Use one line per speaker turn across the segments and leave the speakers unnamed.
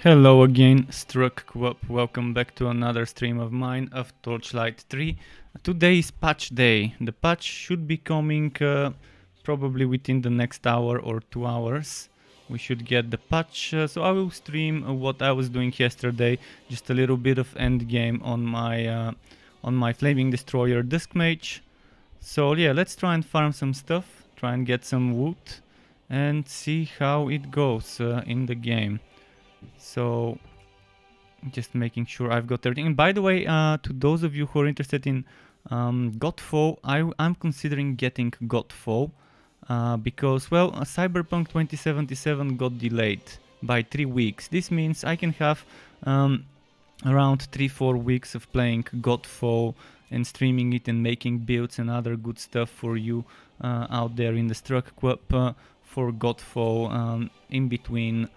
Hello again, Struck Quop. Welcome back to another stream of mine of Torchlight 3. Today is patch day. The patch should be coming probably within the next hour or 2 hours. We should get the patch, so I will stream what I was doing yesterday, just a little bit of end game on my Flaming Destroyer Dusk Mage. So yeah, let's try and farm some stuff, try and get some wood and see how it goes in the game. So just making sure I've got everything. And by the way, to those of you who are interested in Godfall, I'm considering getting Godfall because, well, Cyberpunk 2077 got delayed by 3 weeks. This means I can have around 3-4 weeks of playing Godfall and streaming it and making builds and other good stuff for you out there in the Struck Quop for Godfall in between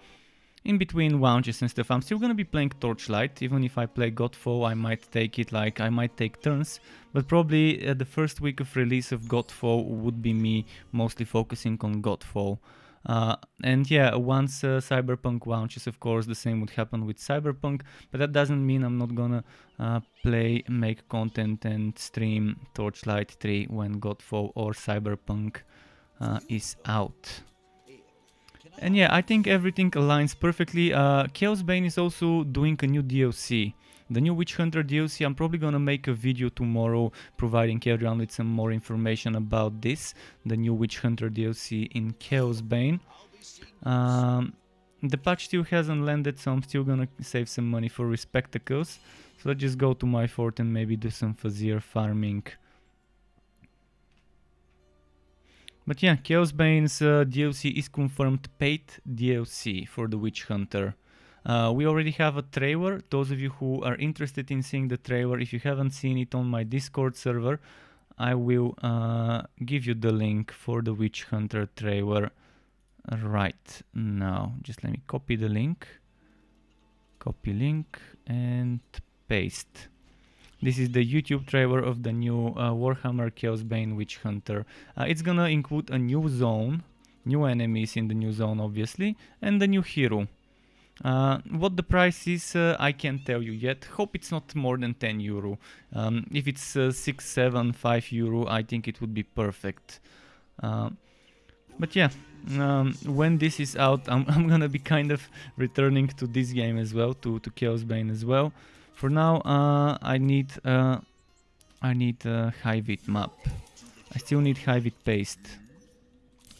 launches and stuff. I'm still gonna be playing Torchlight. Even if I play Godfall, I might take it like I might take turns, but probably the first week of release of Godfall would be me mostly focusing on Godfall. And yeah, once Cyberpunk launches, of course, the same would happen with Cyberpunk, but that doesn't mean I'm not gonna play, make content and stream Torchlight 3 when Godfall or Cyberpunk is out. And yeah, I think everything aligns perfectly. Chaos Bane is also doing a new DLC. The new Witch Hunter DLC, I'm probably gonna make a video tomorrow providing everyone with some more information about this. The new Witch Hunter DLC in Chaos Bane. The patch still hasn't landed, so I'm still gonna save some money for Respectacles. So let's just go to my fort and maybe do some Fazir farming. But yeah, Chaos Bane's DLC is confirmed paid DLC for the Witch Hunter. We already have a trailer. Those of you who are interested in seeing the trailer, if you haven't seen it on my Discord server, I will give you the link for the Witch Hunter trailer right now. Just let me copy the link. Copy link and paste. This is the YouTube trailer of the new Warhammer Chaos Bane Witch Hunter. It's gonna include a new zone, new enemies in the new zone obviously, and the new hero. What the price is, I can't tell you yet. Hope it's not more than 10 euro. If it's 6, 7, 5 euro, I think it would be perfect. But yeah, when this is out, I'm gonna be kind of returning to this game as well, to Chaos Bane as well. For now, I need a Hivit map. I still need Hivit paste.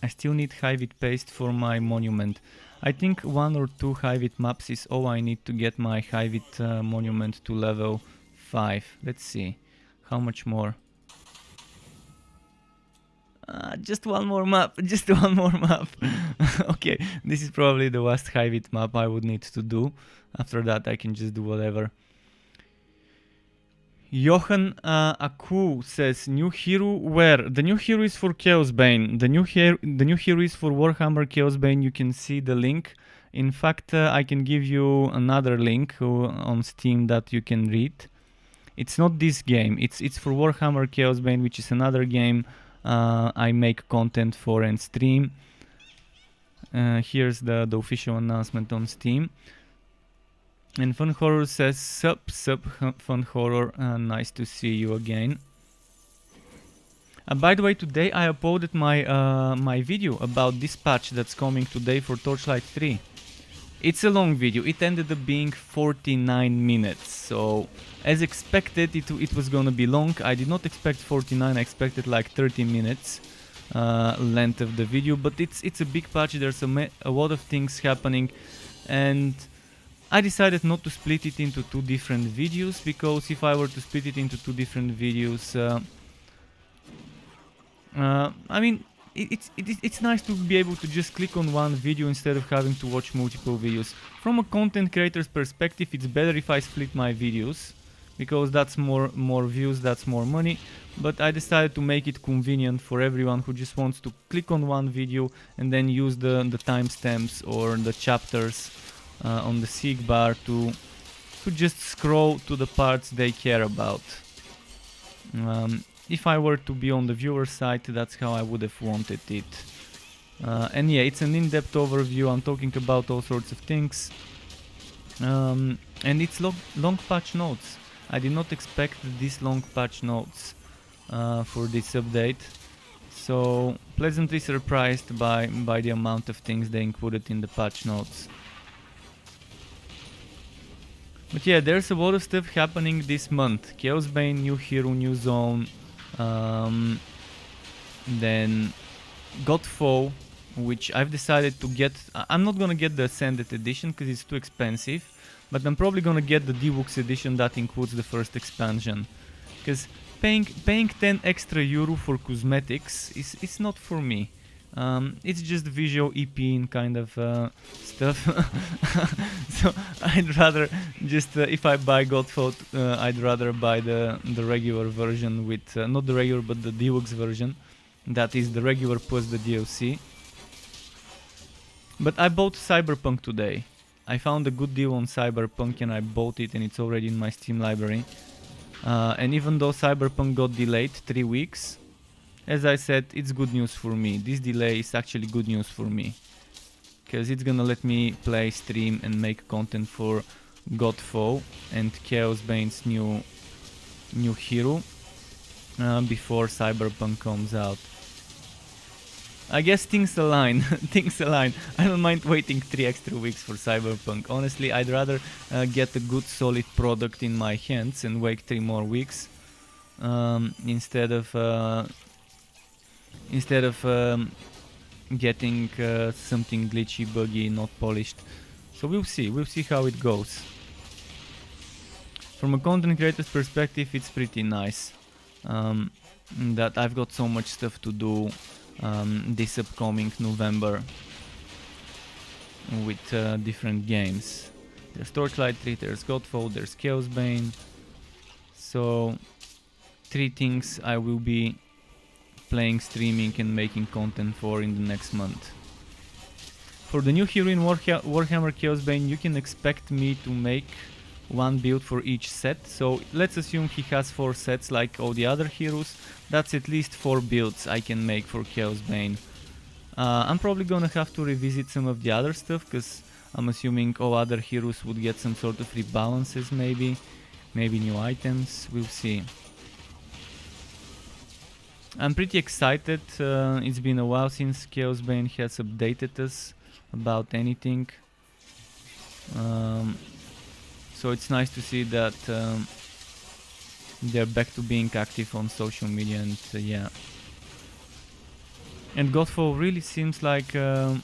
I still need Hivit paste for my monument. I think 1 or 2 Hivit maps is all I need to get my Hivit monument to level 5. Let's see, how much more? Just one more map, just one more map. Okay, this is probably the last Hivit map I would need to do. After that I can just do whatever. Johan Aku says, new hero where? The new hero is for Chaos Bane. The new hero is for Warhammer Chaos Bane. You can see the link. In fact, I can give you another link on Steam that you can read. It's not this game. It's for Warhammer Chaos Bane, which is another game I make content for and stream. Here's the official announcement on Steam. And Fun Horror says, sup Fun Horror, nice to see you again. By the way, today I uploaded my video about this patch that's coming today for Torchlight 3. It's a long video, it ended up being 49 minutes, so as expected it was gonna be long. I did not expect 49, I expected like 30 minutes length of the video, but it's a big patch, there's a lot of things happening, and I decided not to split it into 2 different videos, because if I were to split it into 2 different videos, I mean, it's nice to be able to just click on one video instead of having to watch multiple videos. From a content creator's perspective, it's better if I split my videos, because that's more views, that's more money. But I decided to make it convenient for everyone who just wants to click on one video and then use the timestamps or the chapters on the seek bar to just scroll to the parts they care about. If I were to be on the viewer side, that's how I would have wanted it. And yeah, it's an in-depth overview. I'm talking about all sorts of things. And it's long patch notes. I did not expect this long patch notes for this update, so pleasantly surprised by the amount of things they included in the patch notes. But yeah, there's a lot of stuff happening this month. Chaosbane, new hero, new zone, then Godfoe, which I've decided to get. I'm not gonna get the Ascended edition because it's too expensive, but I'm probably gonna get the Deluxe edition that includes the first expansion. Because paying 10 extra euro for cosmetics is not for me. It's just visual EP kind of stuff. So I'd rather just if I buy Godfoe, I'd rather buy the regular version with not the regular but the deluxe version. That is the regular plus the DLC. But I bought Cyberpunk today. I found a good deal on Cyberpunk and I bought it, and it's already in my Steam library. And even though Cyberpunk got delayed 3 weeks, as I said, it's good news for me. This delay is actually good news for me, because it's gonna let me play, stream and make content for Godfoe and Chaosbane's new hero before Cyberpunk comes out. I guess things align. Things align. I don't mind waiting 3 extra weeks for Cyberpunk. Honestly, I'd rather get a good solid product in my hands and wait 3 more weeks instead of getting something glitchy, buggy, not polished. So we'll see how it goes. From a content creator's perspective, it's pretty nice that I've got so much stuff to do this upcoming November with different games. There's Torchlight 3, there's Godfoe, there's Chaosbane. So 3 things I will be playing, streaming and making content for in the next month. For the new hero in Warhammer Chaosbane, you can expect me to make 1 build for each set. So let's assume he has 4 sets like all the other heroes. That's at least 4 builds I can make for Chaosbane. I'm probably gonna have to revisit some of the other stuff, because I'm assuming all other heroes would get some sort of rebalances, maybe new items, we'll see. I'm pretty excited. It's been a while since Chaosbane has updated us about anything. So it's nice to see that they're back to being active on social media, and yeah. And Godfoe really seems like an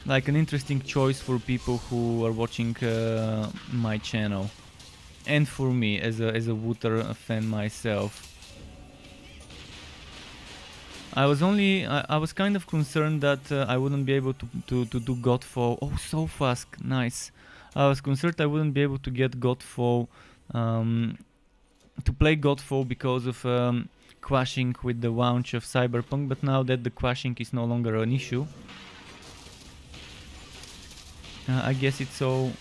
interesting choice for people who are watching my channel, and for me as a Wooter fan myself. I was kind of concerned that I wouldn't be able to do Godfoe. Oh, so fast, nice. I was concerned I wouldn't be able to get Godfoe, to play Godfoe because of crashing with the launch of Cyberpunk, but now that the crashing is no longer an issue, I guess it's so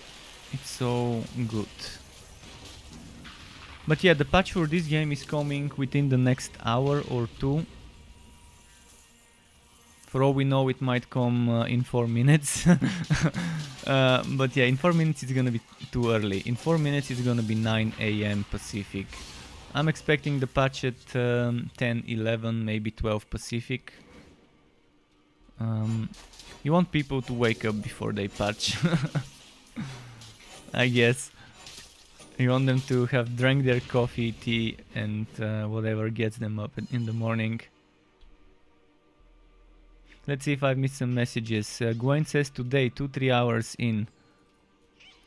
good. But yeah, the patch for this game is coming within the next hour or 2. For all we know, it might come in 4 minutes. But yeah, in 4 minutes it's gonna be too early. In 4 minutes it's gonna be 9 AM Pacific. I'm expecting the patch at 10, 11, maybe 12 Pacific. You want people to wake up before they patch. I guess. You want them to have drank their coffee, tea and whatever gets them up in the morning. Let's see if I've missed some messages. Gwen says today, 2-3 hours in.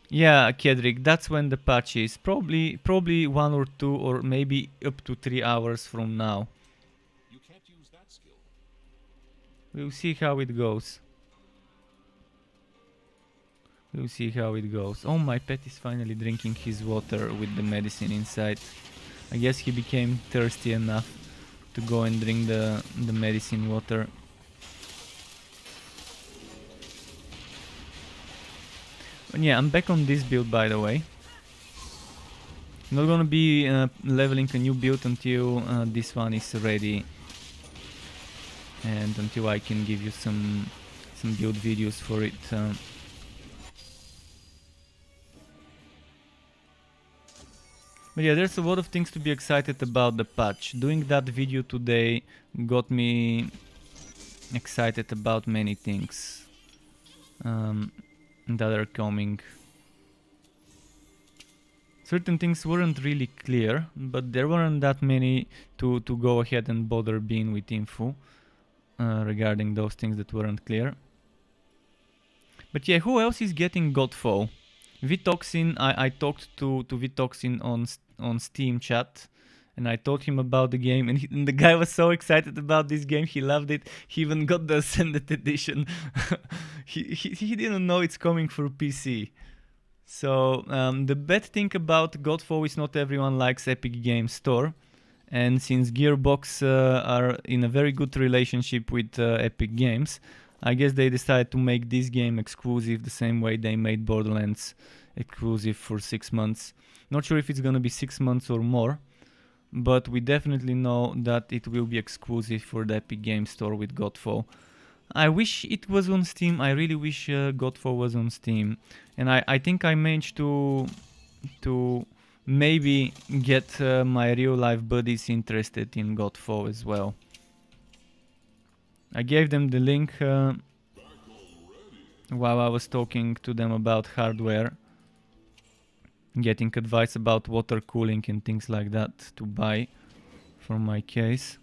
Yeah, Kedrick, that's when the patch is. Probably 1 or 2 or maybe up to 3 hours from now.
You can't use that skill.
We'll see how it goes. We'll see how it goes. Oh, my pet is finally drinking his water with the medicine inside. I guess he became thirsty enough to go and drink the medicine water. But yeah, I'm back on this build, by the way. I'm not gonna be leveling a new build until this one is ready, and until I can give you some build videos for it. But yeah, there's a lot of things to be excited about the patch. Doing that video today got me excited about many things that are coming. Certain things weren't really clear, but there weren't that many to go ahead and bother being with info regarding those things that weren't clear. But yeah, who else is getting Godfall? Vitoxin, I talked to Vitoxin on Steam chat, and I told him about the game, and the guy was so excited about this game, he loved it, he even got the Ascended Edition. he didn't know it's coming for PC. So the bad thing about Godfall is not everyone likes Epic Games Store, and since Gearbox are in a very good relationship with Epic Games, I guess they decided to make this game exclusive the same way they made Borderlands exclusive for 6 months. Not sure if it's gonna be 6 months or more, but we definitely know that it will be exclusive for the Epic Games Store with Godfall. I wish it was on Steam. I really wish Godfall was on Steam, and I think I managed to maybe get my real life buddies interested in Godfall as well. I gave them the link while I was talking to them about hardware, getting advice about water cooling and things like that to buy for my case.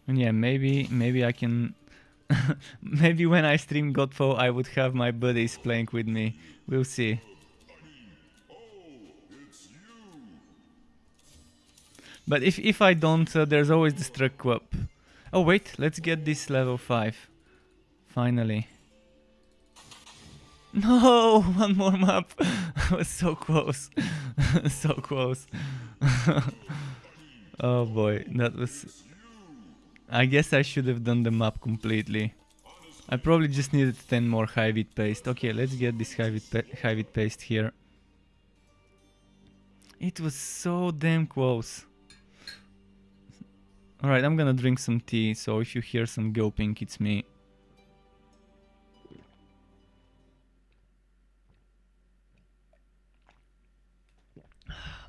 And yeah, maybe I can maybe when I stream Godfall I would have my buddies playing with me. We'll see. But if I don't, there's always the Struck Quap. Oh wait, let's get this level 5. Finally. No, one more map. I was so close. So close. Oh boy, that was... I guess I should have done the map completely. I probably just needed 10 more high vid paste. Okay, let's get this high vid paste here. It was so damn close. Alright, I'm gonna drink some tea, so if you hear some gulping, it's me.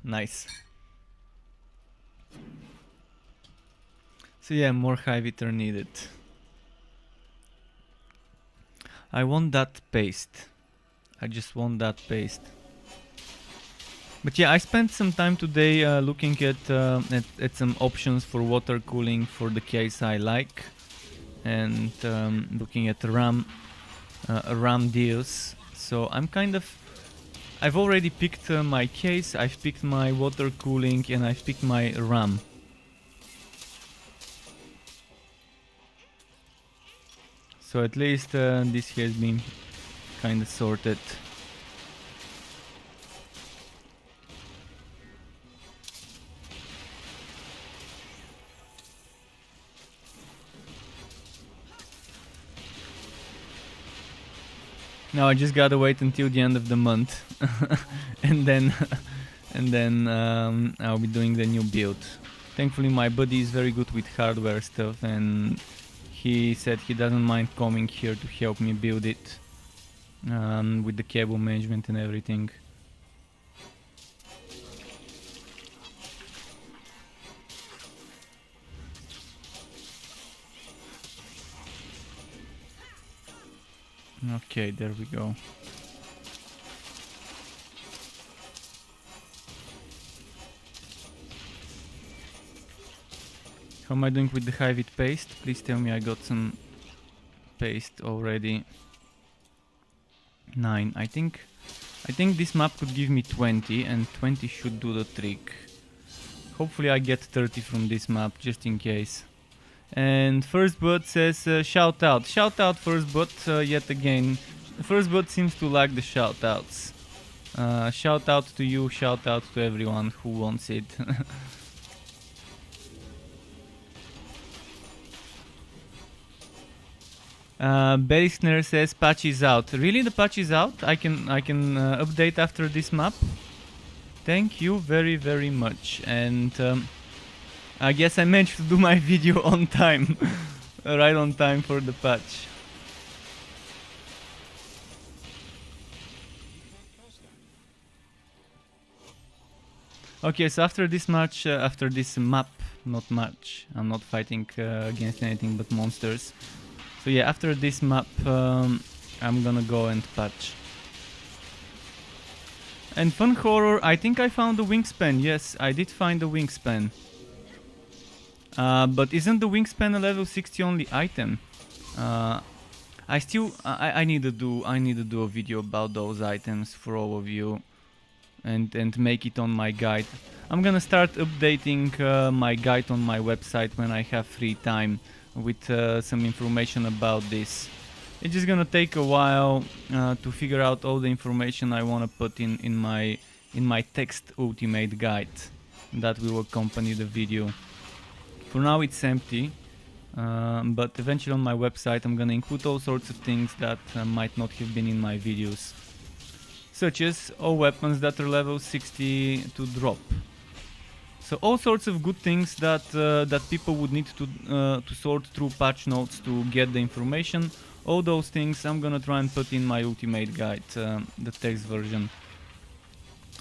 Nice. So yeah, more high vid are needed. I want that paste. I just want that paste. But yeah, I spent some time today looking at some options for water cooling for the case I like, and looking at RAM deals. So I'm kind of... I've already picked my case, I've picked my water cooling, and I've picked my RAM. So at least this has been kind of sorted. Now I just gotta wait until the end of the month, and then I'll be doing the new build. Thankfully my buddy is very good with hardware stuff, and he said he doesn't mind coming here to help me build it with the cable management and everything. Okay, there we go. How am I doing with the high vid paste? Please tell me I got some paste already. 9. I think this map could give me 20, and 20 should do the trick. Hopefully I get 30 from this map, just in case. And First Blood says shout out. Shout out First Blood yet again. First Blood seems to like the shout outs. Shout out to you, shout out to everyone who wants it. Berriskner says patch is out. Really, the patch is out? I can update after this map. Thank you very, very much. And I guess I managed to do my video on time. Right on time for the patch. Okay, so after this match, after this map, not match, I'm not fighting against anything but monsters. So yeah, after this map, I'm gonna go and patch. And fun horror, I think I found the wingspan. Yes, I did find the wingspan. But isn't the wingspan a level 60 only item? I need to do a video about those items for all of you, and make it on my guide. I'm gonna start updating my guide on my website when I have free time with some information about this. It's just gonna take a while to figure out all the information I wanna put in my text ultimate guide that will accompany the video. For now it's empty, but eventually on my website I'm gonna include all sorts of things that might not have been in my videos, such as all weapons that are level 60 to drop. So all sorts of good things that that people would need to sort through patch notes to get the information. All those things I'm gonna try and put in my ultimate guide, the text version.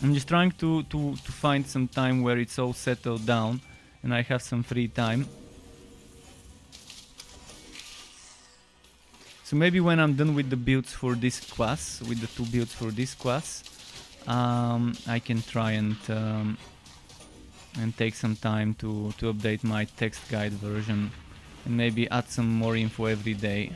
I'm just trying to find some time where it's all settled down and I have some free time. So maybe when I'm done with the builds for this class, with the 2 builds for this class, I can try and take some time to update my text guide version and maybe add some more info every day.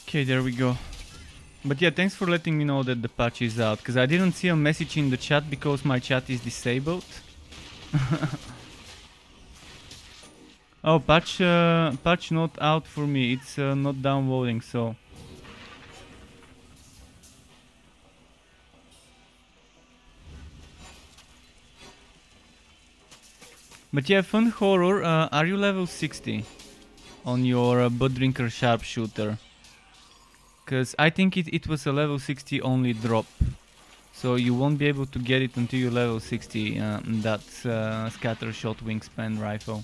Okay, there we go. But yeah, thanks for letting me know that the patch is out, because I didn't see a message in the chat because my chat is disabled. Oh, patch not out for me, it's not downloading, so... But yeah, fun horror, are you level 60 on your Buddrinker Sharpshooter? Because I think it was a level 60 only drop, so you won't be able to get it until you level 60, that's Scattershot Wingspan Rifle.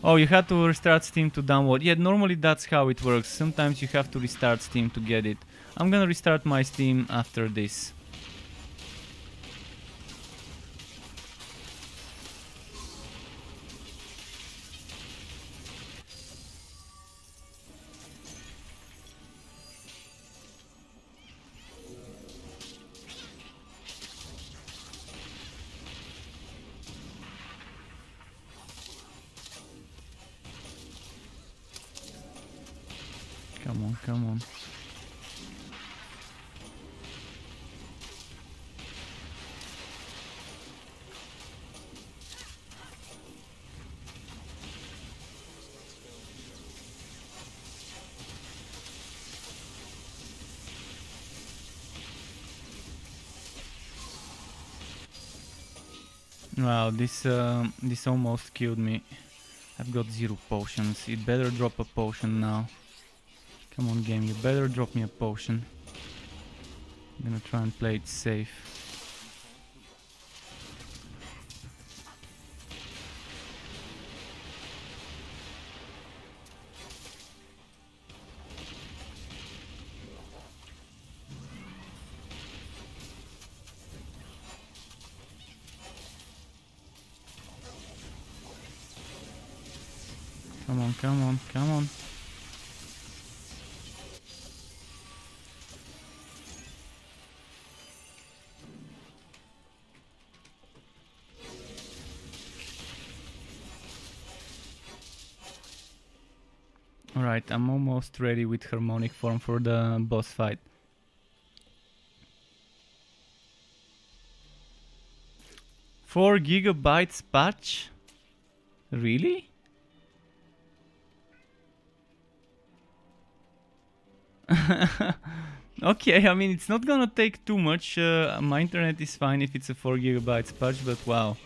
Oh, you had to restart Steam to download. Yeah, normally that's how it works, sometimes you have to restart Steam to get it. I'm gonna restart my Steam after this. Come on, come on. Wow, this almost killed me. I've got 0 potions. It better drop a potion now. Come on, game, you better drop me a potion. I'm gonna try and play it safe. Come on, come on, come on. Alright, I'm almost ready with Harmonic Form for the boss fight. Four gigabytes patch? Really? Okay, I mean, it's not gonna take too much. My internet is fine if it's a 4 gigabytes patch, but wow.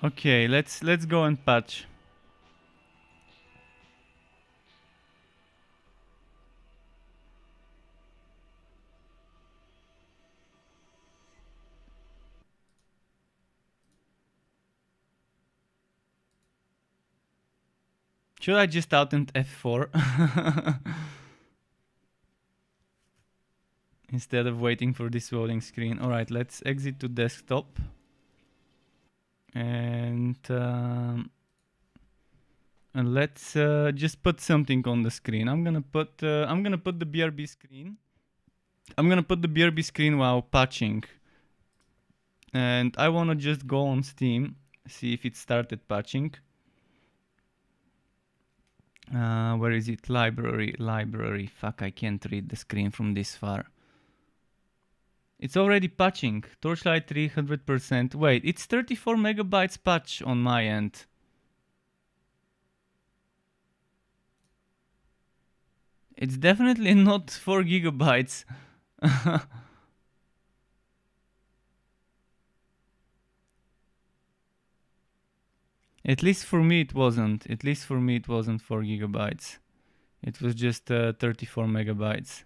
Okay, let's go and patch. Should I just out and F4? Instead of waiting for this loading screen. Alright, let's exit to desktop. And let's just put something on the screen. I'm gonna put the BRB screen. I'm gonna put the BRB screen while patching. And I wanna just go on Steam, see if it started patching. Where is it? Library. Fuck, I can't read the screen from this far. It's already patching. Torchlight 3, 100%. Wait, it's 34 megabytes patch on my end. It's definitely not 4 gigabytes. At least for me it wasn't. At least for me it wasn't 4 gigabytes. It was just 34 megabytes.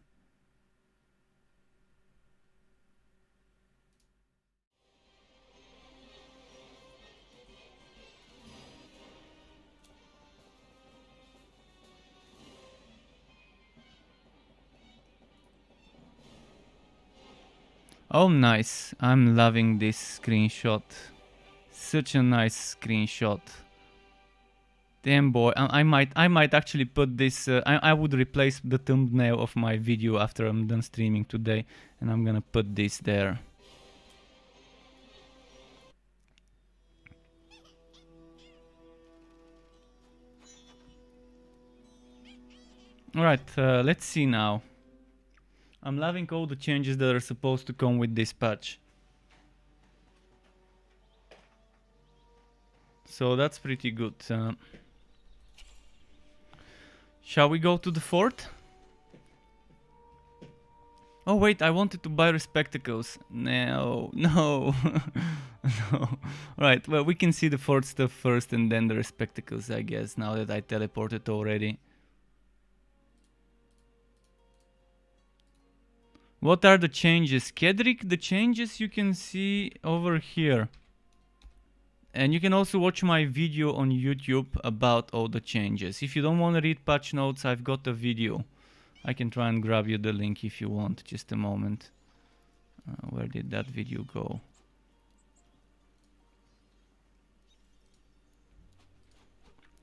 Oh, nice. I'm loving this screenshot. Such a nice screenshot. Damn boy, I might actually put this. I would replace the thumbnail of my video after I'm done streaming today, and I'm gonna put this there. Alright, let's see now. I'm loving all the changes that are supposed to come with this patch. So that's pretty good. Shall we go to the fort? Oh wait, I wanted to buy spectacles. No. No. Right, well we can see the fort stuff first and then the spectacles, I guess, now that I teleported already. What are the changes? Kedrick, the changes you can see over here. And you can also watch my video on YouTube about all the changes. If you don't want to read patch notes, I've got a video. I can try and grab you the link if you want. Just a moment. Where did that video go?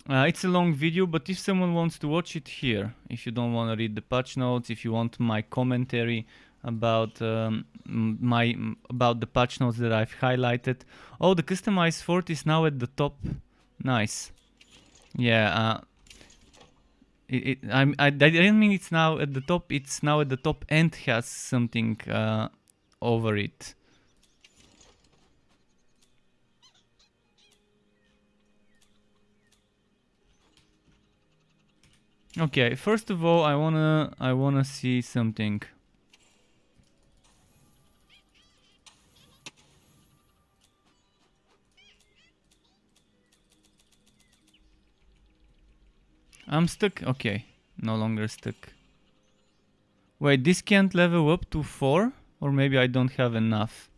It's a long video, but if someone wants to watch it here, if you don't want to read the patch notes, if you want my commentary about about the patch notes that I've highlighted. Oh, the customized fort is now at the top. Nice. Yeah. I didn't mean it's now at the top. It's now at the top and has something over it. Okay, first of all, I wanna see something. I'm stuck. Okay, no longer stuck. Wait, this can't level up to 4? Or maybe I don't have enough.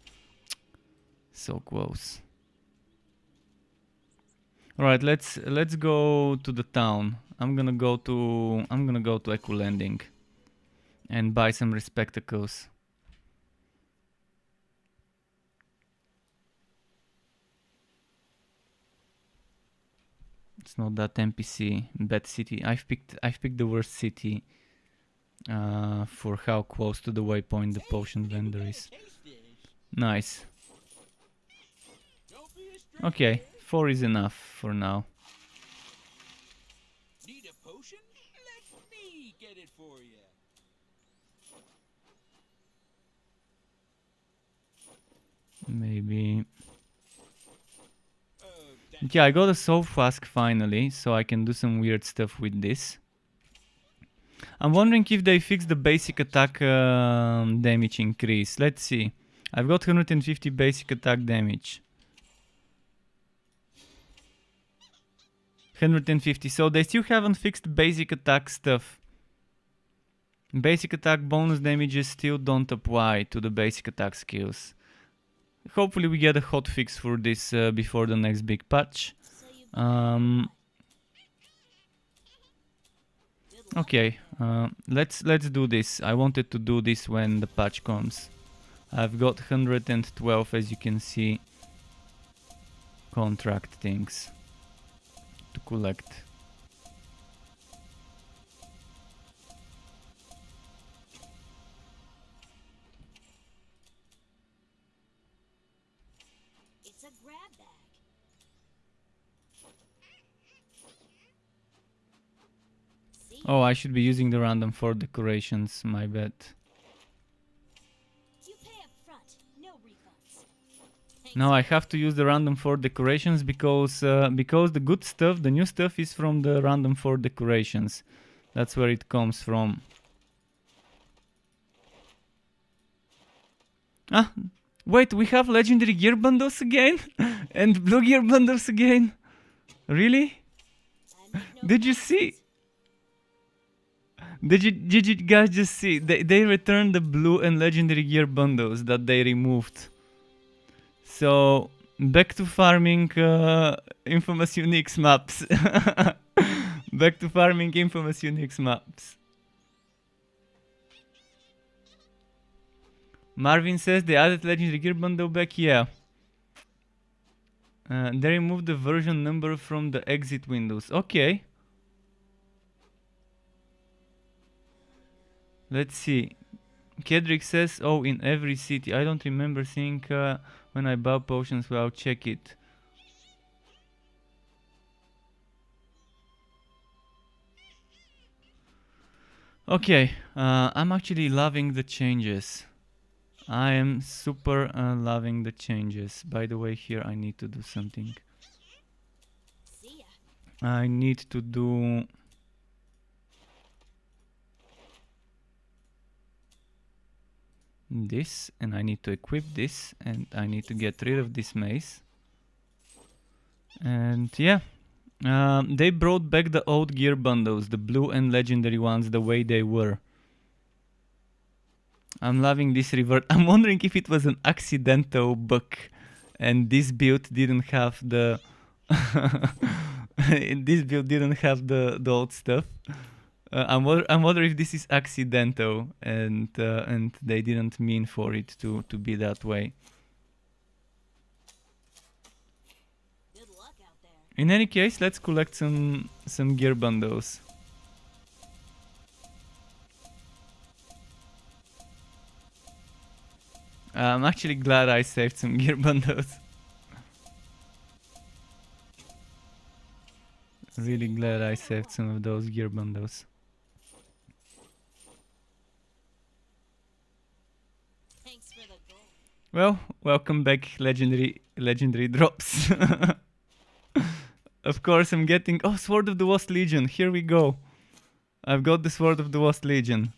So close. Alright, let's go to the town. I'm gonna go to Echo Landing and buy some spectacles. It's not that NPC. Bad city. I've picked the worst city for how close to the waypoint the potion vendor is. Nice. Okay, 4 is enough for now.
Need a potion? Let me get it for you.
Maybe. Yeah, I got a soul flask finally, so I can do some weird stuff with this. I'm wondering if they fixed the basic attack damage increase. Let's see. I've got 150 basic attack damage. 150. So they still haven't fixed basic attack stuff. Basic attack bonus damages still don't apply to the basic attack skills. Hopefully we get a hotfix for this before the next big patch. Okay, let's do this. I wanted to do this when the patch comes. I've got 112, as you can see, contract things to collect.
It's a grab bag.
Oh, I should be using the random for decorations, my bad.
You pay up front, no refunds.
Now I have to use the random for decorations because the good stuff, the new stuff, is from the random for decorations. That's where it comes from. Ah, wait, we have legendary gear bundles again? And blue gear bundles again? Really? Did you see? Did you guys just see? They returned the blue and legendary gear bundles that they removed. So, back to farming infamous Unix maps. Back to farming infamous Unix maps. Marvin says they added legendary gear bundle back, yeah. They removed the version number from the exit windows. Okay. Let's see. Kedrick says, oh, in every city. I don't remember seeing when I buy potions, well, I'll check it. Okay, I'm actually loving the changes. I am super loving the changes. By the way, here I need to do something. I need to do... this, and I need to equip this, and I need to get rid of this mace. And yeah, they brought back the old gear bundles, the blue and legendary ones, the way they were. I'm loving this revert. I'm wondering if it was an accidental bug and this build didn't have the this build didn't have the old stuff. I'm wondering if this is accidental and they didn't mean for it to be that way.
Good luck out there.
In any case, let's collect some gear bundles. I'm actually glad I saved some gear bundles. Really glad I saved some of those gear bundles.
Thanks for the gold.
Well, welcome back, legendary drops. Of course, I'm getting... oh, Sword of the Lost Legion, here we go. I've got the Sword of the Lost Legion.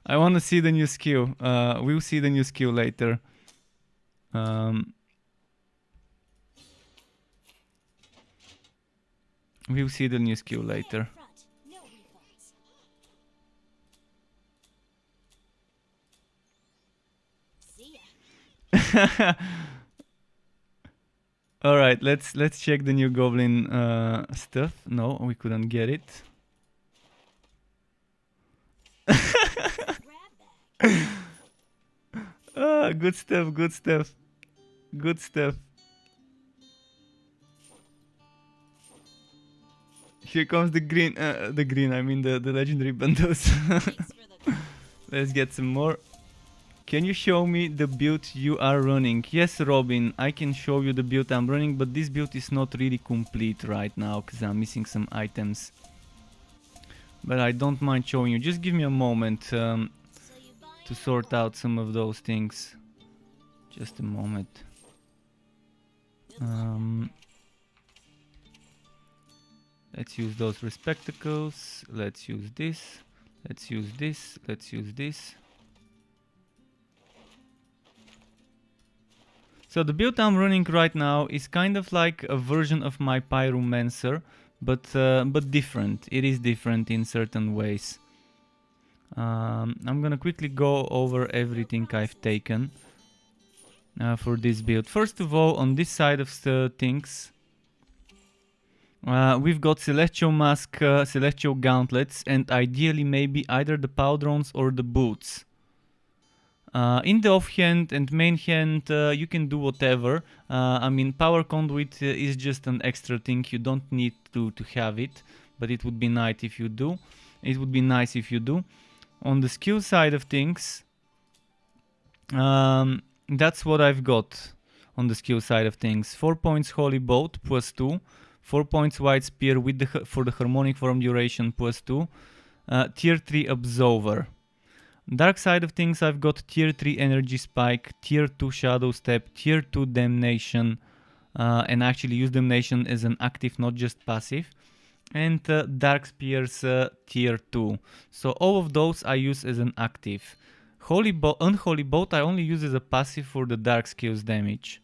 I want to see the new skill. We'll see the new skill later. We'll see the new skill later.
Front, no refunds. See ya.
All right, let's check the new goblin stuff. No, we couldn't get it.
Grab bag.
Good stuff, good stuff, good stuff. Here comes the green, I mean the legendary bundles.
Thanks for the gold.
Let's get some more. Can you show me the build you are running? Yes, Robin, I can show you the build I'm running, but this build is not really complete right now because I'm missing some items. But I don't mind showing you. Just give me a moment
So you buy
to sort out some of those things. Just a moment. Let's use those respectacles. Let's use this. Let's use this. Let's use this. So the build I'm running right now is kind of like a version of my Pyromancer, but different. It is different in certain ways. I'm gonna quickly go over everything I've taken for this build. First of all, on this side of things, we've got Celestial Mask, Celestial Gauntlets, and ideally maybe either the Pauldrons or the Boots. In the offhand and main hand, you can do whatever. I mean, Power Conduit is just an extra thing. You don't need to have it, but it would be nice if you do. It would be nice if you do. On the skill side of things, that's what I've got on the skill side of things. 4 points Holy Bolt plus 2, 4 points White Spear with for the Harmonic Form duration plus 2, Tier 3 Absolver. Dark side of things, I've got Tier 3 Energy Spike, Tier 2 Shadow Step, Tier 2 Damnation, and actually use Damnation as an active, not just passive, and Dark Spears Tier 2. So all of those I use as an active. Unholy Bolt I only use as a passive for the Dark Skills damage.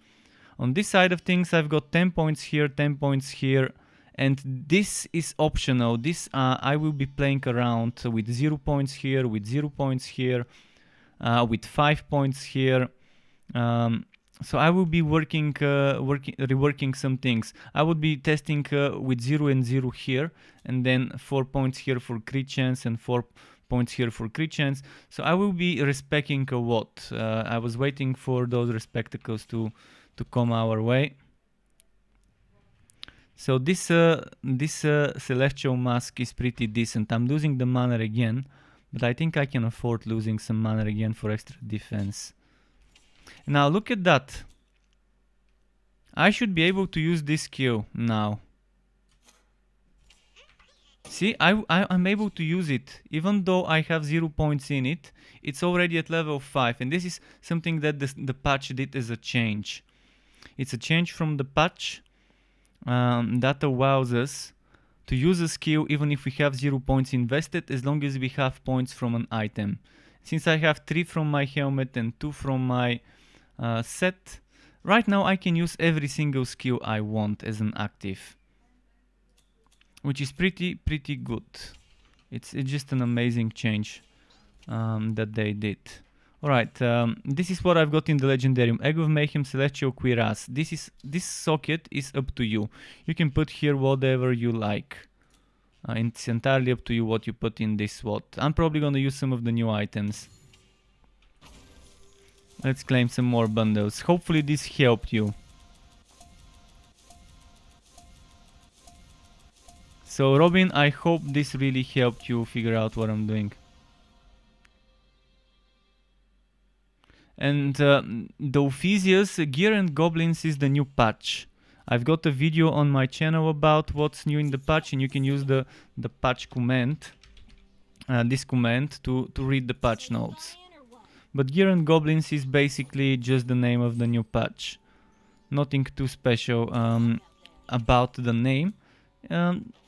On this side of things, I've got 10 points here, 10 points here, and this is optional. This I will be playing around with 0 points here, with 0 points here, with 5 points here. So I will be reworking some things. I would be testing with 0 and 0 here, and then 4 points here for crit chance and 4 points here for crit chance. So I will be respecting a lot. I was waiting for those respectacles to come our way. So this Celestial Mask is pretty decent. I'm losing the mana again, but I think I can afford losing some mana again for extra defense. Now look at that. I should be able to use this skill now. See, I'm able to use it. Even though I have 0 points in it, it's already at level 5. And this is something that the patch did as a change. It's a change from the patch that allows us to use a skill even if we have 0 points invested, as long as we have points from an item. Since I have 3 from my helmet and 2 from my set, right now I can use every single skill I want as an active, which is pretty good. It's just an amazing change that they did. Alright, this is what I've got in the Legendarium. Egg of Mayhem, Celestial Cuirass. This socket is up to you. You can put here whatever you like. It's entirely up to you what you put in this slot. I'm probably gonna use some of the new items. Let's claim some more bundles. Hopefully this helped you. So Robin, I hope this really helped you figure out what I'm doing. And the Ophizius, Gear and Goblins is the new patch. I've got a video on my channel about what's new in the patch, and you can use the patch command, this command, to read the patch notes. But Gear and Goblins is basically just the name of the new patch. Nothing too special about the name.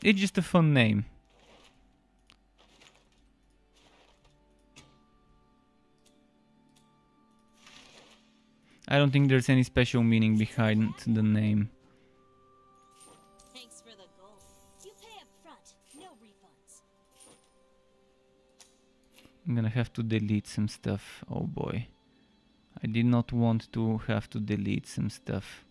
It's just a fun name. I don't think there's any special meaning behind the name.
Thanks for the gold. You pay up front, no refunds.
I'm gonna have to delete some stuff. Oh boy. I did not want to have to delete some stuff.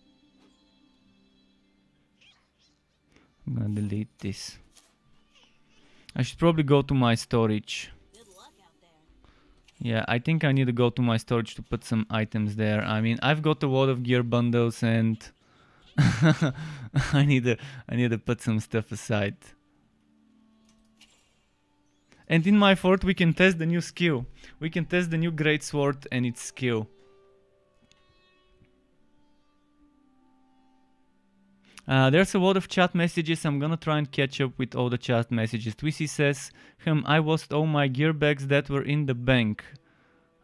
I'm gonna delete this. I should probably go to my storage.
Good luck out there.
Yeah, I think I need to go to my storage to put some items there. I mean, I've got a lot of gear bundles and I need to put some stuff aside. And in my fort we can test the new skill. We can test the new greatsword and its skill. There's a lot of chat messages. I'm gonna try and catch up with all the chat messages. Twissy says, I lost all my gear bags that were in the bank.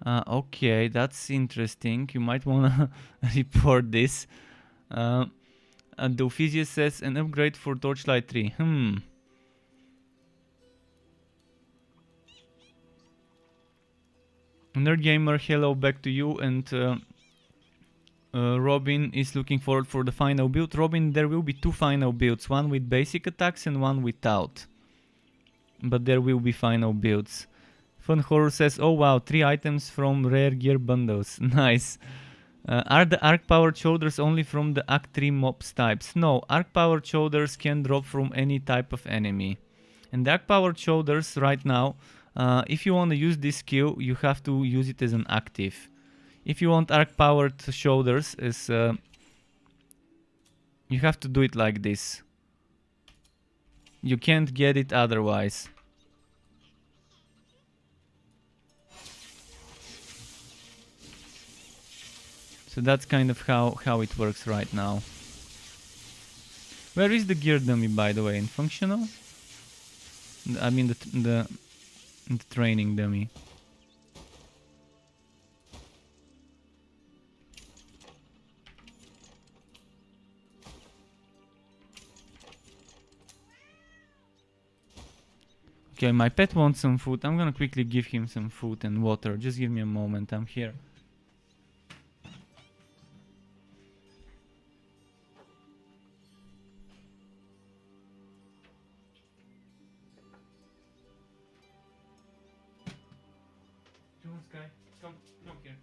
Okay, that's interesting. You might wanna report this. And the Ophizius says, an upgrade for Torchlight 3. Nerd Gamer, hello back to you, and Robin is looking forward for the final build. Robin, there will be 2 final builds, one with basic attacks and one without. But there will be final builds. Fun Horror says, oh wow, 3 items from rare gear bundles. Nice. Are the arc powered shoulders only from the Act 3 mobs types? No, arc powered shoulders can drop from any type of enemy. And the arc powered shoulders right now, if you want to use this skill, you have to use it as an active. If you want arc powered shoulders, you have to do it like this. You can't get it otherwise. So that's kind of how it works right now. Where is the gear dummy, by the way? In functional? I mean the training dummy. Okay, my pet wants some food. I'm gonna quickly give him some food and water. Just give me a moment, I'm here. Come on, Sky. Come here. Come here.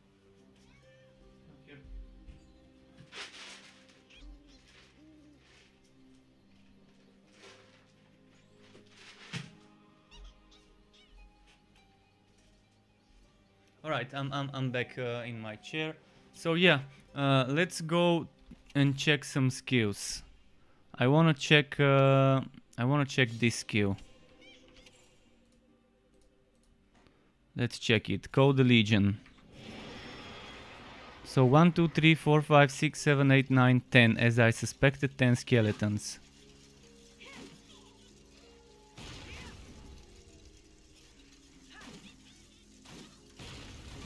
All right, I'm back in my chair. So yeah, let's go and check some skills. I wanna check this skill. Let's check it. Code the Legion. So 1, 2, 3, 4, 5, 6, 7, 8, 9, 10. As I suspected, 10 skeletons.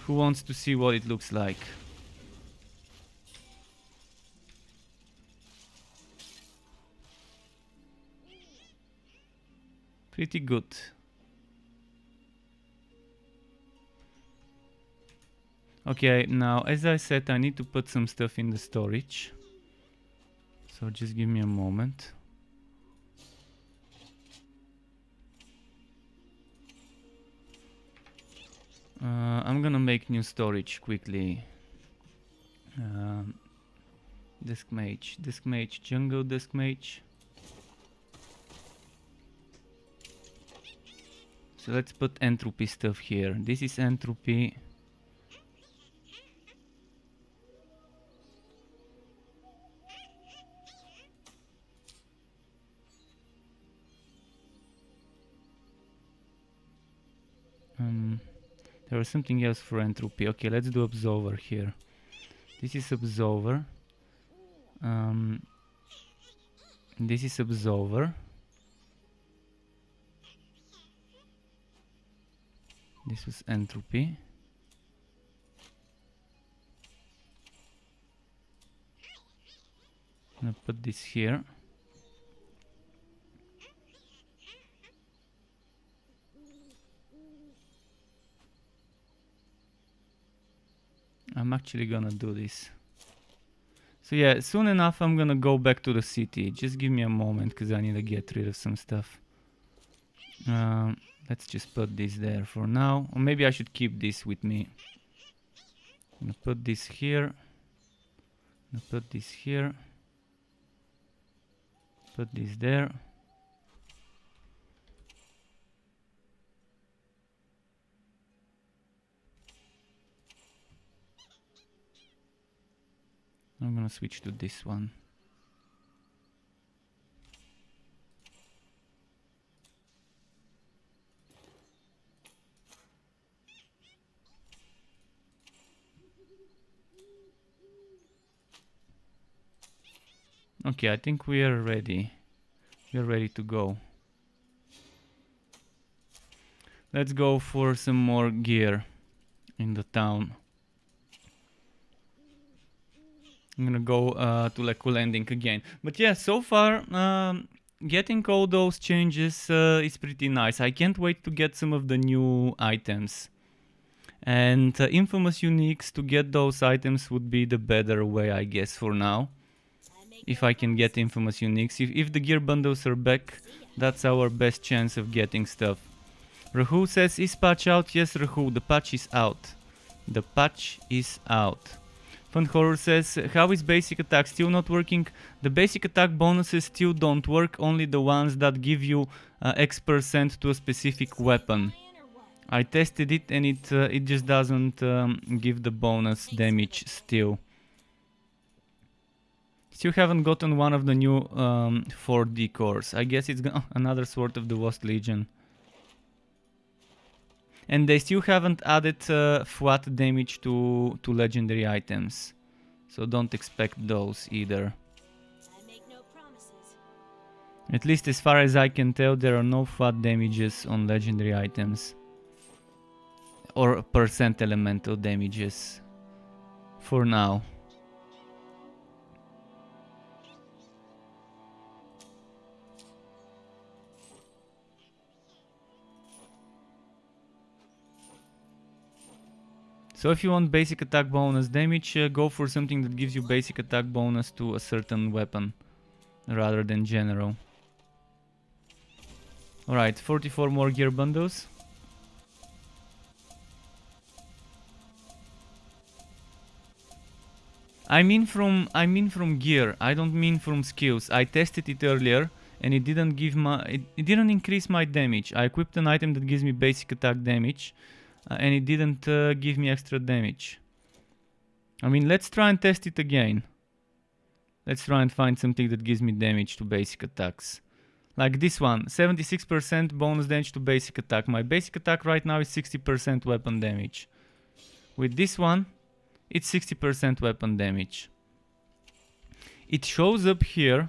Who wants to see what it looks like? Pretty good. Okay, now as I said, I need to put some stuff in the storage. So just give me a moment. I'm gonna make new storage quickly. Dusk Mage, Jungle Dusk Mage. So let's put entropy stuff here. This is entropy. There was something else for entropy. Okay, let's do observer here. This is observer. This is observer. This was entropy. I'm gonna put this here. I'm actually gonna do this. So yeah, soon enough I'm gonna go back to the city. Just give me a moment because I need to get rid of some stuff. Let's just put this there for now. Or maybe I should keep this with me. I'm gonna put this here. I'm gonna put this here. Put this there. I'm gonna switch to this one. Okay, I think we are ready. We are ready to go. Let's go for some more gear in the town. I'm gonna go to Leku Landing again. But yeah, so far, getting all those changes is pretty nice. I can't wait to get some of the new items. And infamous uniques, to get those items would be the better way, I guess, for now. If I can get infamous uniques. If the gear bundles are back, that's our best chance of getting stuff. Rahu says, is patch out? Yes, Rahu, the patch is out. The patch is out. Fun Horror says, how is basic attack still not working? The basic attack bonuses still don't work, only the ones that give you X% to a specific weapon. I tested it and it just doesn't give the bonus damage still. Still haven't gotten one of the new 4D cores. I guess it's another Sword of the Lost Legion. And they still haven't added flat damage to legendary items. So don't expect those either.
I make no promises.
At least as far as I can tell, there are no flat damages on legendary items. Or percent elemental damages. For now. So if you want basic attack bonus damage, go for something that gives you basic attack bonus to a certain weapon, rather than general. Alright, 44 more gear bundles. I mean from gear, I don't mean from skills. I tested it earlier and it didn't give it didn't increase my damage. I equipped an item that gives me basic attack damage. And it didn't give me extra damage. I mean, let's try and test it again. Let's try and find something that gives me damage to basic attacks. Like this one, 76% bonus damage to basic attack. My basic attack right now is 60% weapon damage. With this one, it's 60% weapon damage. It shows up here.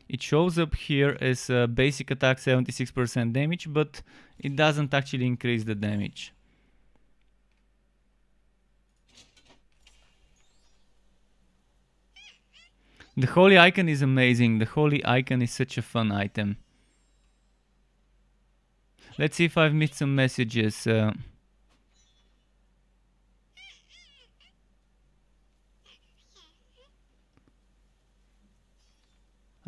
It shows up here as basic attack 76% damage, but it doesn't actually increase the damage. The holy icon is amazing. The holy icon is such a fun item. Let's see if I've missed some messages. I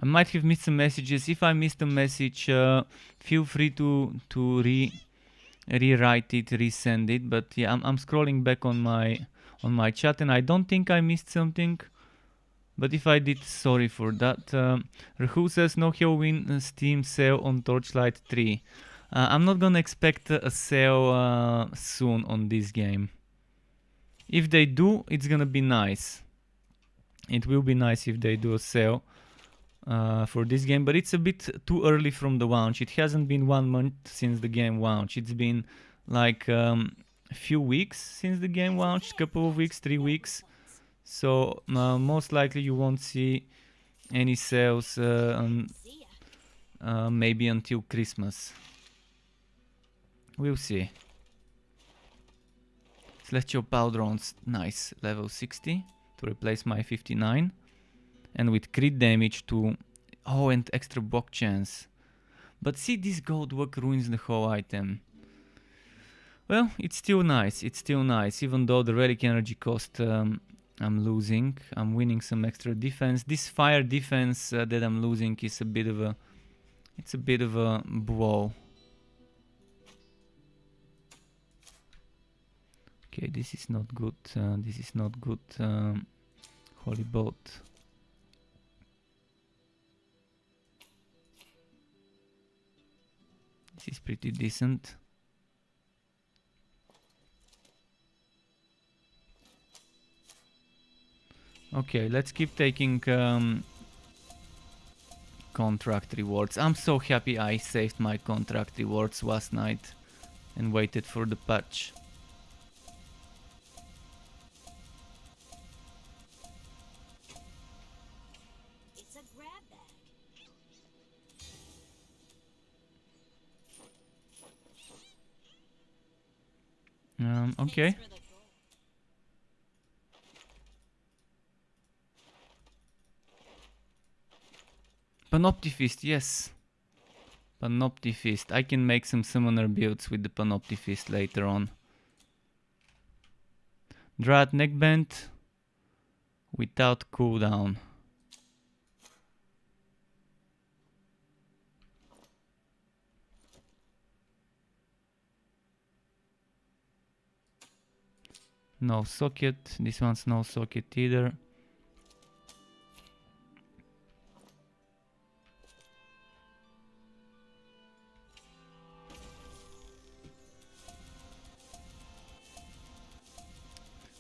might have missed some messages. If I missed a message, feel free to rewrite it, resend it. But yeah, I'm scrolling back on my chat, and I don't think I missed something. But if I did, sorry for that. Rahu says no Halloween Steam sale on Torchlight 3. I'm not gonna expect a sale soon on this game. If they do, it's gonna be nice. It will be nice if they do a sale for this game, but it's a bit too early from the launch. It hasn't been 1 month since the game launched. It's been like a few weeks since the game launched, couple of weeks, 3 weeks. So most likely you won't see any sales maybe until Christmas. We'll see. Celestial Powdrons, nice, level 60 to replace my 59. And with crit damage to... Oh, and extra block chance. But see, this gold work ruins the whole item. Well, it's still nice, even though the relic energy cost... I'm losing. I'm winning some extra defense. This fire defense that I'm losing is a bit of a... It's a bit of a blow. Okay, this is not good. This is not good. Holy boat. This is pretty decent. Okay, let's keep taking contract rewards. I'm so happy I saved my contract rewards last night and waited for the patch.
It's a grab bag.
Okay.
Thanks for the gold.
Panoptifist, yes. Panoptifist. I can make some summoner builds with the Panoptifist later on. Drat neckband without cooldown. No socket. This one's no socket either.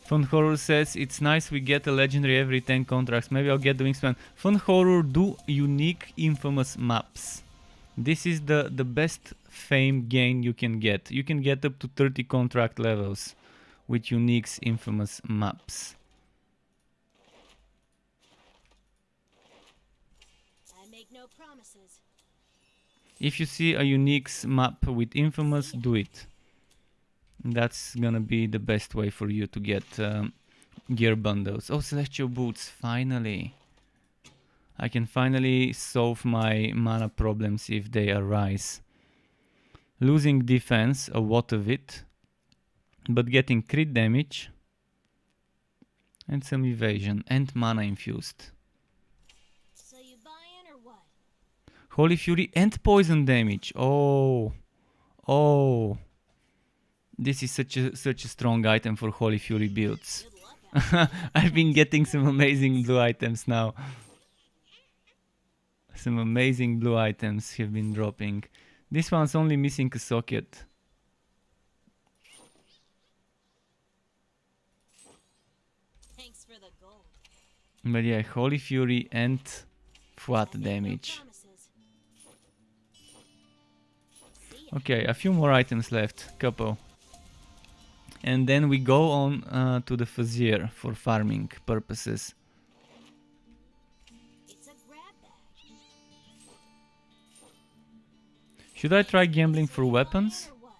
Fun Horror says, it's nice we get a legendary every 10 contracts. Maybe I'll get the Wingspan. Fun Horror do unique infamous maps. This is the best fame gain you can get. You can get up to 30 contract levels with unique infamous maps.
I make no promises.
If you see a unique map with infamous, do it. That's gonna be the best way for you to get gear bundles. Oh, Celestial Boots, finally. I can finally solve my mana problems if they arise. Losing defense, a lot of it, but getting crit damage and some evasion and mana infused.
So you buy in or what?
Holy Fury and poison damage. Oh. This is such a strong item for Holy Fury builds.
Good luck.
I've been getting some amazing blue items now. Some amazing blue items have been dropping. This one's only missing a socket.
Thanks for the gold.
But yeah, Holy Fury and flat
I make no
damage.
promises. See ya.
Okay, a few more items left. Couple. And then we go on to the Fazier for farming purposes.
It's a grab bag.
Should I try gambling for weapons?
Or what?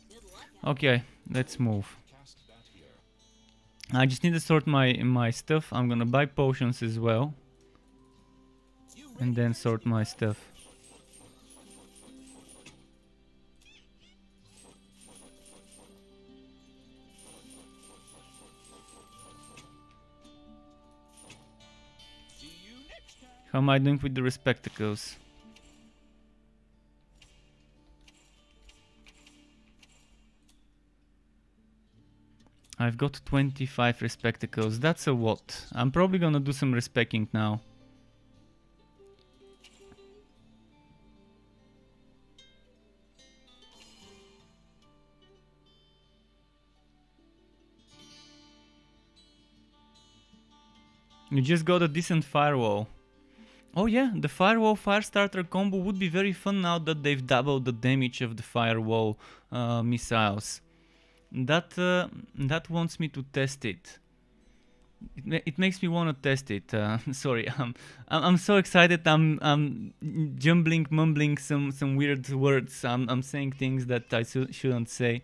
Good luck.
Okay, let's move. I just need to sort my stuff. I'm gonna buy potions as well. And then sort my stuff.
See you next time.
How am I doing with the respectacles? I've got 25 respectacles. That's a lot. I'm probably gonna do some respecking now. You just got a decent firewall. Oh yeah, the firewall firestarter combo would be very fun now that they've doubled the damage of the firewall missiles. That wants me to test it. It makes me want to test it. Sorry, I'm so excited. I'm jumbling, mumbling some weird words. I'm saying things that I shouldn't say,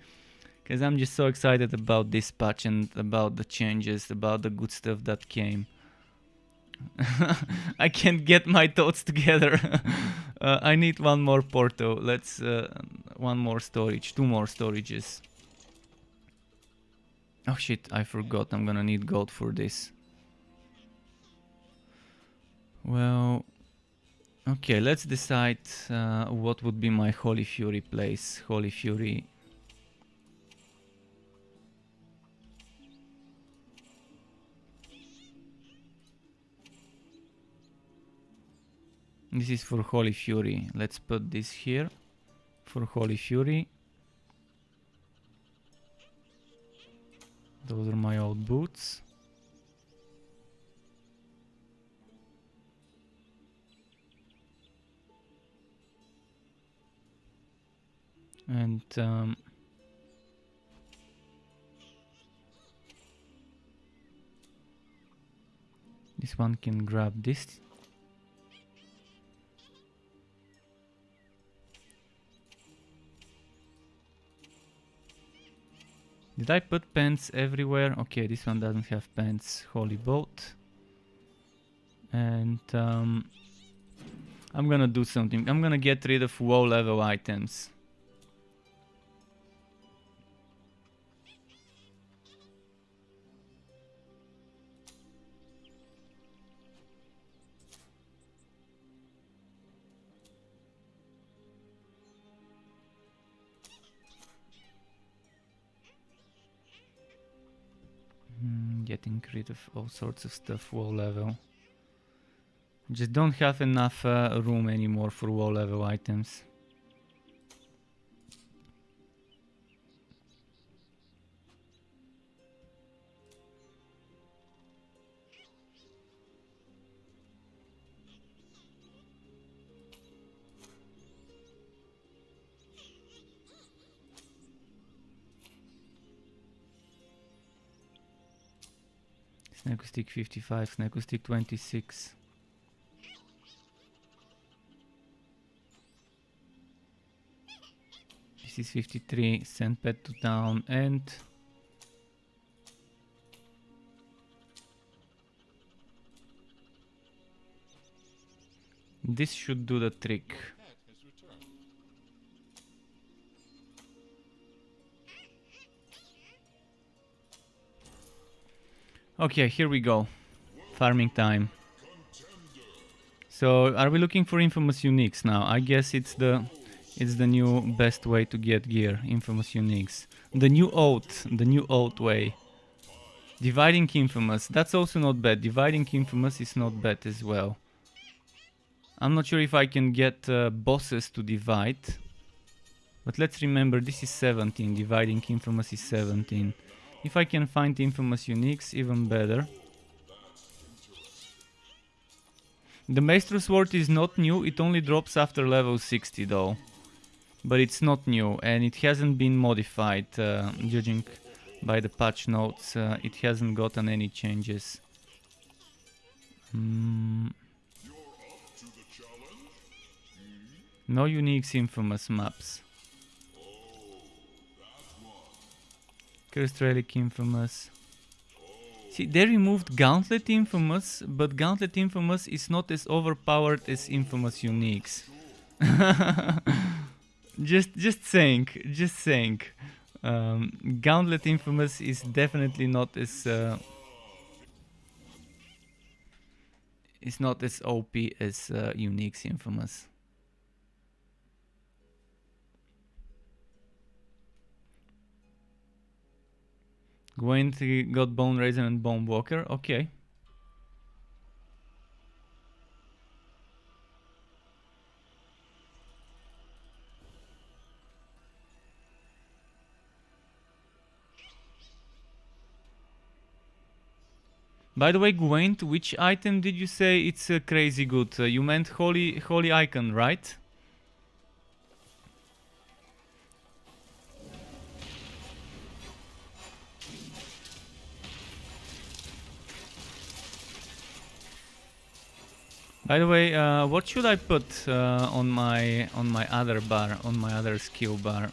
because I'm just so excited about this patch and about the changes, about the good stuff that came. I can't get my thoughts together. I need one more porto. Let's one more storage, two more storages. Oh shit, I forgot. I'm gonna need gold for this. Well, okay, let's decide what would be my Holy Fury place. Holy Fury. This is for Holy Fury. Let's put this here for Holy Fury. Those are my old boots. And This one can grab this. Did I put pants everywhere? Okay, this one doesn't have pants. Holy boat. And I'm gonna do something. I'm gonna get rid of low level items. Getting rid of all sorts of stuff low level. Just don't have enough room anymore for low level items. Snake stick 55, snake stick 26. This is 53, send pet to town and... This should do the trick. Okay, here we go. Farming time. So, are we looking for infamous uniques now? I guess it's the new best way to get gear. Infamous uniques. The new old way. Dividing infamous. That's also not bad. Dividing infamous is not bad as well. I'm not sure if I can get bosses to divide. But let's remember this is 17. Dividing infamous is 17. If I can find infamous uniques, even better. The Maestro Sword is not new, it only drops after level 60 though. But it's not new and it hasn't been modified, judging by the patch notes. It hasn't gotten any changes. No unique infamous maps. Cursed Relic Infamous. See, they removed Gauntlet Infamous, but Gauntlet Infamous is not as overpowered as Infamous Uniques. just saying. Gauntlet Infamous is definitely not as OP as Uniques Infamous. Gwent got Bone Raiser and Bone Walker, okay. By the way, Gwent, which item did you say it's crazy good? You meant Holy Icon, right? By the way, what should I put on my other bar, on my other skill bar?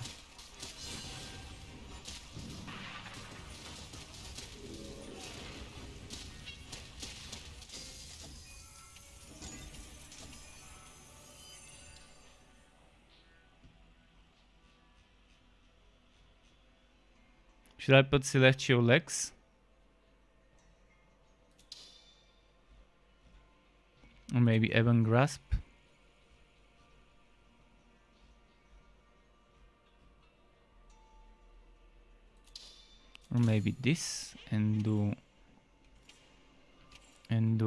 Should I put Celestial Legs? Or maybe Ebon Grasp? Or maybe this and do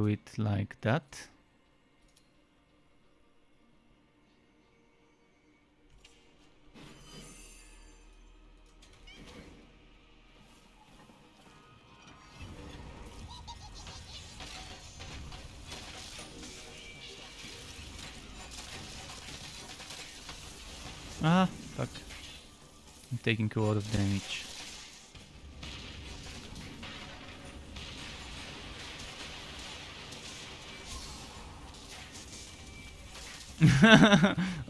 it like that. Ah, fuck. I'm taking a lot of damage.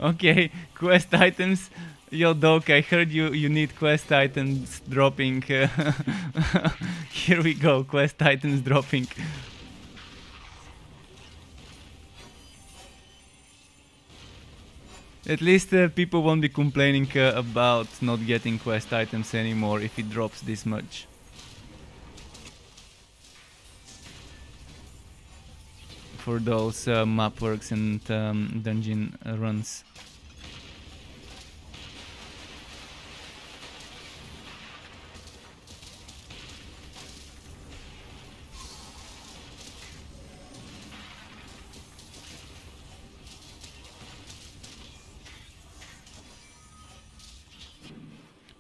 Okay, quest items. Yo, Doc, I heard you need quest items dropping. Here we go, quest items dropping. At least people won't be complaining about not getting quest items anymore if it drops this much. For those map works and dungeon runs.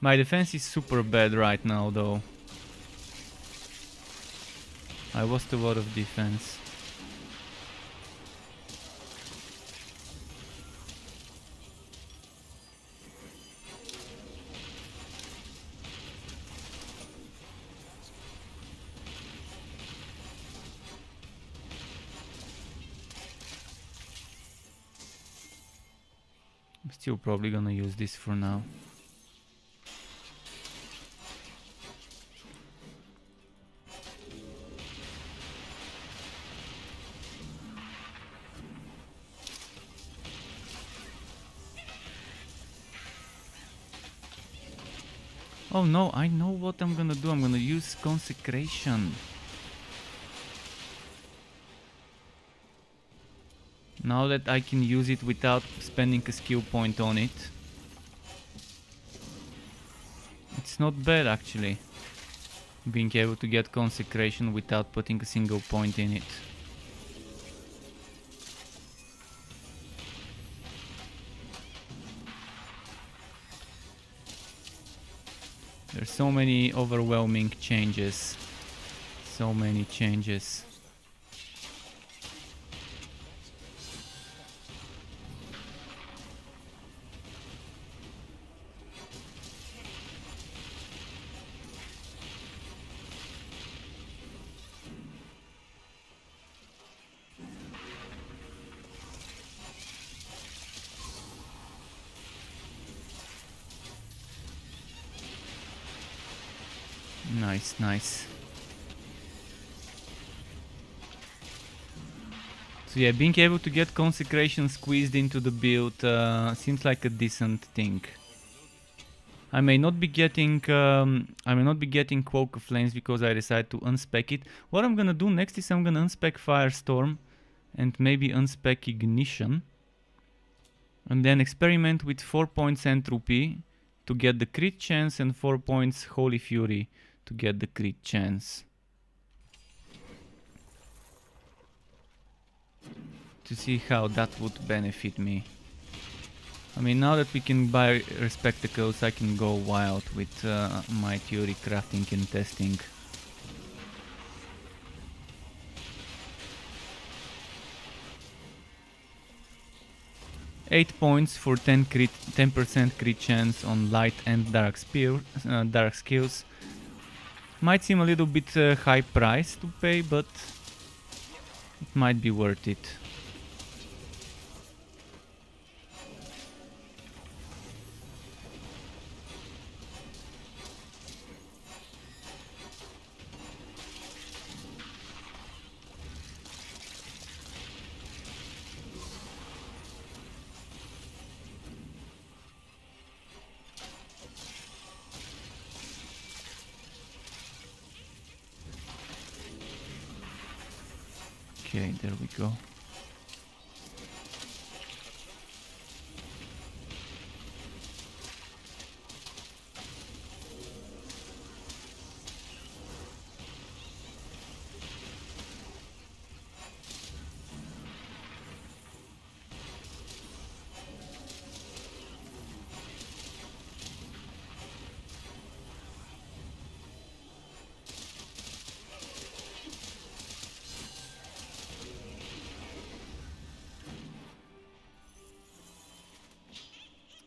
My defense is super bad right now though. I lost a lot of defense. I'm still probably gonna use this for now. Oh no, I know what I'm gonna do. I'm gonna use Consecration. Now that I can use it without spending a skill point on it. It's not bad actually. Being able to get Consecration without putting a single point in it. There's so many overwhelming changes. So many changes. Nice, nice. So yeah, being able to get Consecration squeezed into the build seems like a decent thing. I may not be getting Cloak of Flames because I decided to unspec it. What I'm gonna do next is I'm gonna unspec Firestorm and maybe unspec Ignition. And then experiment with 4 points Entropy to get the crit chance and 4 points Holy Fury to get the crit chance. To see how that would benefit me. I mean, now that we can buy Respectacles, I can go wild with my theory crafting and testing. Eight points for 10% crit chance on light and dark skills. Might seem a little bit high price to pay, but it might be worth it. Okay, there we go.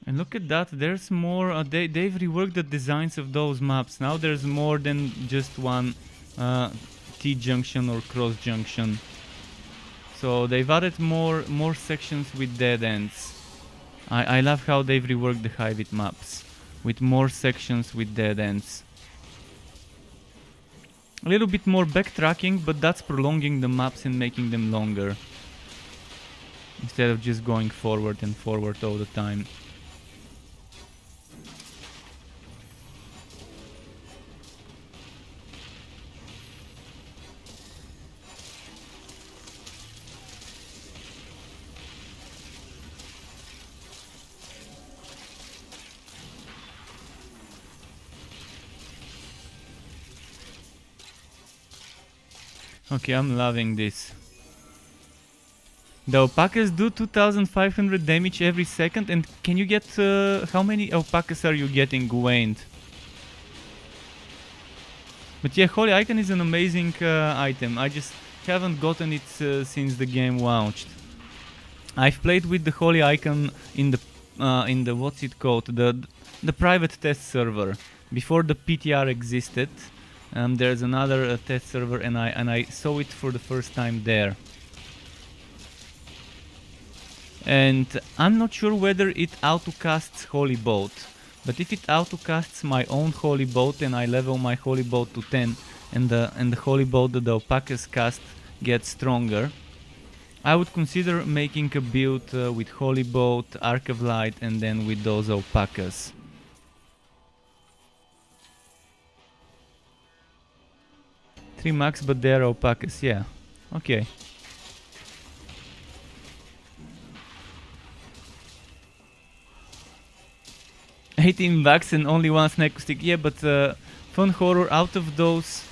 And look at that, there's more, they've reworked the designs of those maps. Now there's more than just one T-junction or cross-junction. So they've added more sections with dead ends. I love how they've reworked the Hivit maps with more sections with dead ends. A little bit more backtracking, but that's prolonging the maps and making them longer. Instead of just going forward and forward all the time. Okay, I'm loving this. The alpacas do 2500 damage every second, and can you get... how many alpacas are you getting, Gwained? But yeah, Holy Icon is an amazing item. I just haven't gotten it since the game launched. I've played with the Holy Icon in the what's it called? The private test server. Before the PTR existed. There's another test server, and I saw it for the first time there. And I'm not sure whether it autocasts Holy Bolt, but if it autocasts my own Holy Bolt and I level my Holy Bolt to 10 and the Holy Bolt that the alpacas cast gets stronger, I would consider making a build with Holy Bolt, Arc of Light, and then with those alpacas. 3 max, but they're alpacas, yeah. Okay. $18 and only 1 snake stick. Yeah, but Fun Horror, out of those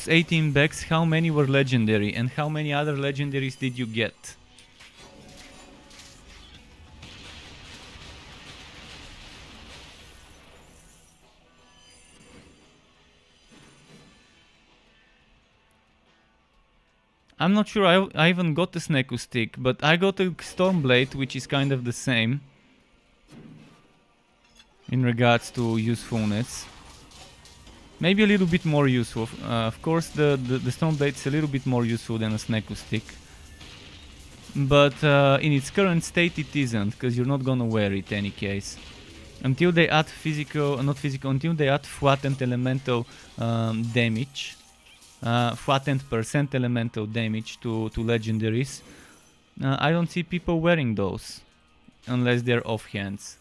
18 bags, how many were legendary and how many other legendaries did you get? I'm not sure I even got the Sneku stick, but I got a Stormblade, which is kind of the same in regards to usefulness. Maybe a little bit more useful. Of course, the Stormblade is a little bit more useful than a Sneku stick. But in its current state it isn't, because you're not gonna wear it in any case. Until they add until they add flattened elemental damage. Flattened percent elemental damage to legendaries. I don't see people wearing those unless they're offhands.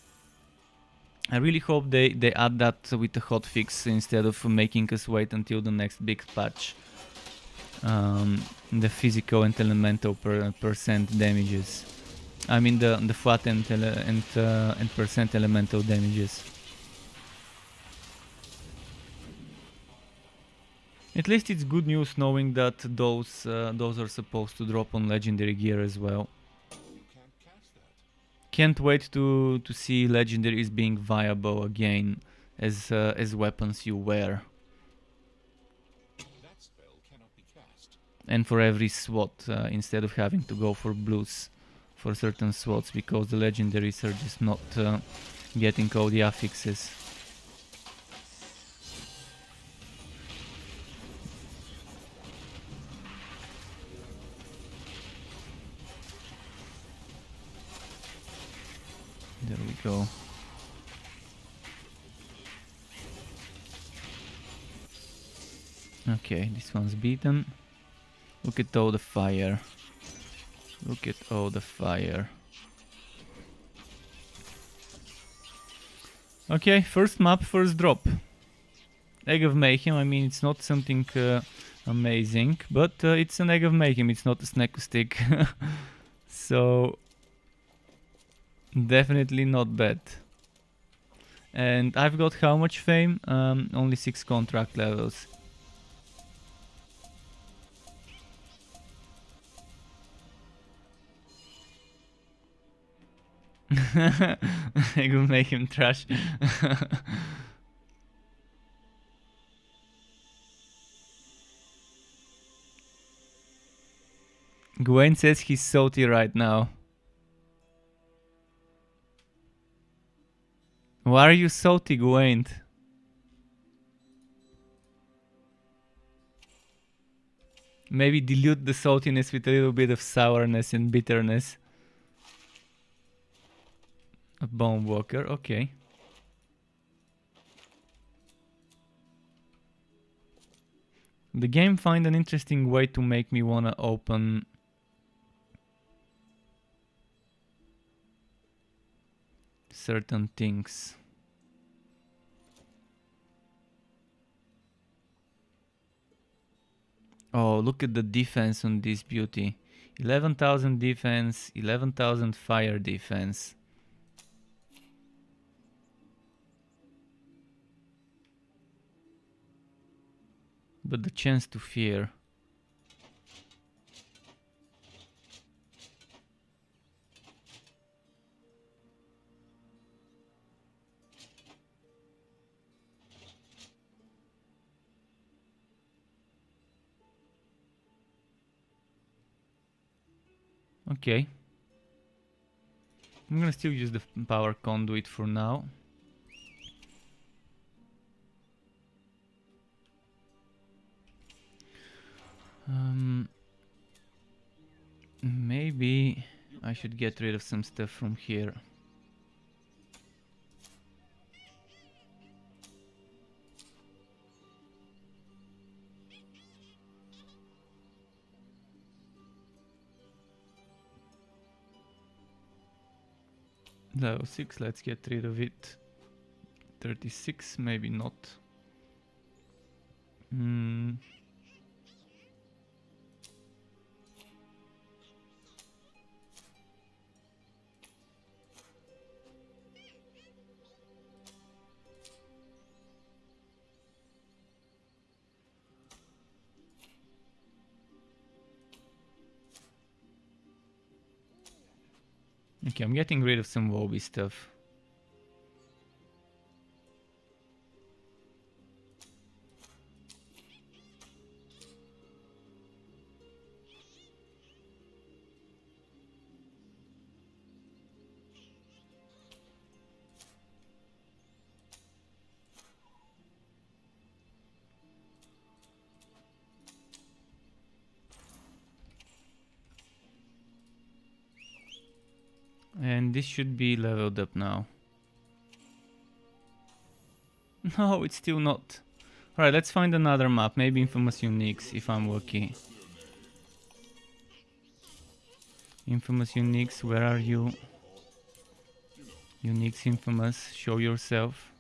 I really hope they add that with a hotfix instead of making us wait until the next big patch. The physical and elemental percent damages. I mean the flattened and percent elemental damages. At least it's good news knowing that those are supposed to drop on legendary gear as well. Can't wait to see legendaries being viable again as weapons you wear. And for every SWAT, instead of having to go for blues for certain SWATs, because the legendaries are just not getting all the affixes. There we go. Okay, this one's beaten. Look at all the fire. Look at all the fire. Okay, first map, first drop. Egg of Mayhem, I mean it's not something amazing, but it's an Egg of Mayhem, it's not a Sneku stick. So definitely not bad. And I've got how much fame? Only 6 contract levels. I will make him trash. Gwen says he's salty right now. Why are you salty, Gwen? Maybe dilute the saltiness with a little bit of sourness and bitterness. A Bone Walker, okay. The game find an interesting way to make me wanna open certain things. Oh, look at the defense on this beauty. 11,000 defense, 11,000 fire defense. But the chance to fear. Okay. I'm gonna still use the power conduit for now. Maybe I should get rid of some stuff from here. Level 6, let's get rid of it. 36, maybe not. Okay, I'm getting rid of some Woby stuff. And this should be leveled up now. No, it's still not. Alright, let's find another map. Maybe Infamous Uniques, if I'm lucky. Infamous Uniques, where are you? Uniques Infamous, show yourself.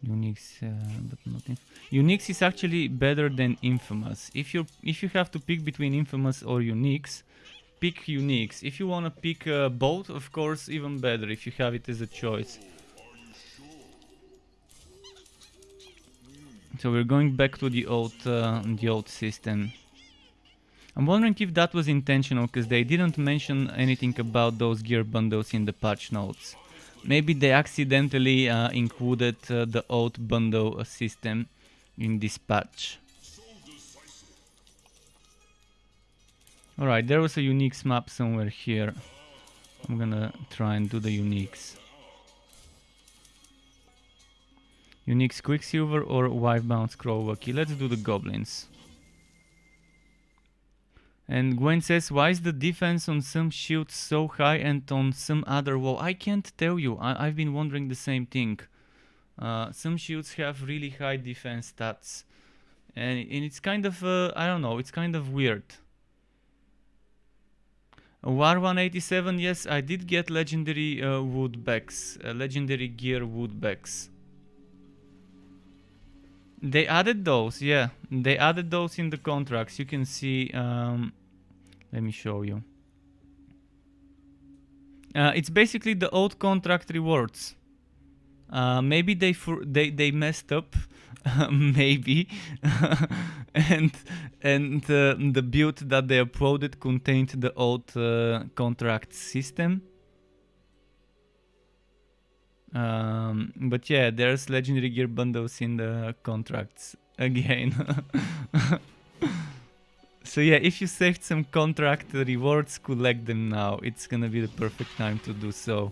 Unix, but not Unix is actually better than Infamous. If you have to pick between Infamous or Unix, pick Unix. If you wanna pick both, of course, even better if you have it as a choice. So we're going back to the old system. I'm wondering if that was intentional, because they didn't mention anything about those gear bundles in the patch notes. Maybe they accidentally included the old bundle system in this patch. Alright, there was a Unix map somewhere here. I'm gonna try and do the Unix. Unix Quicksilver or Wivebound Scrollwalkie. Let's do the goblins. And Gwen says, why is the defense on some shields so high and on some other wall? I can't tell you. I've been wondering the same thing. Some shields have really high defense stats. And it's kind of, I don't know, it's kind of weird. War 187, yes, I did get legendary woodbacks, legendary gear woodbacks. They added those, yeah. They added those in the contracts. You can see, let me show you. It's basically the old contract rewards. Maybe they messed up, maybe, and the build that they uploaded contained the old contract system. But yeah, there's legendary gear bundles in the contracts again. So yeah, if you saved some contract rewards, collect them now. It's gonna be the perfect time to do so.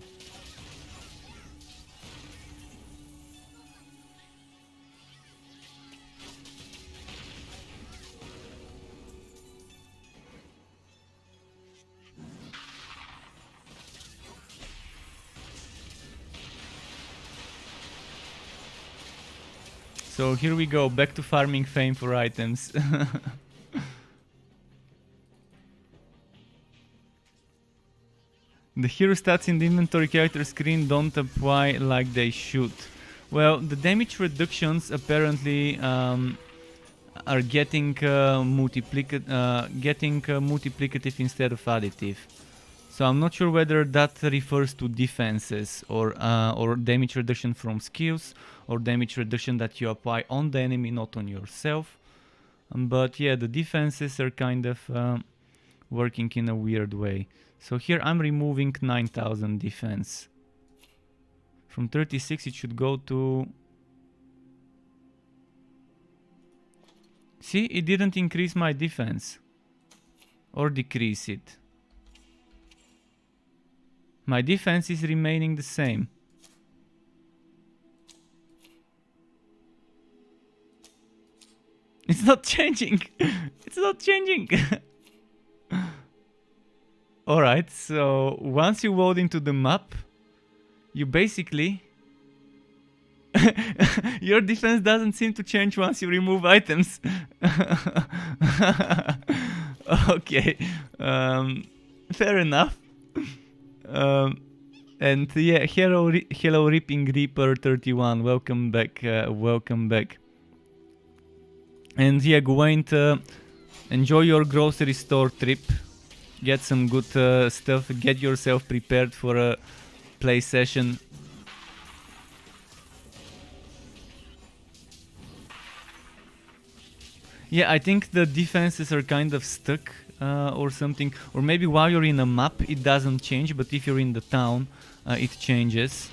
So here we go, back to farming fame for items. The hero stats in the inventory character screen don't apply like they should. Well, the damage reductions apparently are getting multiplicative instead of additive. So I'm not sure whether that refers to defenses or damage reduction from skills or damage reduction that you apply on the enemy, not on yourself. But yeah, the defenses are kind of working in a weird way. So here I'm removing 9000 defense. From 36 it should go to... See, it didn't increase my defense. Or decrease it. My defense is remaining the same. It's not changing. It's not changing. Alright, so once you load into the map, you basically... Your defense doesn't seem to change once you remove items. Okay, fair enough. And yeah, hello Reaping Reaper 31, welcome back, welcome back. And yeah, go and enjoy your grocery store trip. Get some good stuff, get yourself prepared for a play session. Yeah, I think the defenses are kind of stuck or something. Or maybe while you're in a map it doesn't change, but if you're in the town it changes.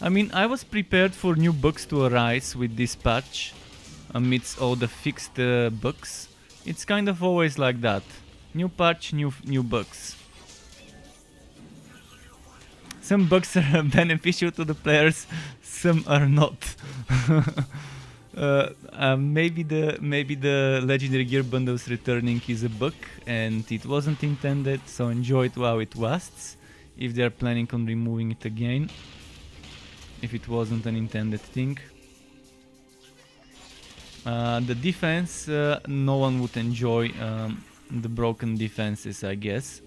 I mean, I was prepared for new bugs to arise with this patch amidst all the fixed bugs. It's kind of always like that. New patch, new bugs. Some bugs are beneficial to the players, some are not. Maybe the legendary gear bundles returning is a bug and it wasn't intended, so enjoy it while it lasts. If they're planning on removing it again, if it wasn't an intended thing. The defense, no one would enjoy the broken defenses, I guess.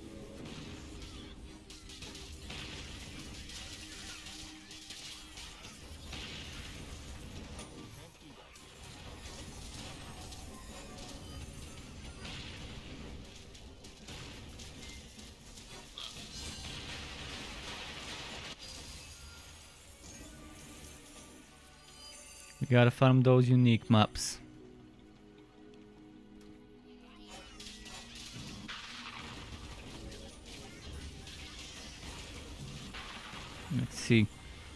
We gotta farm those unique maps. Let's see.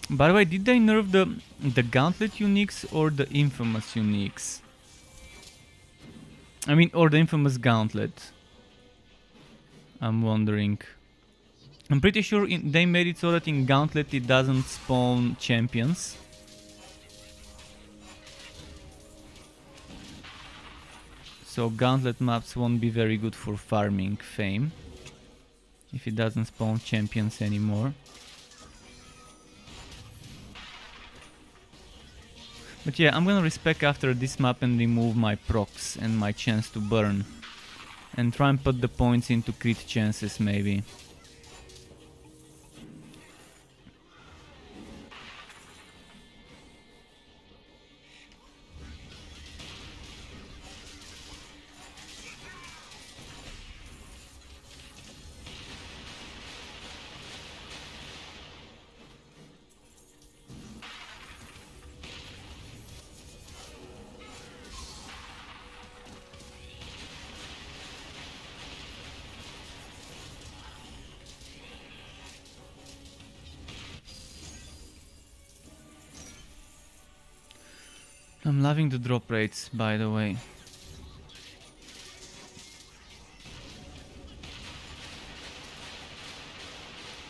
By the way, did they nerf the Gauntlet uniques or the infamous uniques? I mean, or the infamous Gauntlet. I'm wondering. I'm pretty sure they made it so that in Gauntlet it doesn't spawn champions. So Gauntlet maps won't be very good for farming fame if it doesn't spawn champions anymore. But yeah, I'm gonna respec after this map and remove my procs and my chance to burn. And try and put the points into crit chances maybe. I'm loving the drop rates, by the way.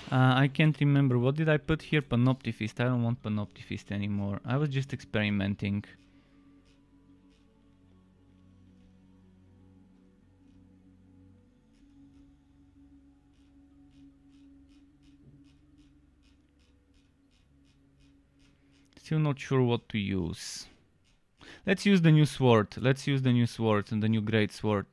I can't remember. What did I put here? Panoptifist. I don't want Panoptifist anymore. I was just experimenting. Still not sure what to use. Let's use the new sword. Let's use the new sword and the new great sword.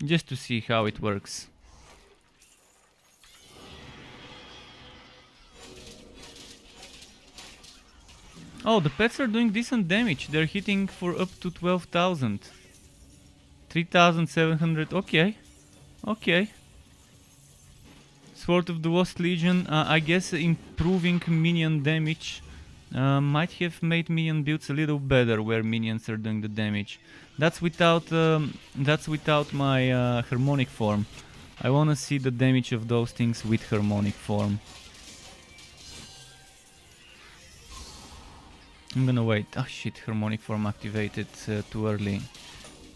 Just to see how it works. Oh, the pets are doing decent damage. They're hitting for up to 12,000. 3,700. Okay. Okay. Sword of the Lost Legion. I guess improving minion damage might have made minion builds a little better where minions are doing the damage. That's without my harmonic form. I wanna see the damage of those things with harmonic form. I'm gonna wait. Oh shit, harmonic form activated too early.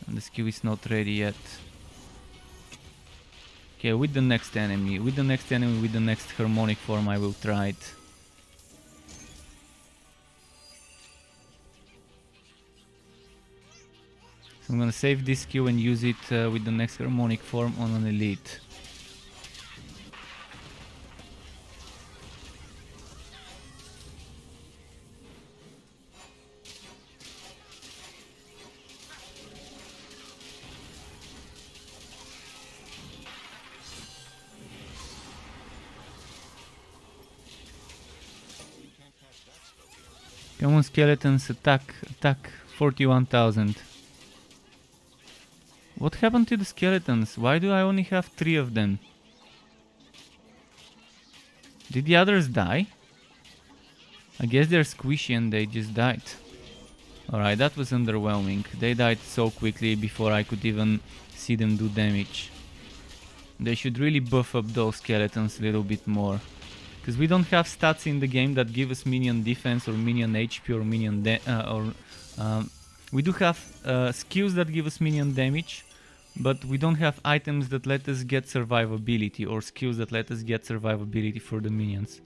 And the skill is not ready yet. Okay, with the next enemy, with the next harmonic form I will try it. So I'm gonna save this skill and use it with the next harmonic form on an elite. Come on, skeletons, attack, attack, 41,000. What happened to the skeletons? Why do I only have 3 of them? Did the others die? I guess they're squishy and they just died. Alright, that was underwhelming. They died so quickly before I could even see them do damage. They should really buff up those skeletons a little bit more. Because we don't have stats in the game that give us minion defense or minion HP or minion we do have skills that give us minion damage, but we don't have items that let us get survivability or skills that let us get survivability for the minions.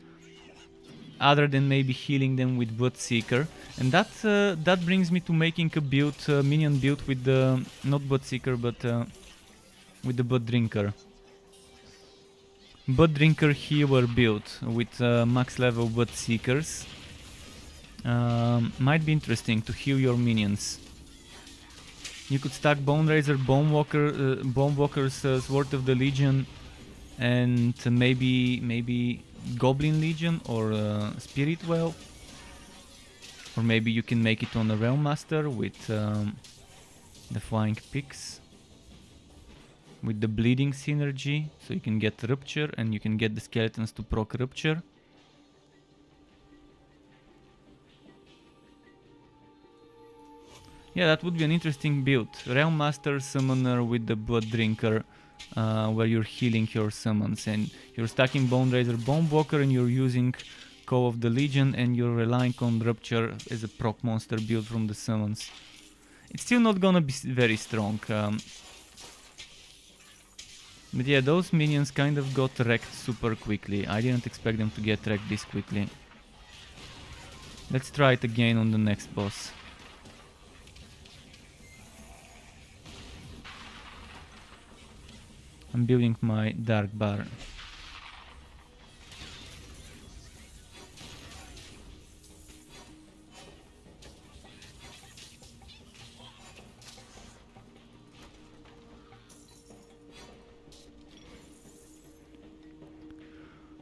Other than maybe healing them with Bloodseeker, and that brings me to making a build, minion build with the not Bloodseeker but with the Blood Drinker. Blood Drinker healer build with max level Bloodseekers. Might be interesting to heal your minions. You could stack Bone Razor, Bone Walker's Sword of the Legion, and maybe Goblin Legion or Spirit Well. Or maybe you can make it on a Realm Master with the Flying Picks. With the bleeding synergy, so you can get Rupture and you can get the skeletons to proc Rupture. Yeah, that would be an interesting build. Realm Master Summoner with the Blood Drinker, where you're healing your summons and you're stacking Bone Razor, Bone Walker, and you're using Call of the Legion and you're relying on Rupture as a proc monster build from the summons. It's still not gonna be very strong. But yeah, those minions kind of got wrecked super quickly. I didn't expect them to get wrecked this quickly. Let's try it again on the next boss. I'm building my Dark Bar.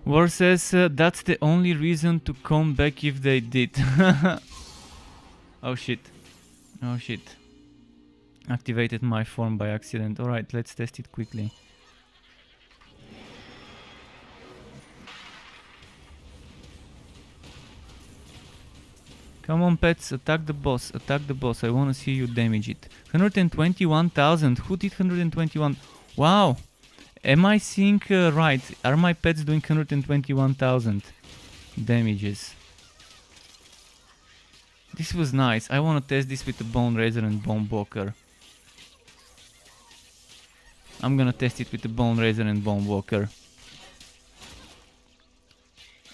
War says that's the only reason to come back if they did. Oh shit. Oh shit. Activated my form by accident. Alright, let's test it quickly. Come on pets, attack the boss, attack the boss. I wanna see you damage it. 121,000. Who did 121? Wow! Am I seeing right? Are my pets doing 121,000 damages? This was nice. I want to test this with the Bone Razor and Bone Walker. I'm gonna test it with the Bone Razor and Bone Walker.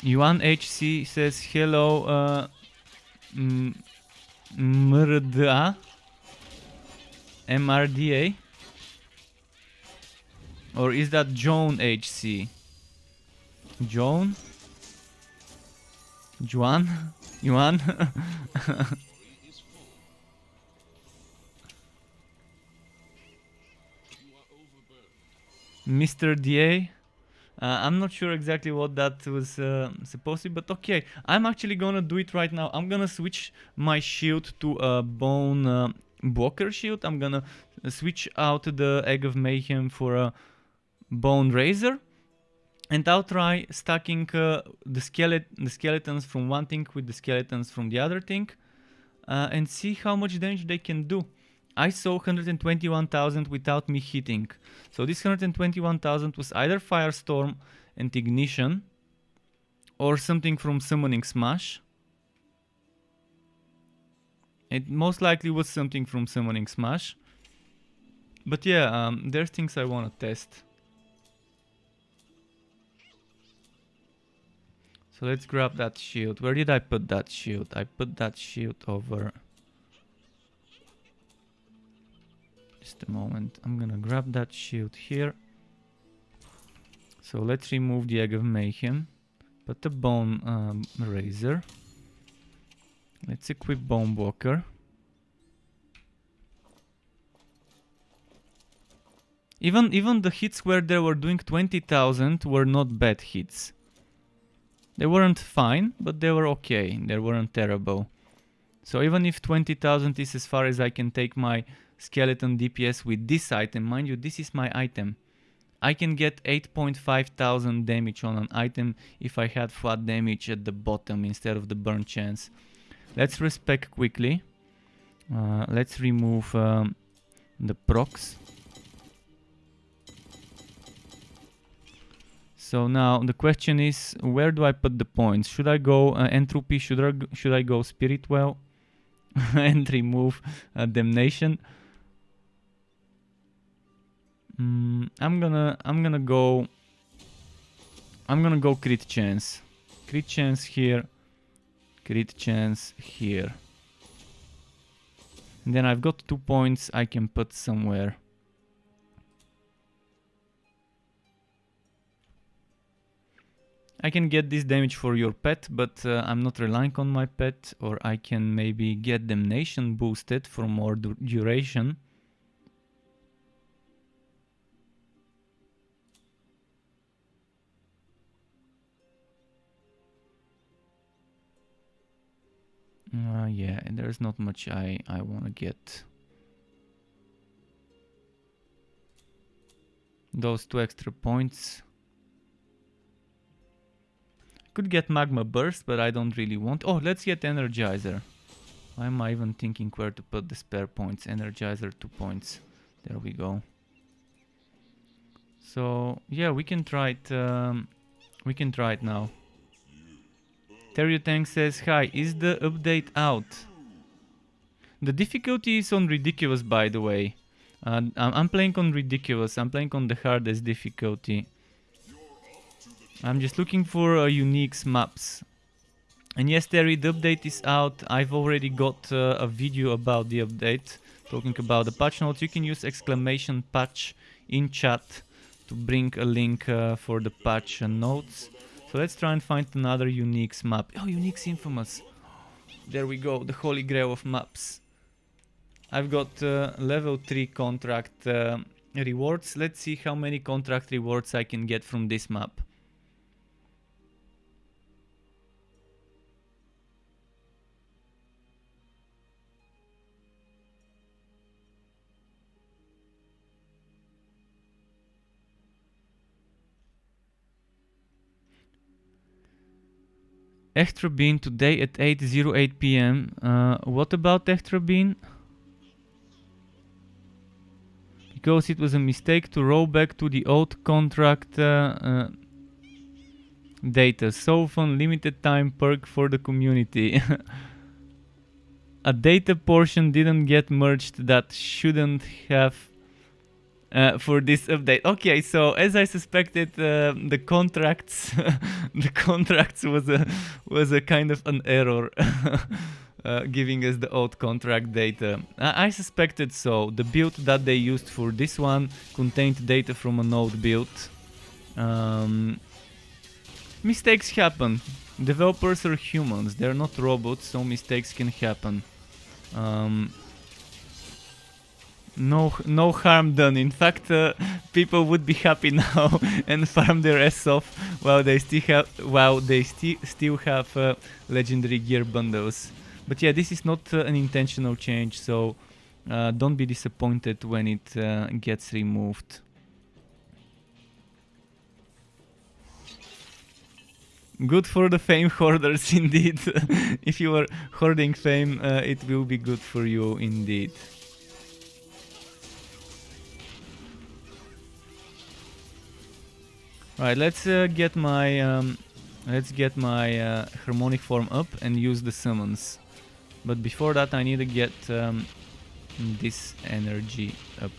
Yuan HC says hello, MRDA, MRDA, or is that Joan HC? Joan? Juan? Yuan? Mr. DA? I'm not sure exactly what that was supposed to be, but okay. I'm actually gonna do it right now. I'm gonna switch my shield to a Bone Walker shield. I'm gonna switch out the Egg of Mayhem for a Bone Razor. And I'll try stacking the skeletons from one thing with the skeletons from the other thing. And see how much damage they can do. I saw 121,000 without me hitting. So this 121,000 was either Firestorm and Ignition or something from Summoning Smash. It most likely was something from Summoning Smash. But yeah, there's things I want to test. So let's grab that shield. Where did I put that shield? I put that shield over... Just a moment. I'm gonna grab that shield here. So let's remove the Egg of Mayhem. Put the Bone Razor. Let's equip Bone Walker. Even the hits where they were doing 20,000 were not bad hits. They weren't fine, but they were okay. They weren't terrible. So even if 20,000 is as far as I can take my skeleton DPS with this item, mind you, this is my item. I can get 8,500 damage on an item if I had flat damage at the bottom instead of the burn chance. Let's respec quickly. Let's remove the procs. So now the question is, where do I put the points? Should I go entropy? Should I go spirit well and remove damnation? I'm gonna go crit chance. Crit chance here. Crit chance here. And then I've got 2 points I can put somewhere. I can get this damage for your pet, but I'm not relying on my pet. Or I can maybe get damnation boosted for more duration. Yeah, and there's not much I want to get. Those 2 extra points. Could get Magma Burst, but I don't really want. Oh, let's get Energizer. Why am I even thinking where to put the spare points? Energizer, 2 points. There we go. So yeah, we can try it. We can try it now. Terry Tank says, hi, is the update out? The difficulty is on ridiculous, by the way. I'm playing on ridiculous. I'm playing on the hardest difficulty. I'm just looking for unique maps. And yes, Terry, the update is out. I've already got a video about the update, talking about the patch notes. You can use exclamation patch in chat to bring a link for the patch notes. So let's try and find another unique map. Oh, unique's infamous. There we go, the holy grail of maps. I've got level 3 contract rewards. Let's see how many contract rewards I can get from this map. Extra Bean today at 8:08 p.m. What about Extra Bean? because it was a mistake to roll back to the old contract data. So fun limited time perk for the community. A data portion didn't get merged that shouldn't have for this update. Okay, so as I suspected, the contracts the contracts was a kind of an error. Giving us the old contract data. I suspected so. The build that they used for this one contained data from an old build. Mistakes happen. Developers are humans, they're not robots, so mistakes can happen. No harm done. In fact, people would be happy now and farm their ass off while they still have legendary gear bundles. But yeah, this is not an intentional change, so don't be disappointed when it gets removed. Good for the fame hoarders indeed. If you are hoarding fame, it will be good for you indeed. Right, let's get my harmonic form up and use the summons. But before that, I need to get this energy up.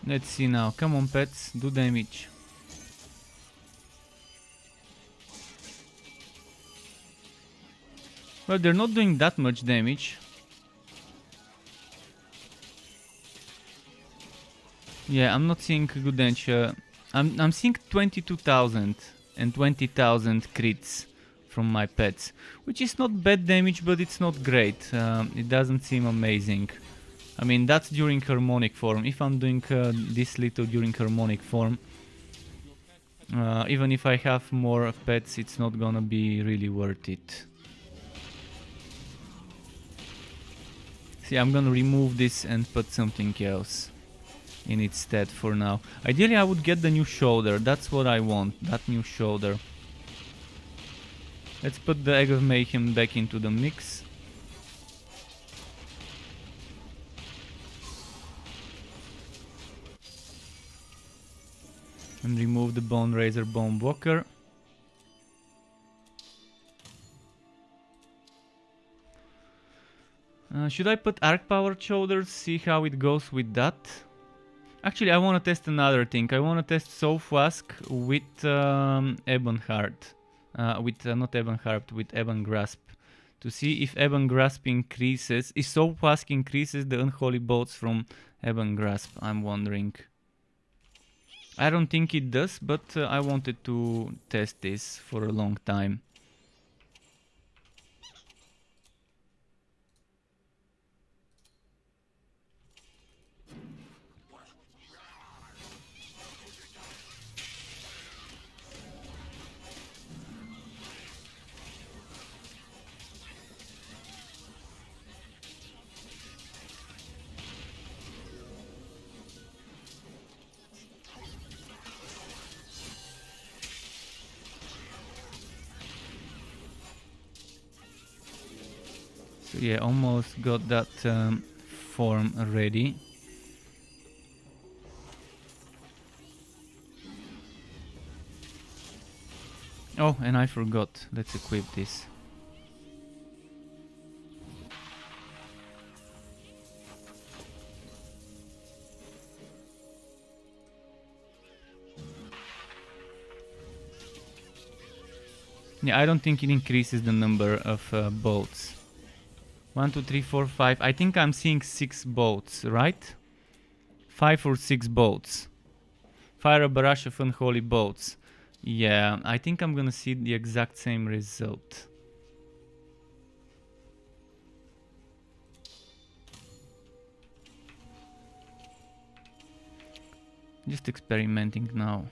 Let's see now. Come on, pets, do damage. Well, they're not doing that much damage. Yeah, I'm not seeing good damage. I'm seeing 22,000 and 20,000 crits from my pets, which is not bad damage, but it's not great. It doesn't seem amazing. I mean, that's during harmonic form. If I'm doing this little during harmonic form, even if I have more pets, it's not gonna be really worth it. See, I'm gonna remove this and put something else in its stead for now. Ideally, I would get the new shoulder. That's what I want, that new shoulder. Let's put the Egg of Mayhem back into the mix. And remove the Bone Razor Bone Blocker. Should I put Arc Powered Shoulders, see how it goes with that? Actually, I want to test another thing. I want to test Soul Flask with Ebonheart. Not Ebonheart, with Ebon Grasp. To see if Ebon Grasp increases, if Soul Flask increases the Unholy Bolts from Ebon Grasp, I'm wondering. I don't think it does, but I wanted to test this for a long time. So yeah, almost got that form ready. Oh, and I forgot. Let's equip this. Yeah, I don't think it increases the number of bolts. 1, 2, 3, 4, 5. I think I'm seeing 6 bolts, right? 5 or 6 bolts. Fire a barrage of unholy bolts. Yeah, I think I'm gonna see the exact same result. Just experimenting now.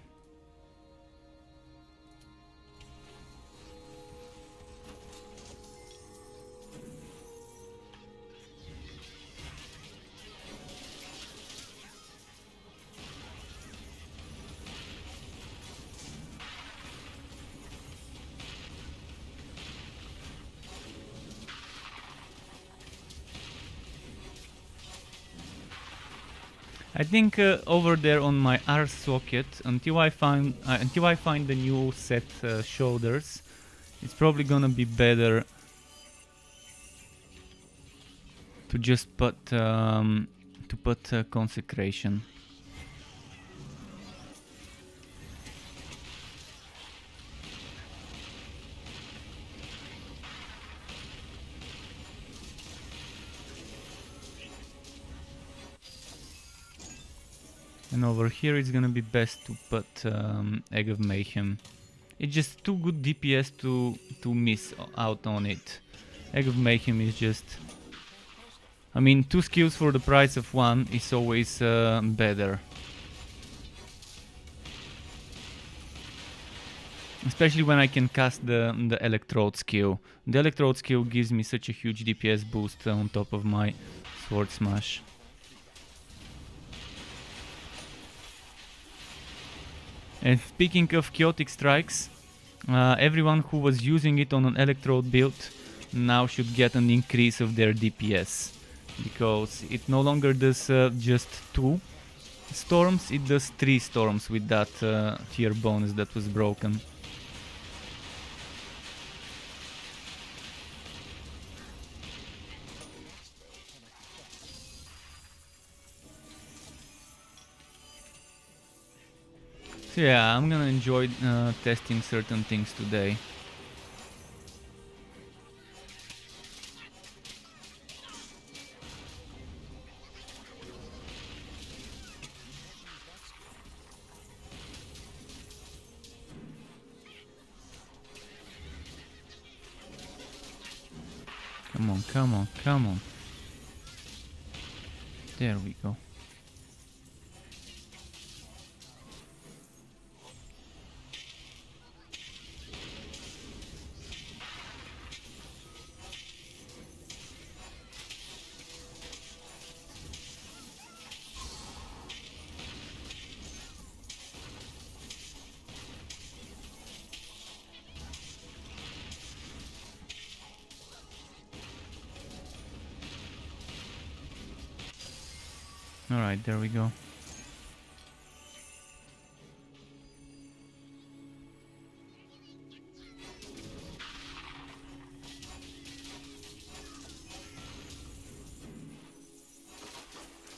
I think over there on my R socket, until I find the new set shoulders, it's probably gonna be better to just put consecration. And over here it's gonna be best to put Egg of Mayhem. It's just too good DPS to miss out on it. Egg of Mayhem is just... I mean, 2 skills for the price of 1 is always better. Especially when I can cast the Electrode skill. The Electrode skill gives me such a huge DPS boost on top of my Sword Smash. And speaking of Chaotic Strikes, everyone who was using it on an Electrode build now should get an increase of their DPS. Because it no longer does just 2 storms, it does 3 storms with that tier bonus that was broken. So yeah, I'm gonna enjoy testing certain things today. Come on, come on, come on. There we go. Alright, there we go.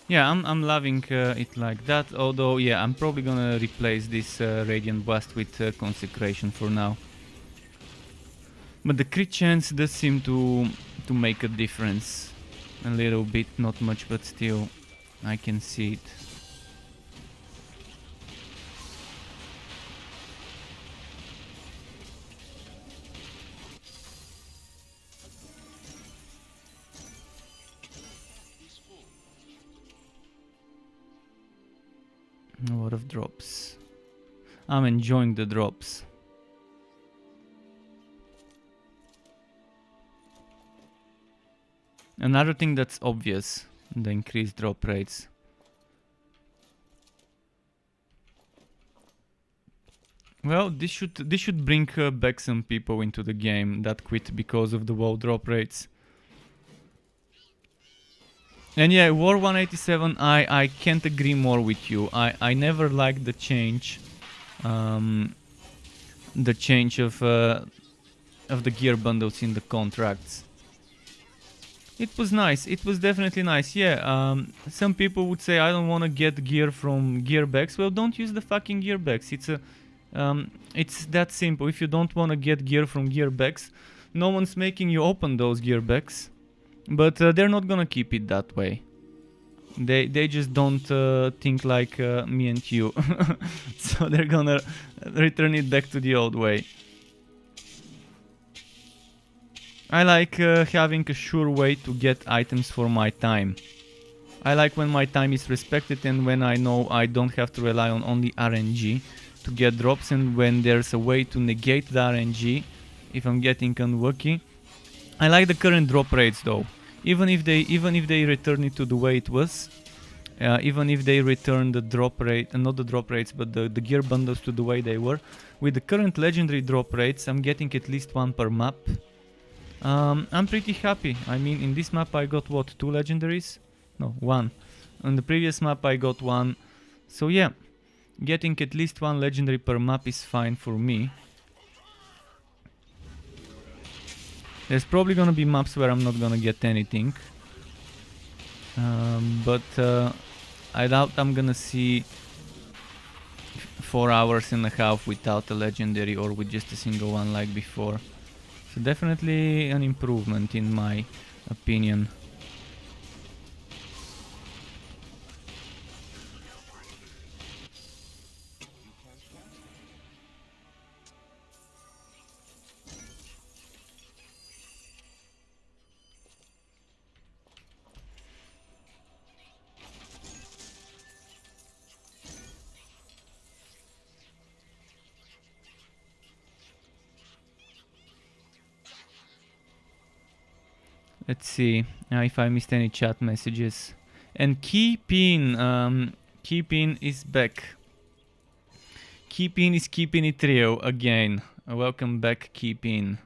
Yeah, I'm loving it like that, although yeah, I'm probably gonna replace this Radiant Blast with Consecration for now. But the crit chance does seem to make a difference. A little bit, not much, but still, I can see it. A lot of drops. I'm enjoying the drops. Another thing that's obvious, the increased drop rates. Well, this should bring back some people into the game that quit because of the low drop rates. And yeah, War 187, I can't agree more with you. I never liked the change of the gear bundles in the contracts. It was nice. It was definitely nice. Yeah. Some people would say I don't want to get gear from gearbacks. Well, don't use the fucking gearbacks. It's that simple. If you don't want to get gear from gearbacks, no one's making you open those gearbacks. But they're not gonna keep it that way. They just don't think like me and you. So they're gonna return it back to the old way. I like having a sure way to get items for my time. I like when my time is respected and when I know I don't have to rely on only RNG to get drops, and when there's a way to negate the RNG if I'm getting unlucky. I like the current drop rates though. Even if they return it to the way it was, even if they return the drop rate, not the drop rates, but the gear bundles to the way they were, with the current legendary drop rates, I'm getting at least one per map. I'm pretty happy. I mean, in this map I got what, 2 legendaries? No, 1. On the previous map I got 1. So yeah, getting at least 1 legendary per map is fine for me. There's probably gonna be maps where I'm not gonna get anything. But I doubt I'm gonna see 4 hours and a half without a legendary or with just a single one like before. So definitely an improvement in my opinion. Let's see if I missed any chat messages. And Keepin is back. Keepin is keeping it real again. Welcome back, Keepin.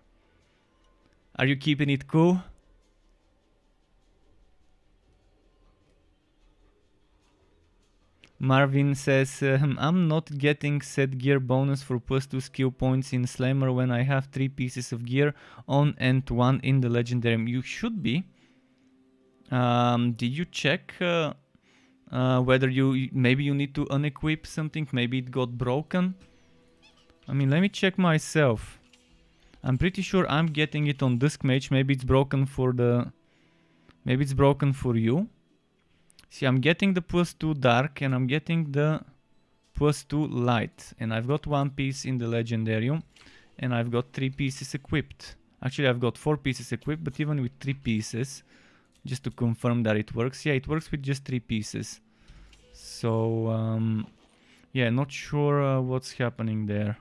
Are you keeping it cool? Marvin says, I'm not getting set gear bonus for +2 skill points in Slammer when I have 3 pieces of gear on and 1 in the legendary. You should be. Did you check whether maybe you need to unequip something? Maybe it got broken? I mean, let me check myself. I'm pretty sure I'm getting it on Dusk Mage. Maybe it's broken for maybe it's broken for you. See, I'm getting the +2 dark and I'm getting the +2 light. And I've got 1 piece in the legendarium and I've got 3 pieces equipped. Actually, I've got 4 pieces equipped, but even with 3 pieces, just to confirm that it works. Yeah, it works with just 3 pieces. So, yeah, not sure what's happening there.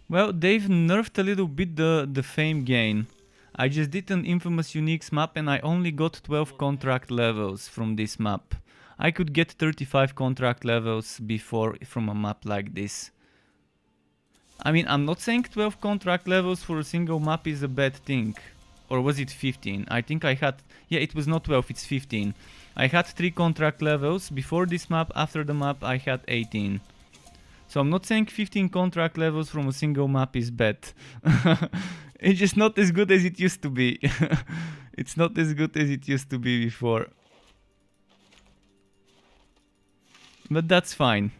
Well, they've nerfed a little bit the fame gain. I just did an Infamous Uniques map and I only got 12 contract levels from this map. I could get 35 contract levels before from a map like this. I mean, I'm not saying 12 contract levels for a single map is a bad thing. Or was it 15? I think I had... Yeah, it was not 12, it's 15. I had 3 contract levels before this map. After the map I had 18. So I'm not saying 15 contract levels from a single map is bad. It's just not as good as it used to be. It's not as good as it used to be before. But that's fine.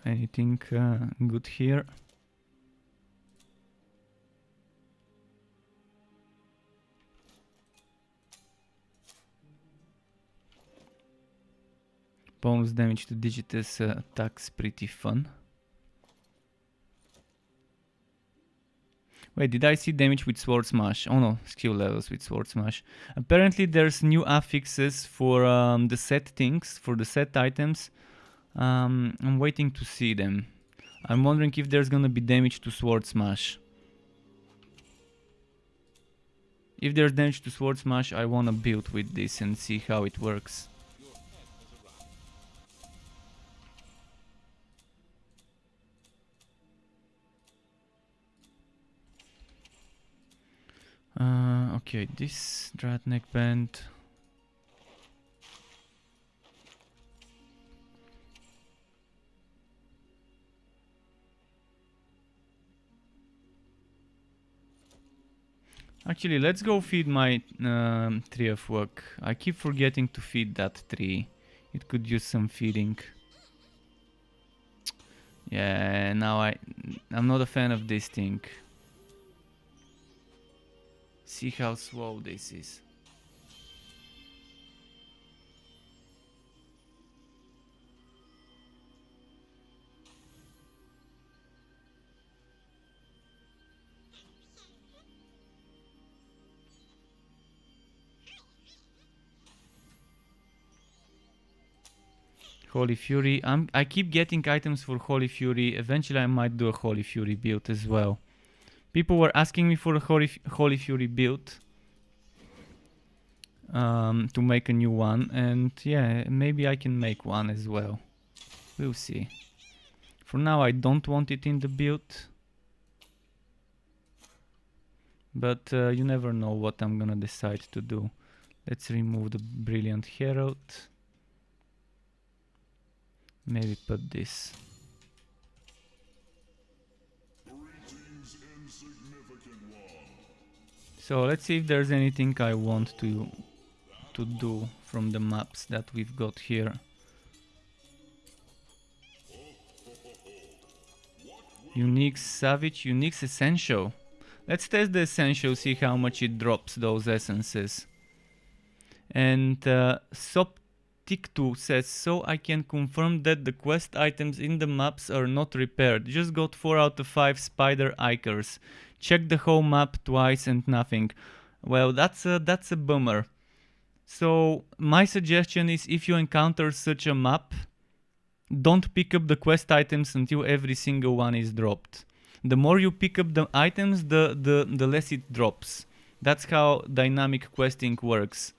Anything good here? Bonus damage to Digitus attacks, pretty fun. Wait, did I see damage with Sword Smash? Oh no, skill levels with Sword Smash. Apparently there's new affixes for the set things, for the set items. I'm waiting to see them. I'm wondering if there's gonna be damage to Sword Smash. If there's damage to Sword Smash, I wanna build with this and see how it works. Okay, this Drat Neckband. Actually, let's go feed my tree of work. I keep forgetting to feed that tree. It could use some feeding. Yeah, now I'm not a fan of this thing. See how slow this is. Holy Fury. I keep getting items for Holy Fury. Eventually I might do a Holy Fury build as well. People were asking me for a Holy Fury build. To make a new one, and yeah, maybe I can make one as well. We'll see. For now I don't want it in the build, but you never know what I'm gonna decide to do. Let's remove the Brilliant Herald. Maybe put this. So let's see if there's anything I want to do from the maps that we've got here. Unique Savage, Unique Essential. Let's test the Essential, see how much it drops those essences. And Soptic2 says, so I can confirm that the quest items in the maps are not repaired. Just got 4 out of 5 spider icers. Check the whole map twice and nothing. Well, that's a bummer. So my suggestion is, if you encounter such a map, don't pick up the quest items until every single one is dropped. The more you pick up the items, the less it drops. That's how dynamic questing works.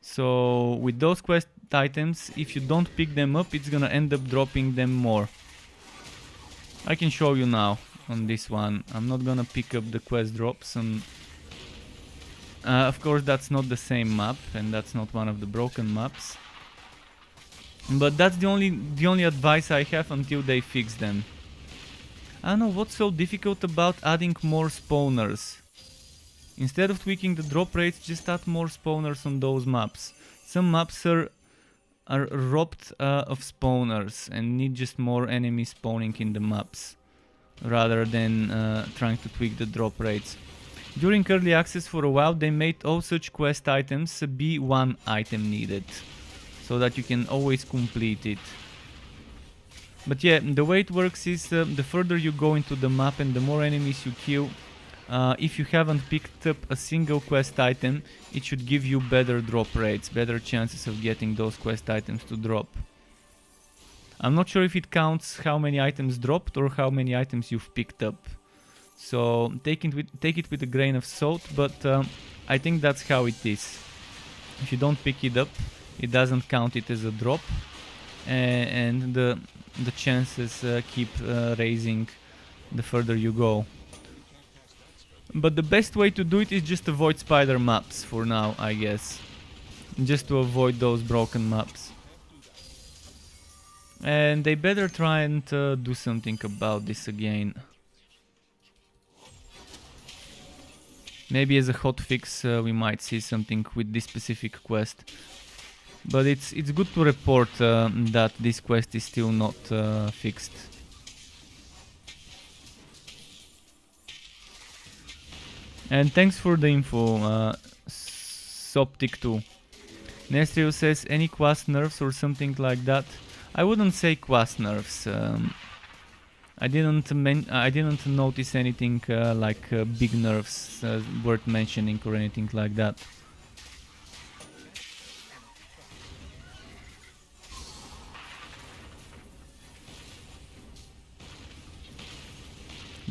So with those quest items, if you don't pick them up, it's gonna end up dropping them more. I can show you now on this one. I'm not gonna pick up the quest drops, and of course that's not the same map, and that's not one of the broken maps. But that's the only advice I have until they fix them. I don't know what's so difficult about adding more spawners. Instead of tweaking the drop rates, just add more spawners on those maps. Some maps are robbed of spawners and need just more enemies spawning in the maps, rather than trying to tweak the drop rates. During early access for a while, they made all such quest items be one item needed, so that you can always complete it. But yeah, the way it works is the further you go into the map and the more enemies you kill, if you haven't picked up a single quest item, it should give you better drop rates, better chances of getting those quest items to drop. I'm not sure if it counts how many items dropped or how many items you've picked up. So take it with a grain of salt, but I think that's how it is. If you don't pick it up, it doesn't count it as a drop, and the chances keep raising the further you go. But the best way to do it is just avoid spider maps for now, I guess. Just to avoid those broken maps. And they better try and do something about this again. Maybe as a hotfix we might see something with this specific quest. But it's good to report that this quest is still not fixed. And thanks for the info, Soptic2. Nestrio says, any quest nerfs or something like that? I wouldn't say quest nerfs. I didn't notice anything like big nerfs worth mentioning or anything like that.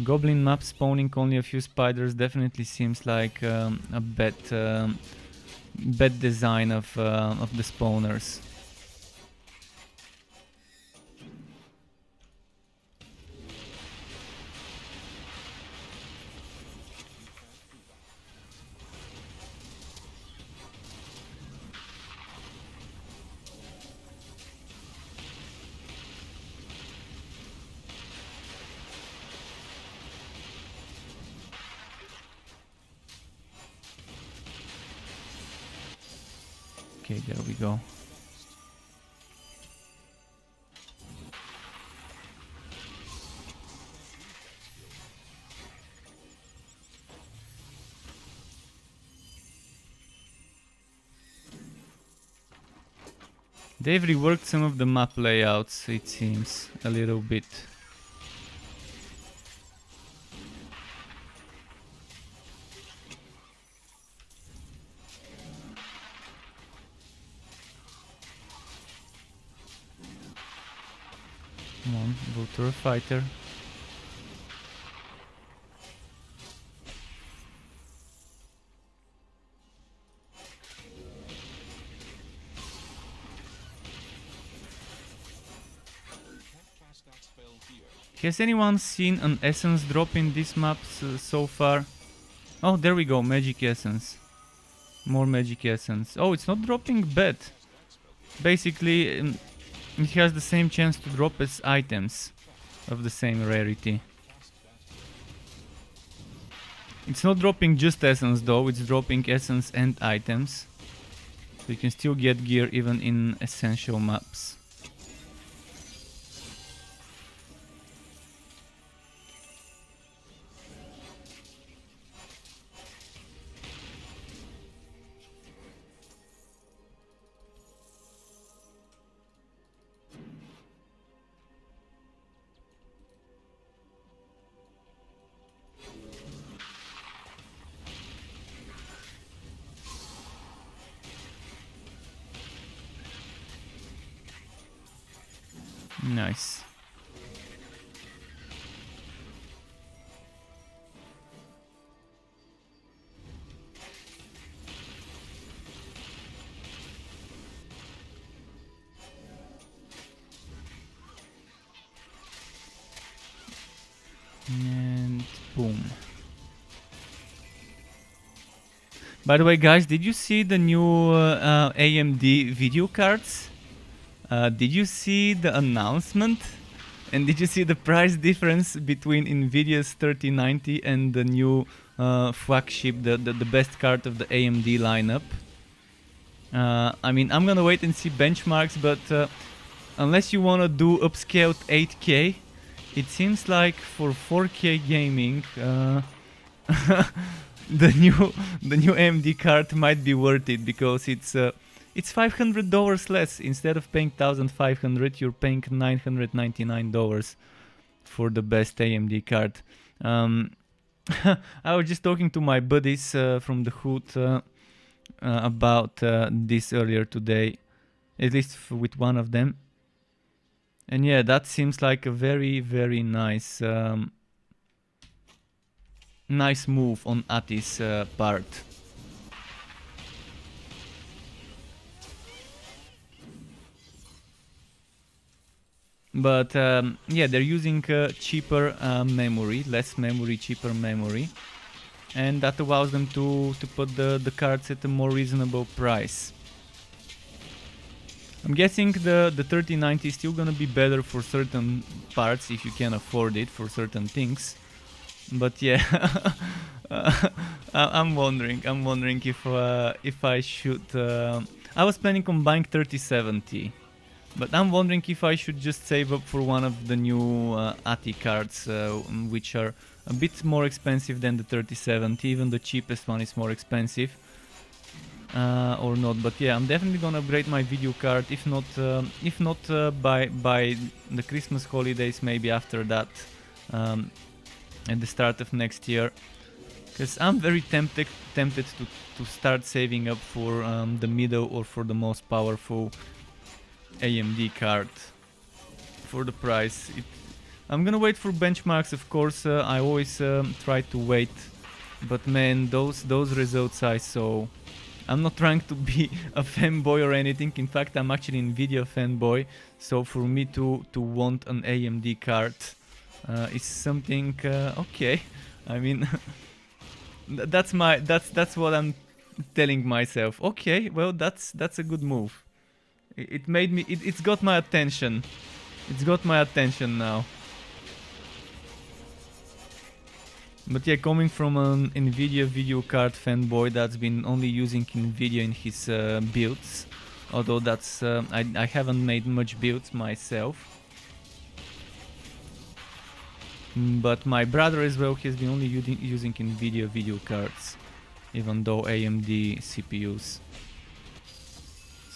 Goblin map spawning only a few spiders definitely seems like a bad design of the spawners. Okay, there we go. They've reworked some of the map layouts, it seems, a little bit. Come on, Vulture Fighter. Has anyone seen an essence drop in this map so far? Oh, there we go, magic essence. More magic essence. Oh, it's not dropping bad. Basically, it has the same chance to drop as items of the same rarity. It's not dropping just essence though, it's dropping essence and items. So you can still get gear even in essential maps. Nice. And boom. By the way, guys, did you see the new AMD video cards? Did you see the announcement? And did you see the price difference between Nvidia's 3090 and the new flagship, the best card of the AMD lineup? I mean, I'm gonna wait and see benchmarks, but unless you wanna do upscaled 8K, it seems like for 4K gaming, the new AMD card might be worth it, because it's $500 less. Instead of paying $1,500, you're paying $999 for the best AMD card. I was just talking to my buddies from the hood about this earlier today, at least with one of them. And yeah, that seems like a very, very nice nice move on Ati's part. But yeah, they're using cheaper memory, less memory, cheaper memory, and that allows them to put the cards at a more reasonable price. I'm guessing the 3090 is still gonna be better for certain parts if you can afford it, for certain things. But yeah, I'm wondering if I should. I was planning on buying 3070. But I'm wondering if I should just save up for one of the new ATI cards, which are a bit more expensive than the 3070. Even the cheapest one is more expensive, or not. But yeah, I'm definitely gonna upgrade my video card. If not by the Christmas holidays, maybe after that, at the start of next year. Because I'm very tempted to start saving up for the middle or for the most powerful AMD card for the price. I'm gonna wait for benchmarks, of course. I always try to wait, but man, those results I saw. I'm not trying to be a fanboy or anything. In fact, I'm actually Nvidia fanboy. So for me to want an AMD card is something okay. I mean, that's what I'm telling myself. Okay, well, that's a good move. It made me. It's got my attention. It's got my attention now. But yeah, coming from an Nvidia video card fanboy that's been only using Nvidia in his builds, although that's I haven't made much builds myself. But my brother as well has been only using Nvidia video cards, even though AMD CPUs.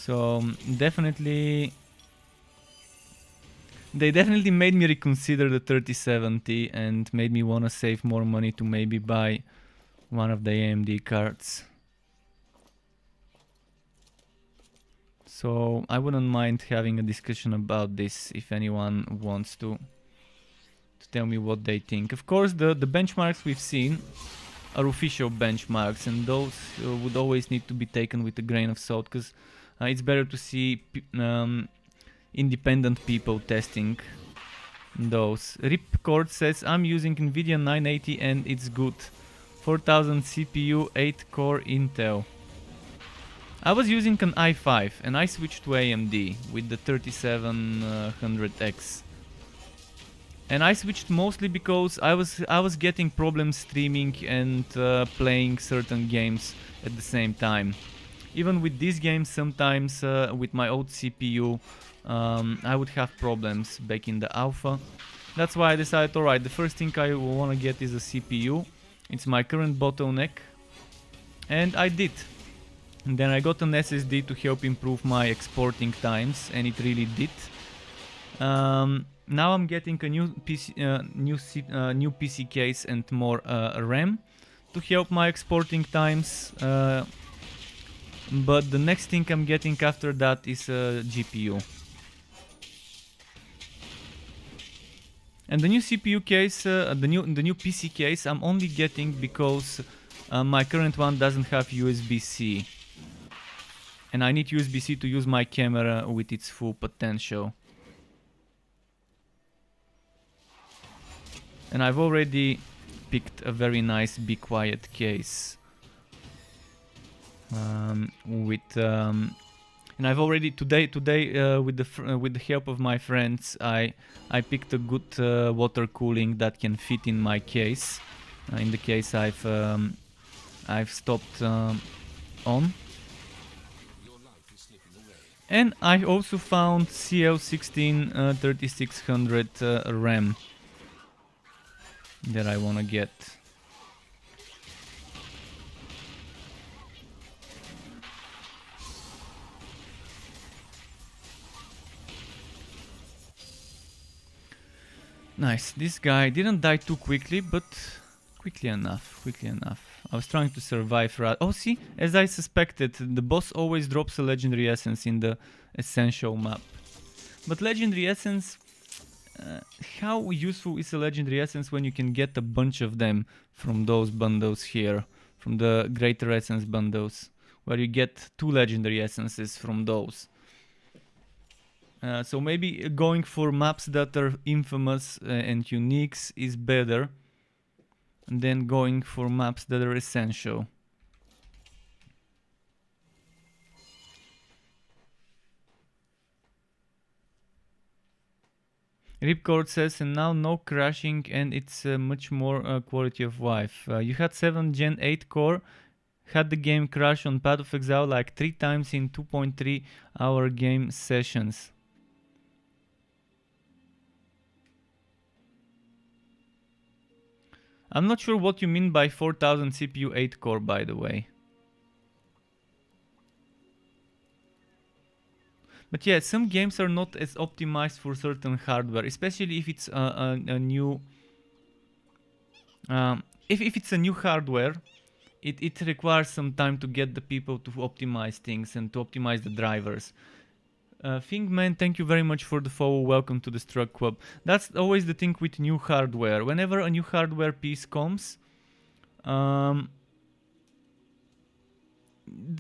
So definitely, they definitely made me reconsider the 3070 and made me want to save more money to maybe buy one of the AMD cards. So I wouldn't mind having a discussion about this if anyone wants to tell me what they think. Of course, the benchmarks we've seen are official benchmarks, and those would always need to be taken with a grain of salt, because it's better to see independent people testing those. Ripcord says, I'm using Nvidia 980 and it's good. 4000 CPU, 8 core Intel. I was using an i5 and I switched to AMD with the 3700X. And I switched mostly because I was getting problems streaming and playing certain games at the same time. Even with these games, sometimes with my old CPU, I would have problems back in the alpha. That's why I decided, alright, the first thing I want to get is a CPU. It's my current bottleneck. And I did. And then I got an SSD to help improve my exporting times, and it really did. Now I'm getting a new new PC case and more RAM to help my exporting times. But the next thing I'm getting after that is a GPU. And the new CPU case, the new PC case, I'm only getting because my current one doesn't have USB-C. And I need USB-C to use my camera with its full potential. And I've already picked a very nice Be Quiet case. And I've already today with the help of my friends, I picked a good water cooling that can fit in my case. In the case I've stopped on. And I also found CL16 3600 RAM that I wanna get. Nice, this guy didn't die too quickly, but quickly enough. I was trying to survive. Oh, see, as I suspected, the boss always drops a legendary essence in the essential map. But legendary essence, how useful is a legendary essence when you can get a bunch of them from those bundles here, from the greater essence bundles, where you get 2 legendary essences from those. So maybe going for maps that are infamous and uniques is better than going for maps that are essential. Ripcord says, and now no crashing and it's much more quality of life. You had 7 Gen 8 core, had the game crash on Path of Exile like 3 times in 2.3 hour game sessions. I'm not sure what you mean by 4000 CPU 8 core, by the way. But yeah, some games are not as optimized for certain hardware, especially if it's a new... if it's a new hardware, it requires some time to get the people to optimize things and to optimize the drivers. Fingman, thank you very much for the follow. Welcome to the Struck Club. That's always the thing with new hardware. Whenever a new hardware piece comes,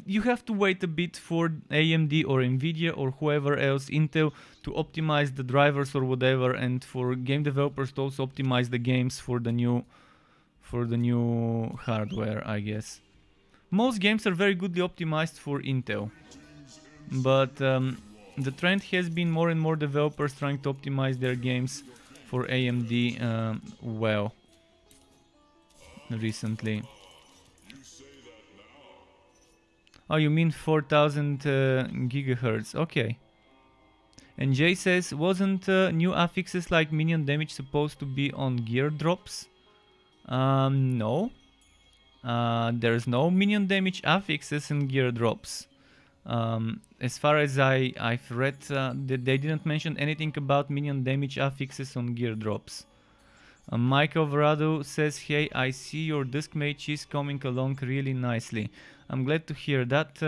you have to wait a bit for AMD or Nvidia or whoever else, Intel, to optimize the drivers or whatever, and for game developers to also optimize the games for the new hardware, I guess. Most games are very goodly optimized for Intel, but the trend has been more and more developers trying to optimize their games for AMD well recently. Oh, you mean 4000 gigahertz? Okay. And Jay says, wasn't new affixes like minion damage supposed to be on gear drops? No. There's no minion damage affixes in gear drops. As far as I've read, they didn't mention anything about minion damage affixes on gear drops. Mike Alvarado says, hey, I see your Dusk Mage is coming along really nicely. I'm glad to hear that.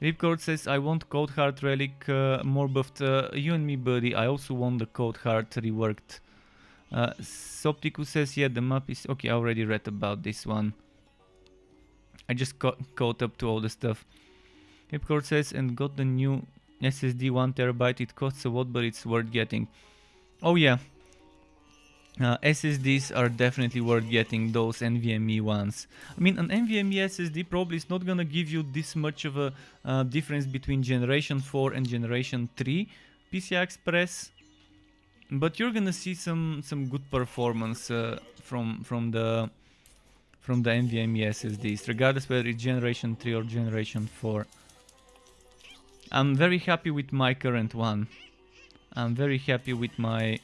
Ripcord says, I want Cold Heart Relic more buffed. You and me, buddy. I also want the Cold Heart reworked. Soptiku says, yeah, the map is... Okay, I already read about this one. I just caught up to all the stuff. Ripcord says, and got the new SSD 1TB. It costs a lot, but it's worth getting. Oh yeah. SSDs are definitely worth getting, those NVMe ones. I mean, an NVMe SSD probably is not gonna give you this much of a difference between Generation 4 and Generation 3 PCI Express, but you're gonna see some good performance from the NVMe SSDs, regardless whether it's Generation 3 or Generation 4. I'm very happy with my current one. I'm very happy with my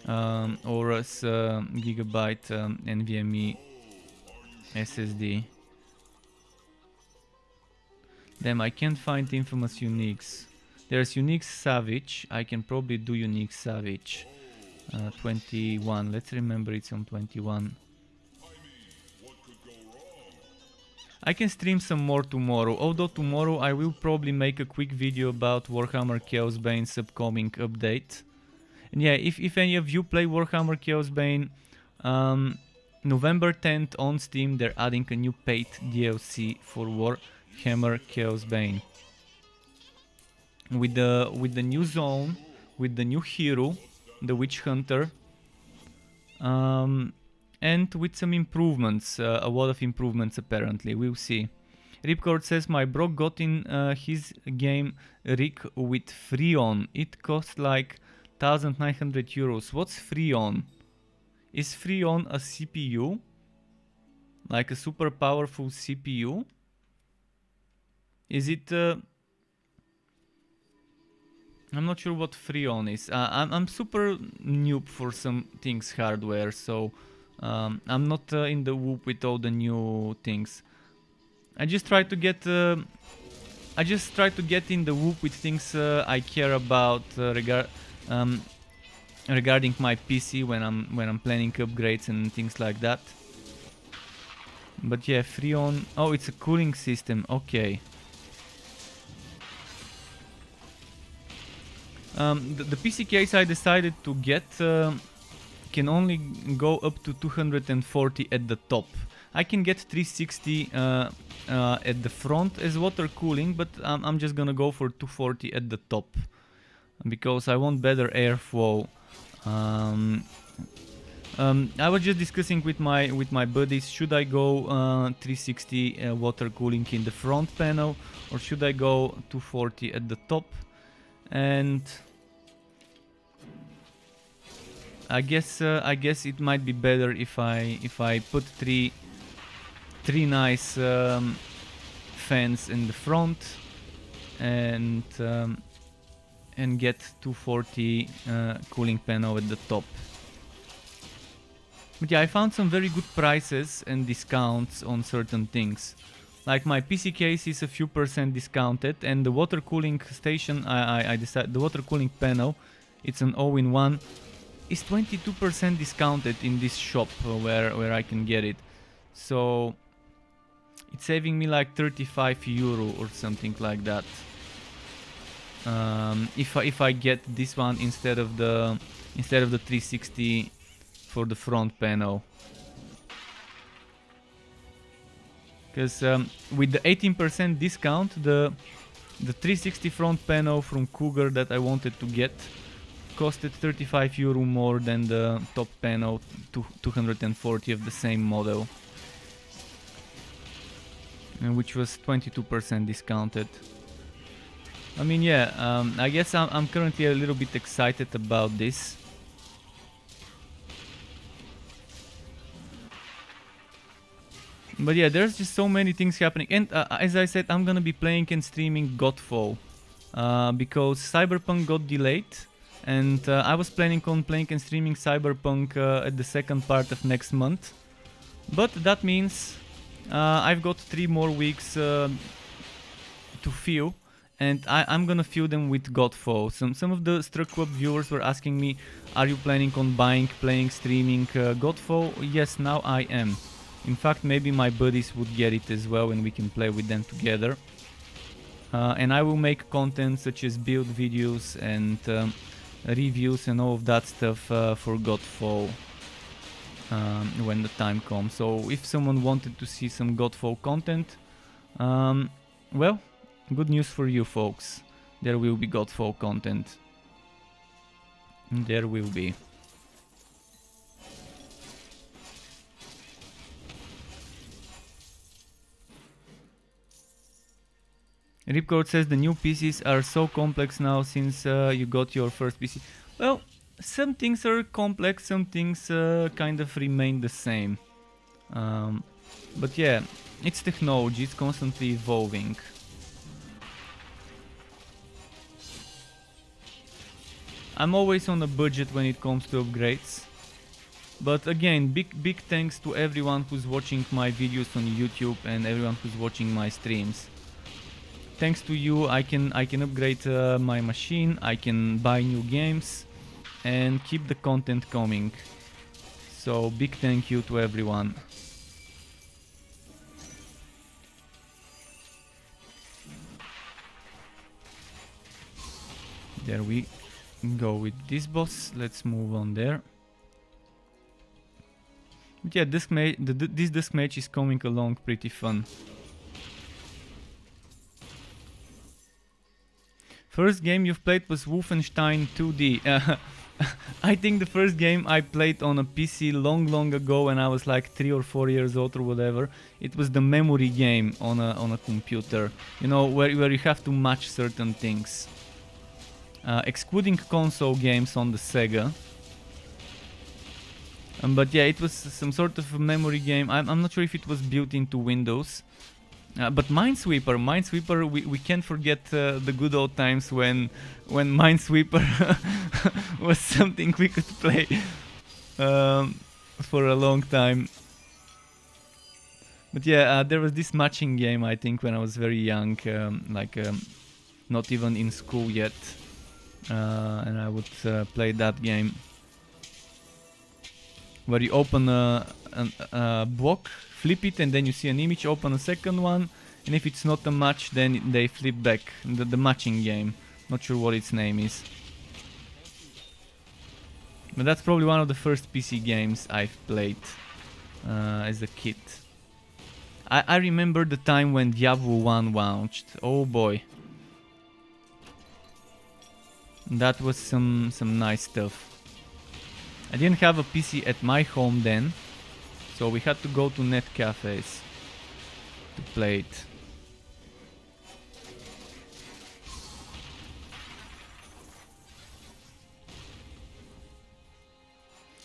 Aorus Gigabyte NVMe SSD. Damn, I can't find infamous Uniques. There's Unique Savage. I can probably do Unique Savage. 21. Let's remember it's on 21. I can stream some more tomorrow, although tomorrow I will probably make a quick video about Warhammer Chaos Bane's upcoming update. And yeah, if any of you play Warhammer Chaos Bane, November 10th on Steam they're adding a new paid DLC for Warhammer Chaos Bane. With the new zone, with the new hero, the Witch Hunter, and with some improvements, a lot of improvements apparently, we'll see. Ripcord says, my bro got in his game rig with Freon. It cost like 1,900 euros. What's Freon? Is Freon a CPU? Like a super powerful CPU? Is it... I'm not sure what Freon is. I'm super noob for some things hardware, so I'm not in the loop with all the new things. I just try to get in the loop with things I care about regarding my PC when I'm planning upgrades and things like that. But yeah, Freon. Oh, it's a cooling system. Okay. The PC case I decided to get can only go up to 240 at the top. I can get 360 at the front as water cooling, but I'm just gonna go for 240 at the top because I want better airflow. I was just discussing with my buddies, should I go 360 water cooling in the front panel or should I go 240 at the top? And I guess it might be better if I put three nice fans in the front and get 240 cooling panel at the top. But yeah, I found some very good prices and discounts on certain things. Like my PC case is a few % discounted, and the water cooling station, I decided the water cooling panel, it's an all-in-one, is 22% discounted in this shop where I can get it. So it's saving me like 35 euro or something like that. If I get this one instead of the 360 for the front panel. Because with the 18% discount, the 360 front panel from Cougar that I wanted to get costed 35 euro more than the top panel, 240 of the same model, which was 22% discounted. I mean, yeah, I guess I'm currently a little bit excited about this. But yeah, there's just so many things happening, and as I said, I'm gonna be playing and streaming Godfall because Cyberpunk got delayed, and I was planning on playing and streaming Cyberpunk at the second part of next month. But that means I've got 3 more weeks to to fill, and I'm gonna fill them with Godfall. Some of the Struck Club viewers were asking me, are you planning on buying, playing, streaming Godfall? Yes, now I am. In fact, maybe my buddies would get it as well and we can play with them together. And I will make content such as build videos and reviews and all of that stuff for Godfall when the time comes. So if someone wanted to see some Godfall content, well, good news for you folks. There will be Godfall content. There will be. Ripcord says the new PCs are so complex now since you got your first PC. Well, some things are complex, some things kind of remain the same. But yeah, it's technology, it's constantly evolving. I'm always on a budget when it comes to upgrades. But again, big thanks to everyone who's watching my videos on YouTube and everyone who's watching my streams. Thanks to you, I can upgrade my machine, I can buy new games and keep the content coming. So big thank you to everyone. There we go with this boss. Let's move on there. But yeah, this Dusk Mage is coming along pretty fun. First game you've played was Wolfenstein 2D. I think the first game I played on a PC long ago when I was like 3 or 4 years old or whatever. It was the memory game on a computer. You know, where you have to match certain things. Excluding console games on the Sega. But yeah, it was some sort of a memory game. I'm not sure if it was built into Windows. But Minesweeper, we can't forget the good old times when Minesweeper was something we could play for a long time. But yeah, there was this matching game, I think, when I was very young, not even in school yet, and I would play that game. Where you open a block, flip it, and then you see an image, open a second one, and if it's not a match, then they flip back. The matching game. Not sure what its name is. But that's probably one of the first PC games I've played as a kid. I remember the time when Diablo 1 launched. Oh boy. That was some nice stuff. I didn't have a PC at my home then, so we had to go to net cafes to play it.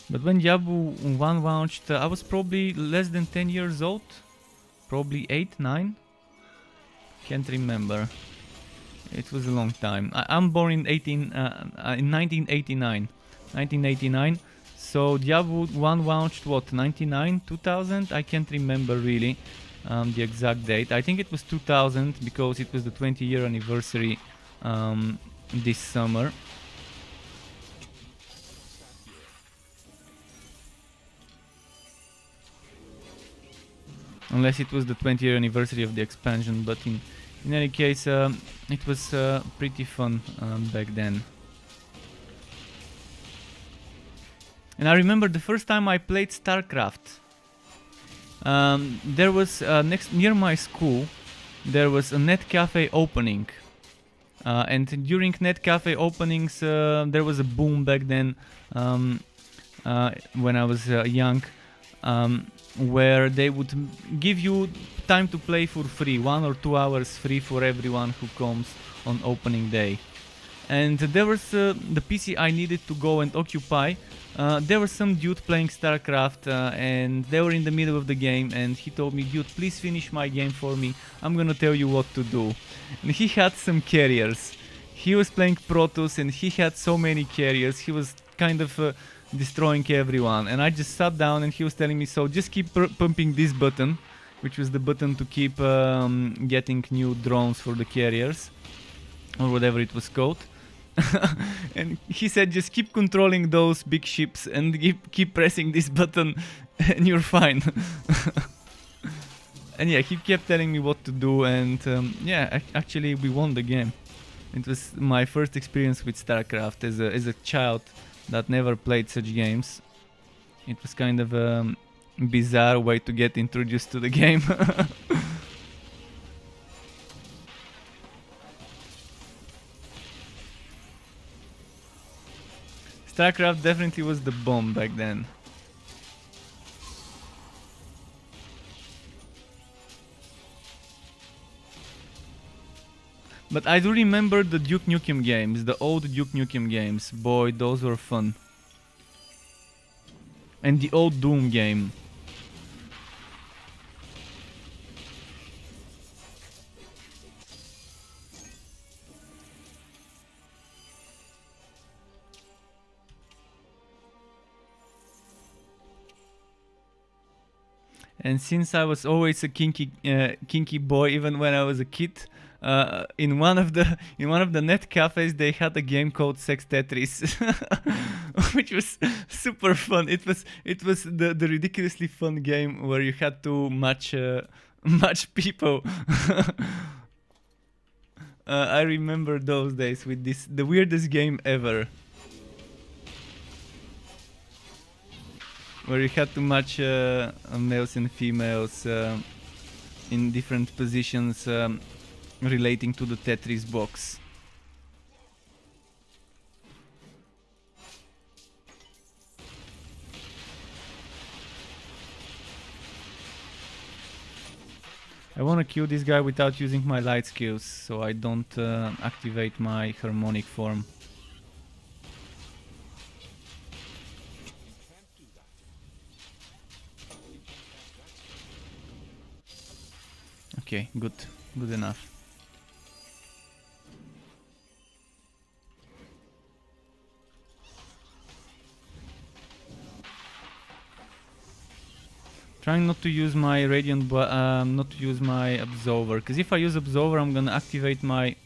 But when Diablo 1 launched, I was probably less than 10 years old. Probably 8, 9? Can't remember. It was a long time. I'm born in 1989. 1989. So Diablo 1 launched what, 99, 2000? I can't remember really the exact date. I think it was 2000 because it was the 20-year anniversary this summer. Unless it was the 20-year anniversary of the expansion, but in any case it was pretty fun back then. And I remember the first time I played StarCraft. There was near my school, there was a net cafe opening, and during net cafe openings, there was a boom back then when I was young, where they would give you time to play for free, 1 or 2 hours free for everyone who comes on opening day. And there was the PC I needed to go and occupy. There was some dude playing StarCraft and they were in the middle of the game, and he told me, dude, please finish my game for me, I'm gonna tell you what to do. And he had some carriers. He was playing Protoss and he had so many carriers, he was kind of destroying everyone, and I just sat down and he was telling me, so just keep pumping this button which was the button to keep getting new drones for the carriers, or whatever it was called. And he said, just keep controlling those big ships and keep pressing this button and you're fine. And yeah, he kept telling me what to do, and yeah, actually we won the game. It was my first experience with StarCraft as a child that never played such games. It was kind of a bizarre way to get introduced to the game. StarCraft definitely was the bomb back then. But I do remember the Duke Nukem games, the old Duke Nukem games. Boy, those were fun. And the old Doom game. And since I was always a kinky boy, even when I was a kid, in one of the net cafes they had a game called Sex Tetris, which was super fun. It was the ridiculously fun game where you had to match people. I remember those days with the weirdest game ever, where you had to match males and females in different positions relating to the Tetris box. I want to kill this guy without using my light skills, so I don't activate my harmonic form. Okay, good enough. Trying not to use my radiant, not to use my absolver, because if I use absolver, I'm gonna activate my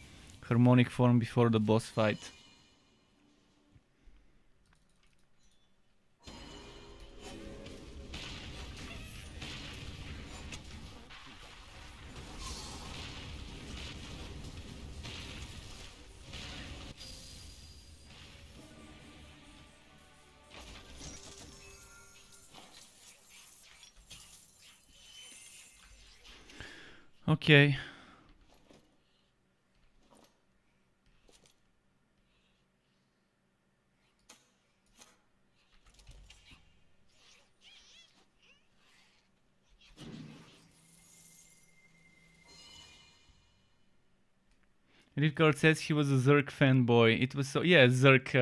harmonic form before the boss fight. Okay. Ripcord says he was a Zerg fanboy. It was so, yeah, Zerg.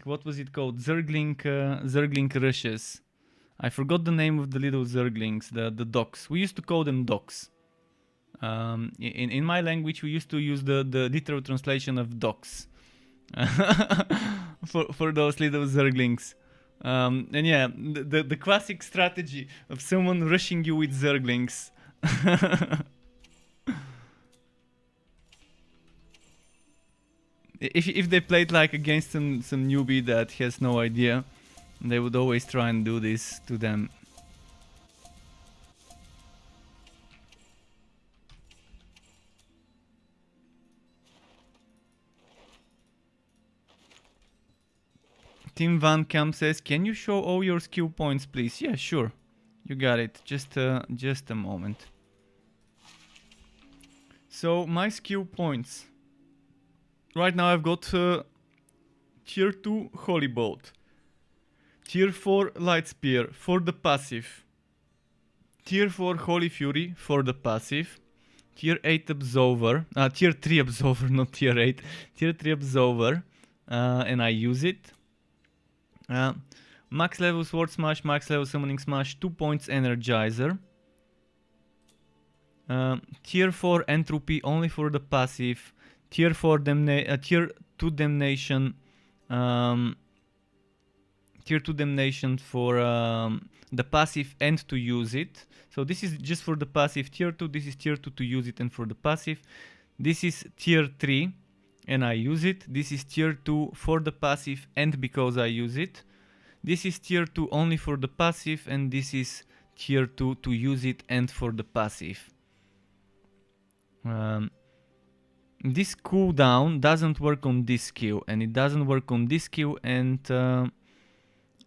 What was it called? Zergling rushes. I forgot the name of the little Zerglings, the docks. We used to call them docks. In my language, we used to use the literal translation of docks for those little Zerglings. And yeah, the classic strategy of someone rushing you with Zerglings. If they played like against some newbie that has no idea, they would always try and do this to them. Tim Van Camp says, "Can you show all your skill points, please?" Yeah, sure. You got it. Just a moment. So my skill points. Right now I've got Tier 2 Holy Bolt, Tier 4 Light Spear for the passive, Tier 4 Holy Fury for the passive, Tier 8 Absolver, Tier 3 Absolver, not Tier 8, Tier 3 Absolver, and I use it. Max level Sword Smash, max level Summoning Smash, 2 points Energizer. Tier 4 Entropy only for the passive, Tier 2 Damnation tier 2 damnation for the passive and to use it. So this is just for the passive tier 2, this is tier 2 to use it and for the passive. This is tier 3 and I use it. This is tier 2 for the passive and because I use it. This is tier 2 only for the passive and this is tier 2 to use it and for the passive. This cooldown doesn't work on this skill and it doesn't work on this skill and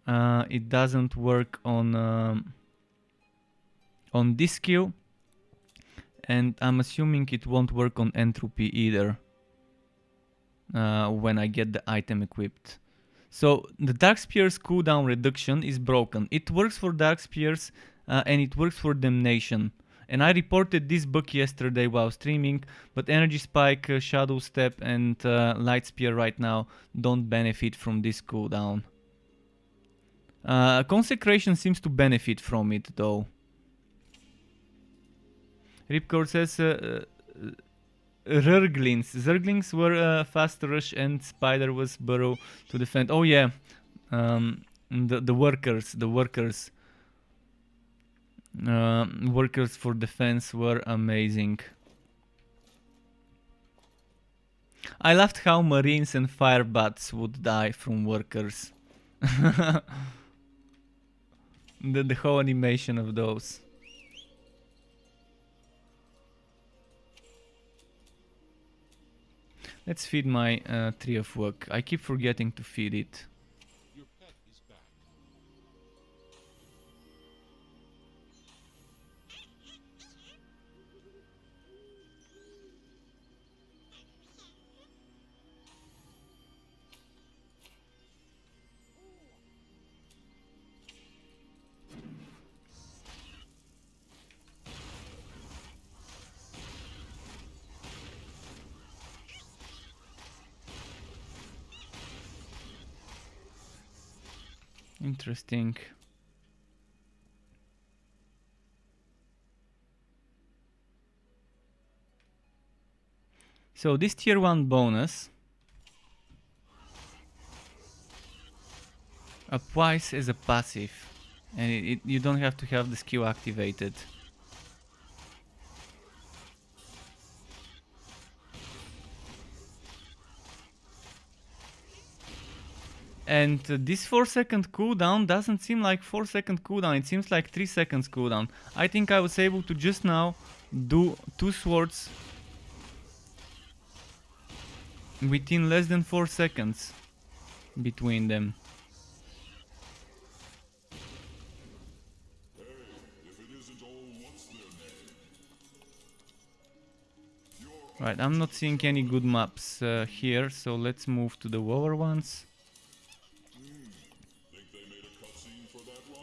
it doesn't work on this skill, and I'm assuming it won't work on entropy either when I get the item equipped. So the Dark Spear's cooldown reduction is broken. It works for Dark Spears and it works for Damnation. And I reported this bug yesterday while streaming, but Energy Spike, Shadow Step and Light Spear right now don't benefit from this cooldown. Consecration seems to benefit from it though. Ripcord says Zerglings were fast rush and Spider was burrow to defend. Oh yeah, the workers for defense were amazing. I loved how Marines and Firebats would die from workers. the whole animation of those. Let's feed my Tree of Work. I keep forgetting to feed it.
Your pet is back.
Interesting. So this tier 1 bonus applies as a passive and you don't have to have the skill activated. And this 4-second cooldown doesn't seem like 4-second cooldown, it seems like 3 seconds cooldown. I think I was able to just now do 2 swords within less than 4 seconds between them. Right, I'm not seeing any good maps here, so let's move to the lower ones.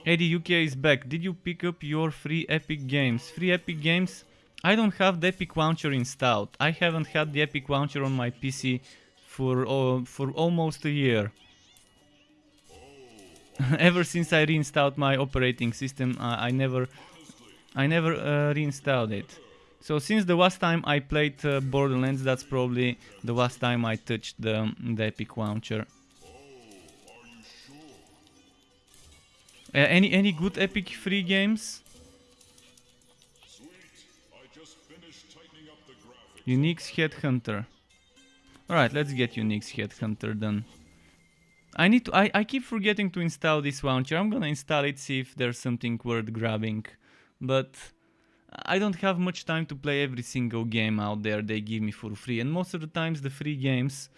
Eddie UK is back. Did you pick up your free Epic Games? Free Epic Games? I don't have the Epic Launcher installed. I haven't had the Epic Launcher on my PC for almost a year. Ever since I reinstalled my operating system, I never reinstalled it. So since the last time I played Borderlands, that's probably the last time I touched the Epic Launcher. Any good Epic free games? Unique's Headhunter. Alright, let's get Unique's Headhunter done. I keep forgetting to install this launcher. I'm gonna install it, see if there's something worth grabbing. But I don't have much time to play every single game out there they give me for free. And most of the times the free games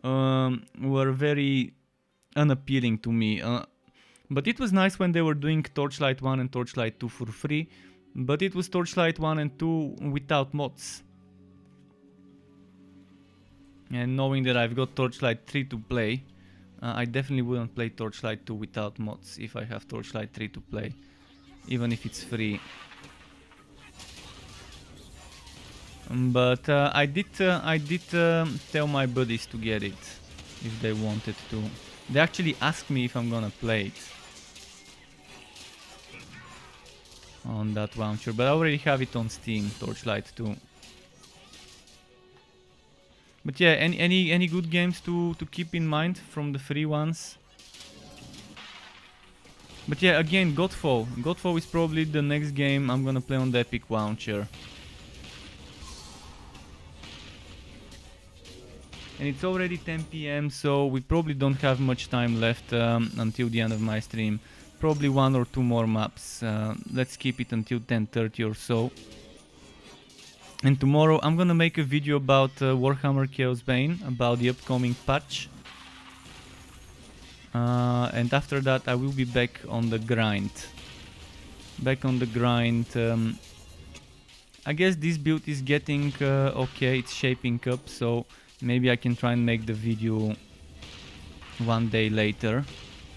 were very unappealing to me. But it was nice when they were doing Torchlight 1 and Torchlight 2 for free. But it was Torchlight 1 and 2 without mods. And knowing that I've got Torchlight 3 to play, I definitely wouldn't play Torchlight 2 without mods if I have Torchlight 3 to play. Even if it's free. But I did tell my buddies to get it if they wanted to. They actually asked me if I'm gonna play it on that launcher, but I already have it on Steam, Torchlight 2. But yeah, any good games to keep in mind from the free ones? But yeah, again, Godfall. Godfall is probably the next game I'm gonna play on the Epic Launcher. And it's already 10 PM, so we probably don't have much time left until the end of my stream. Probably 1 or 2 more maps. Let's keep it until 10:30 or so. And tomorrow I'm gonna make a video about Warhammer Chaos Bane, about the upcoming patch. And after that I will be back on the grind. I guess this build is getting okay, it's shaping up, so maybe I can try and make the video one day later.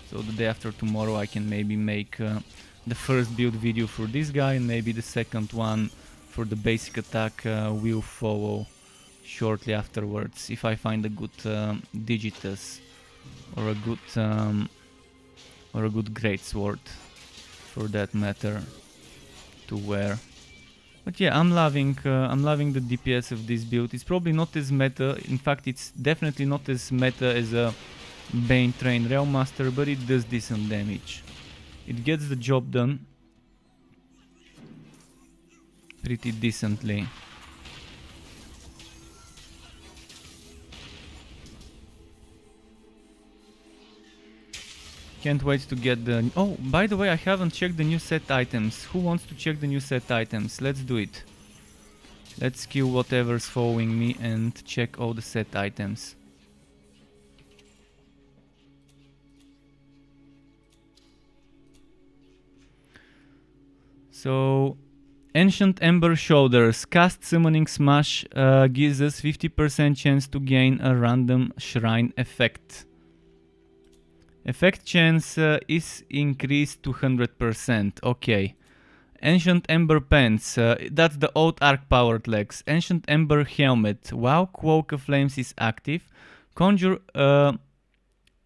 So the day after tomorrow I can maybe make the first build video for this guy, and maybe the second one for the basic attack will follow shortly afterwards, if I find a good Digitus or a good greatsword for that matter to wear. But yeah, I'm loving the DPS of this build. It's probably not as meta. In fact, it's definitely not as meta as a Bane Train Realmaster, but it does decent damage. It gets the job done pretty decently. Can't wait to get the... Oh, by the way, I haven't checked the new set items. Who wants to check the new set items? Let's do it. Let's kill whatever's following me and check all the set items. So, Ancient Ember Shoulders. Cast Summoning Smash gives us 50% chance to gain a random shrine effect. Effect chance is increased to 100%. Okay. Ancient Ember Pants. That's the old arc powered legs. Ancient Ember Helmet. While Cloak of Flames is active, conjure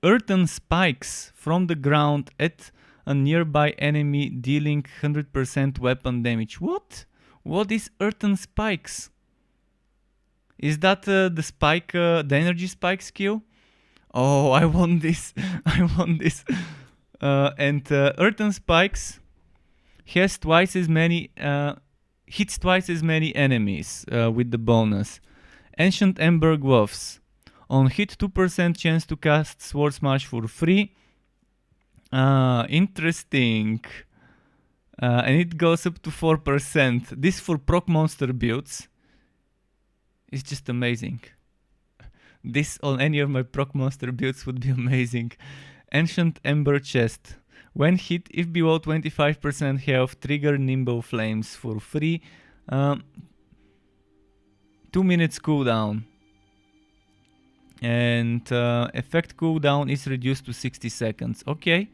earthen spikes from the ground at a nearby enemy, dealing 100% weapon damage. What? What is earthen spikes? Is that the spike, the energy spike skill? Oh, I want this. I want this. And earthen spikes has twice as many, hits twice as many enemies with the bonus. Ancient Ember Gloves. On hit, 2% chance to cast Sword Smash for free. Interesting. And it goes up to 4%. This for proc monster builds is just amazing. This on any of my proc monster builds would be amazing. Ancient Ember Chest. When hit, if below 25% health, trigger Nimble Flames for free. 2 minutes cooldown. And effect cooldown is reduced to 60 seconds. Okay.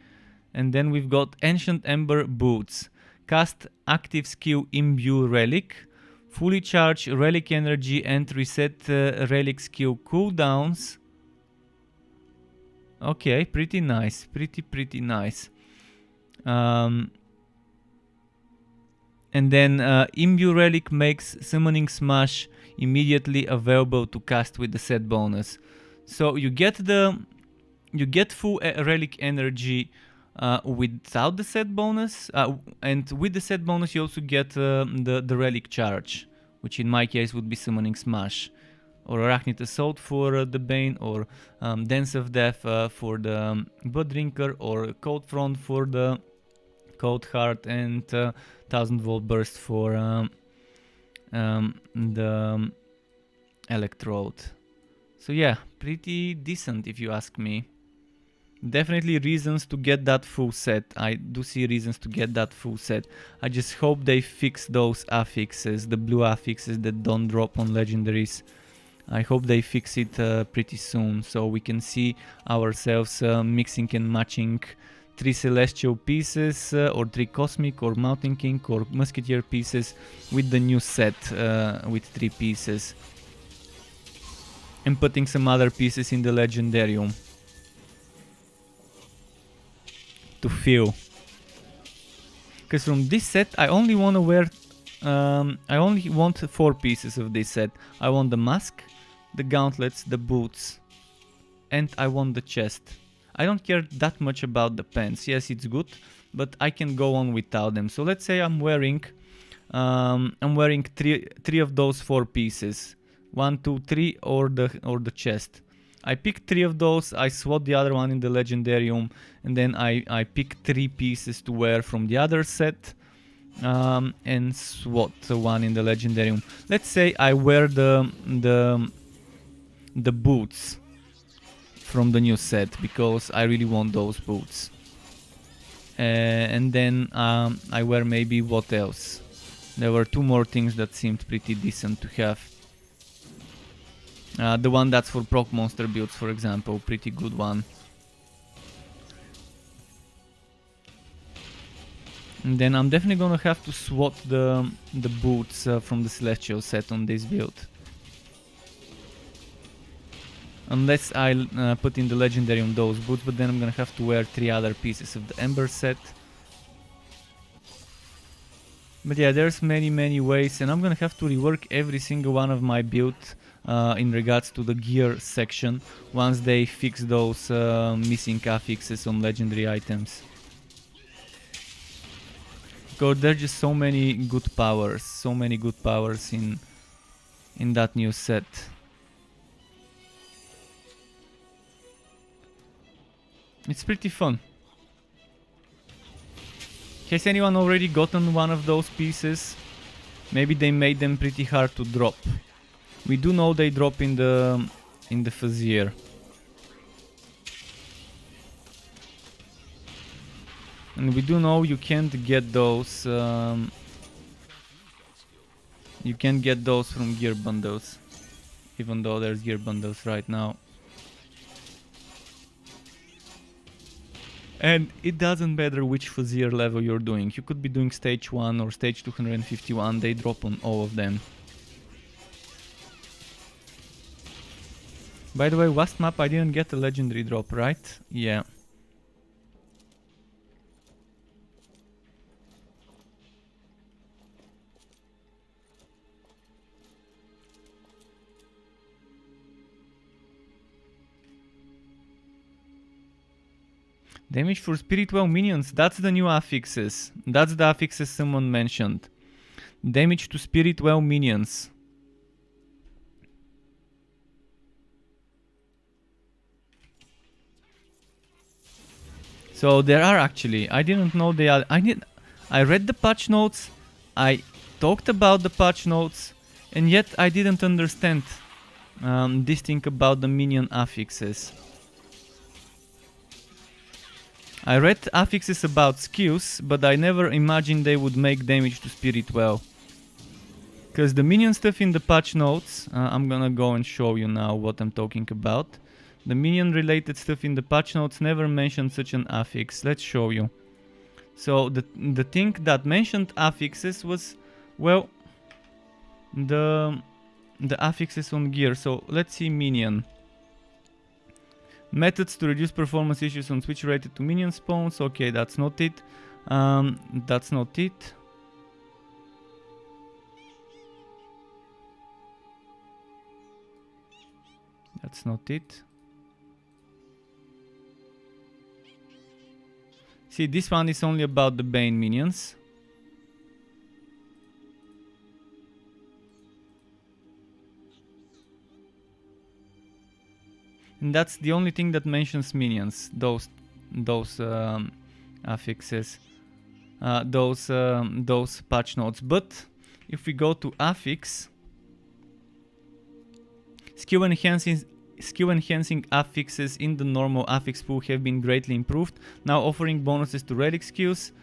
And then we've got Ancient Ember Boots. Cast active skill Imbue Relic. Fully charge relic energy and reset relic skill cooldowns. Okay, pretty nice. Pretty nice. And then Imbue Relic makes Summoning Smash immediately available to cast with the set bonus. So you get full relic energy without the set bonus, and with the set bonus you also get the relic charge, which in my case would be Summoning Smash, or Arachnid Assault for the Bane, or Dance of Death for the Blood Drinker, or Cold Front for the Cold Heart, and 1000 Volt Burst for the Electrode. So yeah, pretty decent if you ask me. Definitely reasons to get that full set. I do see reasons to get that full set. I just hope they fix those affixes, the blue affixes that don't drop on legendaries. I hope they fix it pretty soon, so we can see ourselves mixing and matching 3 celestial pieces or 3 cosmic or Mountain King or Musketeer pieces with the new set with 3 pieces, and putting some other pieces in the legendarium to fill. Because from this set I only want to wear I only want 4 pieces of this set. I want the mask, the gauntlets, the boots, and I want the chest. I don't care that much about the pants. Yes, it's good, but I can go on without them. So let's say I'm wearing three of those 4 pieces. 1, 2, 3, or the chest. I pick 3 of those, I swap the other one in the Legendarium, and then I pick 3 pieces to wear from the other set, and swap the one in the Legendarium. Let's say I wear the boots from the new set, because I really want those boots. And then I wear maybe what else? There were 2 more things that seemed pretty decent to have. The one that's for proc monster builds, for example, pretty good one. And then I'm definitely gonna have to swap the boots from the Celestial set on this build. Unless I put in the Legendarium those boots, but then I'm gonna have to wear 3 other pieces of the Ember set. But yeah, there's many ways, and I'm gonna have to rework every single one of my builds in regards to the gear section once they fix those missing affixes on legendary items. Because there's just so many good powers in that new set. It's pretty fun. Has anyone already gotten one of those pieces? Maybe they made them pretty hard to drop. We do know they drop in the Fazier. And we do know you can't get those. You can't get those from gear bundles, even though there's gear bundles right now. And it doesn't matter which Fazier level you're doing. You could be doing stage 1 or stage 251, they drop on all of them. By the way, last map I didn't get a legendary drop, right? Yeah. Damage for spiritual minions, that's the new affixes. That's the affixes someone mentioned. Damage to spiritual minions. So there are actually, I didn't know they are, I read the patch notes, I talked about the patch notes, and yet I didn't understand this thing about the minion affixes. I read affixes about skills, but I never imagined they would make damage to spirit well. Because the minion stuff in the patch notes, I'm gonna go and show you now what I'm talking about. The minion related stuff in the patch notes never mentioned such an affix. Let's show you. So the thing that mentioned affixes was, well, the affixes on gear. So let's see minion. Methods to reduce performance issues on switch related to minion spawns. Okay, that's not it. That's not it. That's not it. See, this one is only about the Bane minions. And that's the only thing that mentions minions, those affixes, those patch notes. But if we go to affix, skill enhancing affixes in the normal affix pool have been greatly improved, now offering bonuses to relic skills,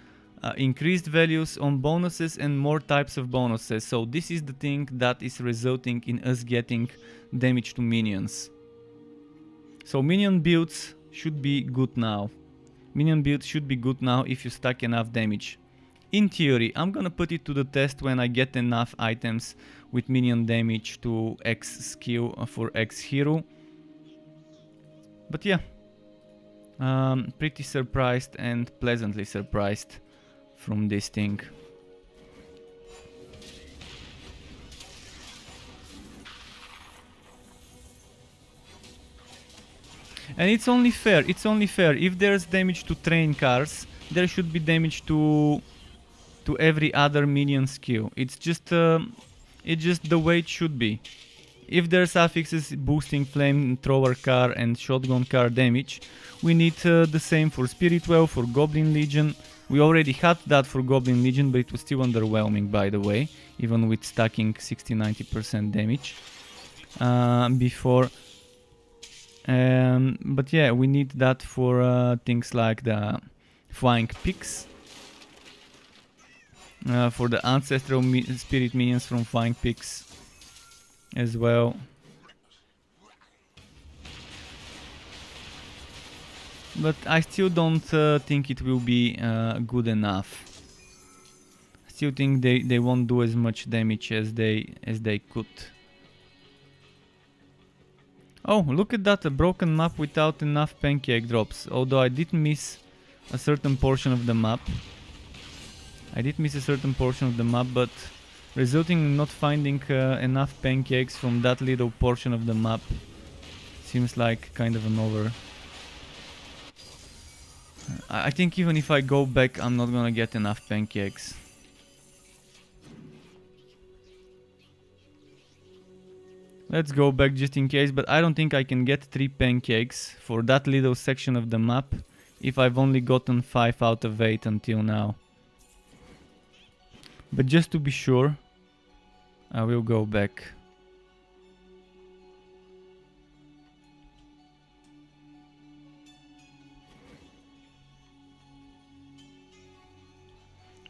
increased values on bonuses, and more types of bonuses. So this is the thing that is resulting in us getting damage to minions. So minion builds should be good now. Minion builds should be good now if you stack enough damage. In theory, I'm gonna put it to the test when I get enough items with minion damage to X skill for X hero. But yeah, pretty surprised and pleasantly surprised from this thing. And it's only fair, it's only fair. If there's damage to train cars, there should be damage to every other minion skill. It's just the way it should be. If there's affixes boosting flamethrower car and shotgun car damage, we need the same for Spirit Well, for Goblin Legion. We already had that for Goblin Legion, but it was still underwhelming, by the way, even with stacking 60-90% damage before. But yeah, we need that for things like the Flying Picks, for the Ancestral Spirit Minions from Flying Picks as well. But I still don't think it will be good enough. I still think they won't do as much damage as they could. Oh, look at that, a broken map without enough pancake drops. Although I did miss a certain portion of the map. But resulting in not finding enough pancakes from that little portion of the map seems like kind of an over. I think even if I go back, I'm not gonna get enough pancakes. Let's go back just in case, but I don't think I can get 3 pancakes for that little section of the map if I've only gotten 5 out of 8 until now. But just to be sure, I will go back.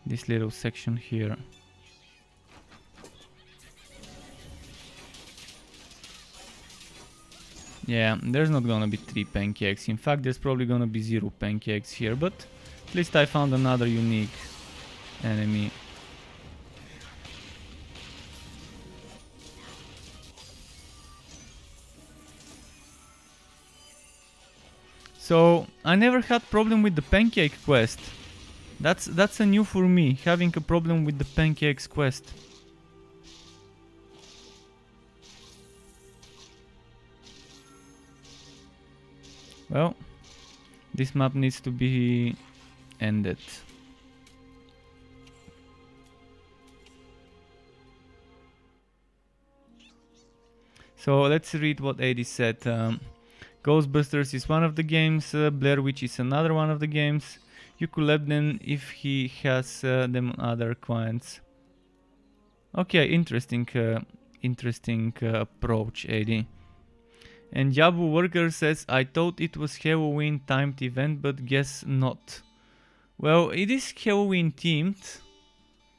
This little section here. Yeah, there's not gonna be 3 pancakes. In fact, there's probably gonna be 0 pancakes here, but at least I found another unique enemy. So, I never had problem with the pancake quest. That's a new for me, having a problem with the pancakes quest. Well, this map needs to be ended. So let's read what AD said. Ghostbusters is one of the games, Blair Witch is another one of the games. You could let them if he has them on other clients. Okay, interesting approach, AD. And Yabu Worker says, I thought it was Halloween timed event, but guess not. Well, it is Halloween themed,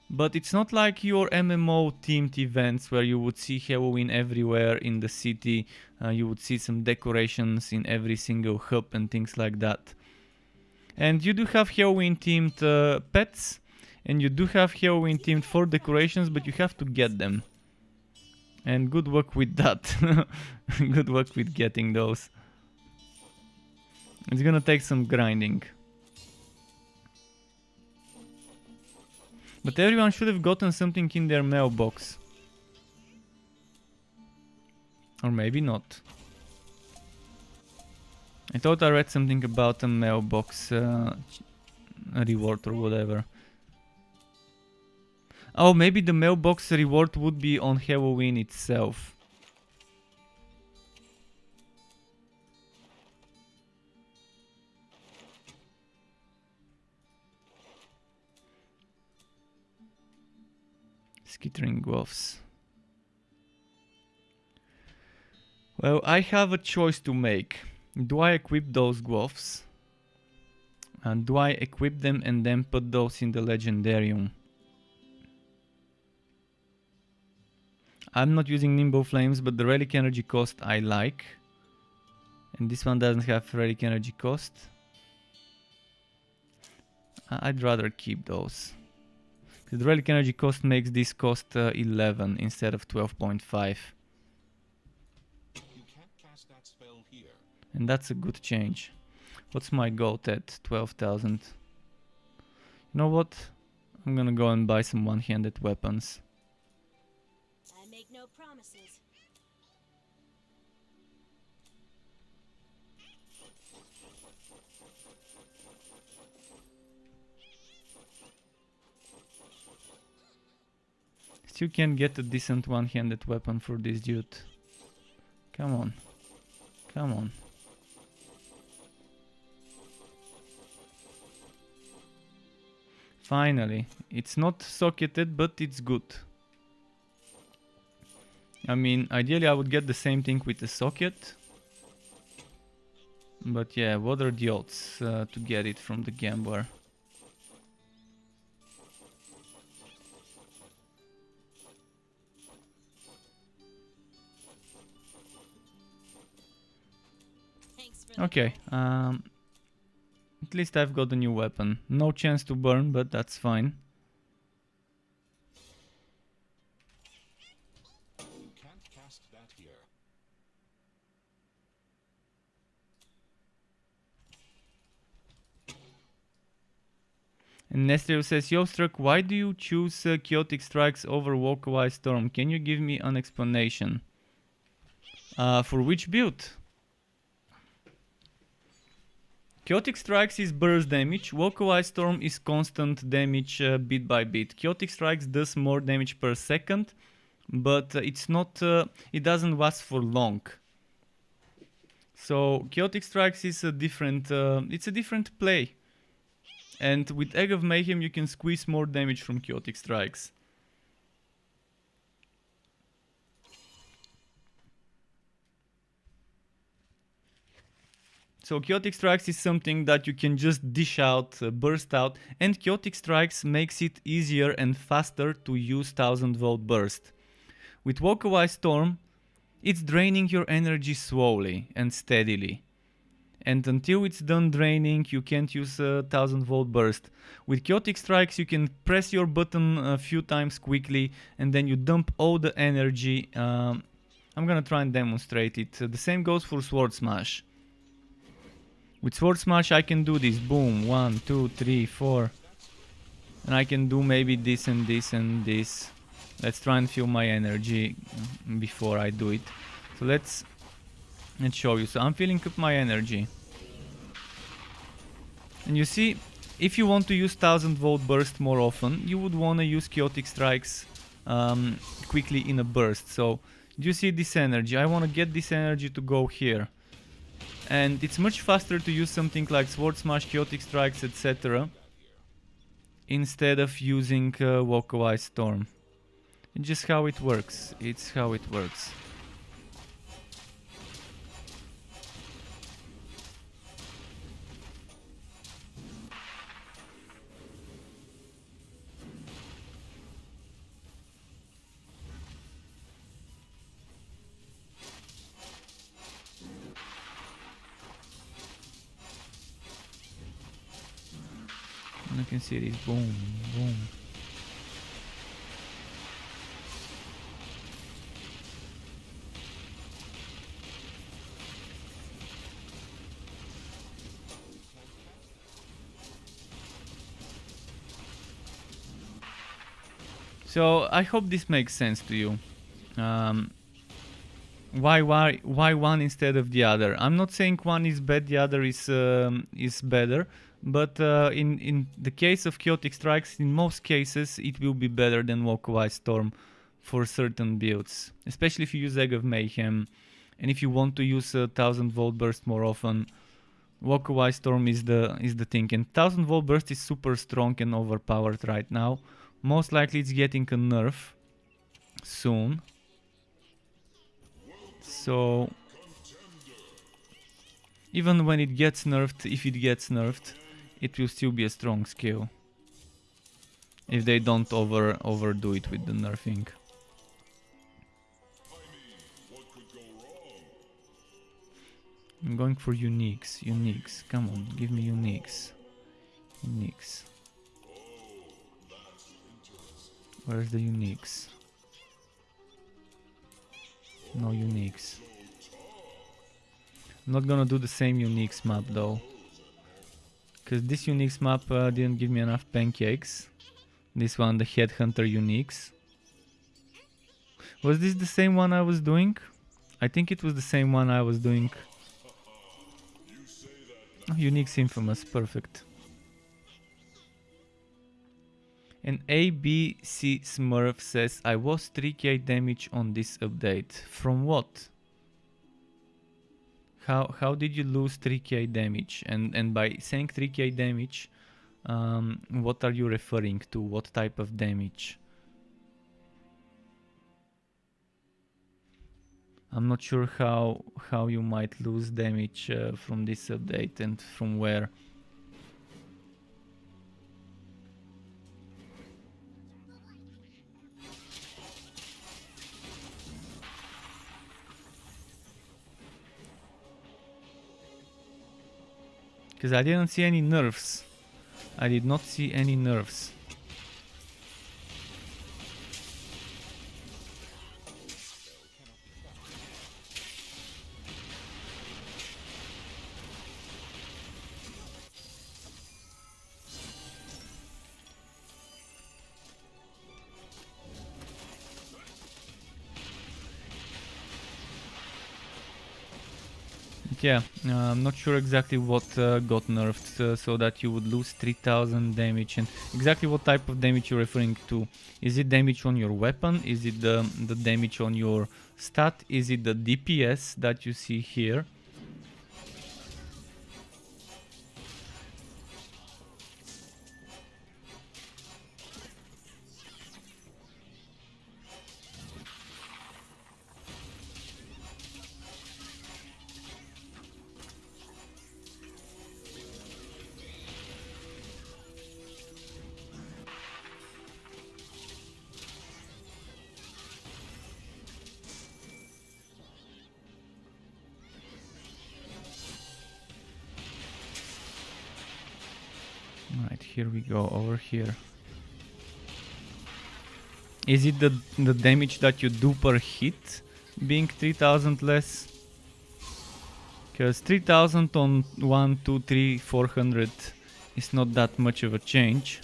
but it's not like your MMO themed events where you would see Halloween everywhere in the city. You would see some decorations in every single hub and things like that. And you do have Halloween themed pets, and you do have Halloween themed 4 decorations, but you have to get them. And good luck with that. Good luck with getting those. It's gonna take some grinding. But everyone should have gotten something in their mailbox. Or maybe not. I thought I read something about a mailbox reward or whatever. Oh, maybe the mailbox reward would be on Halloween itself. Skittering gloves. Well, I have a choice to make. Do I equip those gloves? And do I equip them and then put those in the Legendarium? I'm not using Nimble Flames, but the relic energy cost I like. And this one doesn't have relic energy cost. I'd rather keep those. The relic energy cost makes this cost 11 instead of 12.5. And that's a good change. What's my goat at? 12,000. You know what? I'm gonna go and buy some one-handed weapons.
I make no promises.
Still can get a decent one-handed weapon for this dude. Come on. Come on. Finally. It's not socketed, but it's good. I mean, ideally I would get the same thing with a socket. But yeah, what are the odds to get it from the gambler?
Thanks for the
Okay, at least I've got a new weapon. No chance to burn, but that's fine.
You can't cast that here.
And Nestor says, Yo Struck, why do you choose Chaotic Strikes over Walkaway Storm? Can you give me an explanation? For which build? Chaotic Strikes is burst damage, Walkaway Storm is constant damage bit by bit. Chaotic Strikes does more damage per second, but it's not, it doesn't last for long. So Chaotic Strikes is a different, it's a different play. And with Egg of Mayhem you can squeeze more damage from Chaotic Strikes. So Chaotic Strikes is something that you can just dish out, burst out, and Chaotic Strikes makes it easier and faster to use 1000 volt burst. With Walkaway Storm, it's draining your energy slowly and steadily. And until it's done draining, you can't use a 1000 volt burst. With Chaotic Strikes, you can press your button a few times quickly, and then you dump all the energy. I'm gonna try and demonstrate it. The same goes for Sword Smash. With Sword Smash I can do this, boom, 1, 2, 3, 4. And I can do maybe this and this and this. Let's try and fill my energy before I do it. So let's show you. So I'm filling up my energy. And you see, if you want to use 1000 volt burst more often, you would want to use Chaotic Strikes quickly in a burst. So do you see this energy? I want to get this energy to go here. And it's much faster to use something like Sword Smash, Chaotic Strikes, etc. instead of using Walkaway Storm. It's just how it works. It's how it works. And I can see this boom, boom. So I hope this makes sense to you. Why one instead of the other? I'm not saying one is bad, the other is better. But in the case of Chaotic Strikes, in most cases it will be better than Walkaway Storm for certain builds. Especially if you use Egg of Mayhem, and if you want to use a 1000 volt burst more often, Walkaway Storm is the thing. And 1000 volt burst is super strong and overpowered right now. Most likely it's getting a nerf soon. So even when it gets nerfed, if it gets nerfed, it will still be a strong skill. If they don't overdo it with the nerfing. I'm going for uniques. Uniques. Come on, give me uniques. Uniques. Where's the uniques? No uniques. I'm not gonna do the same uniques map though. Because this uniques map didn't give me enough pancakes. This one, the Headhunter uniques. Was this the same one I was doing? I think it was the same one I was doing. Oh, uniques infamous, perfect. And ABC Smurf says, I was 3k damage on this update. From what? How did you lose 3k damage? And by saying 3k damage, what are you referring to? What type of damage? I'm not sure how you might lose damage from this update and from where. Because I didn't see any nerfs. I did not see any nerfs. Yeah, I'm not sure exactly what got nerfed so that you would lose 3000 damage, and exactly what type of damage you're referring to. Is it damage on your weapon? Is it the damage on your stat? Is it the DPS that you see here? Right, here we go, over here. Is it the damage that you do per hit being 3000 less? Because 3000 on 1, 2, 3, 400 is not that much of a change.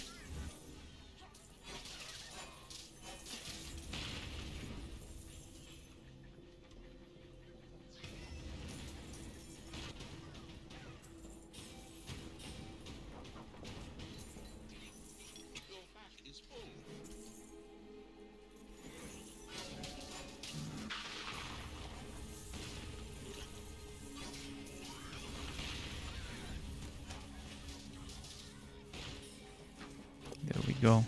Your back is full.
There we go.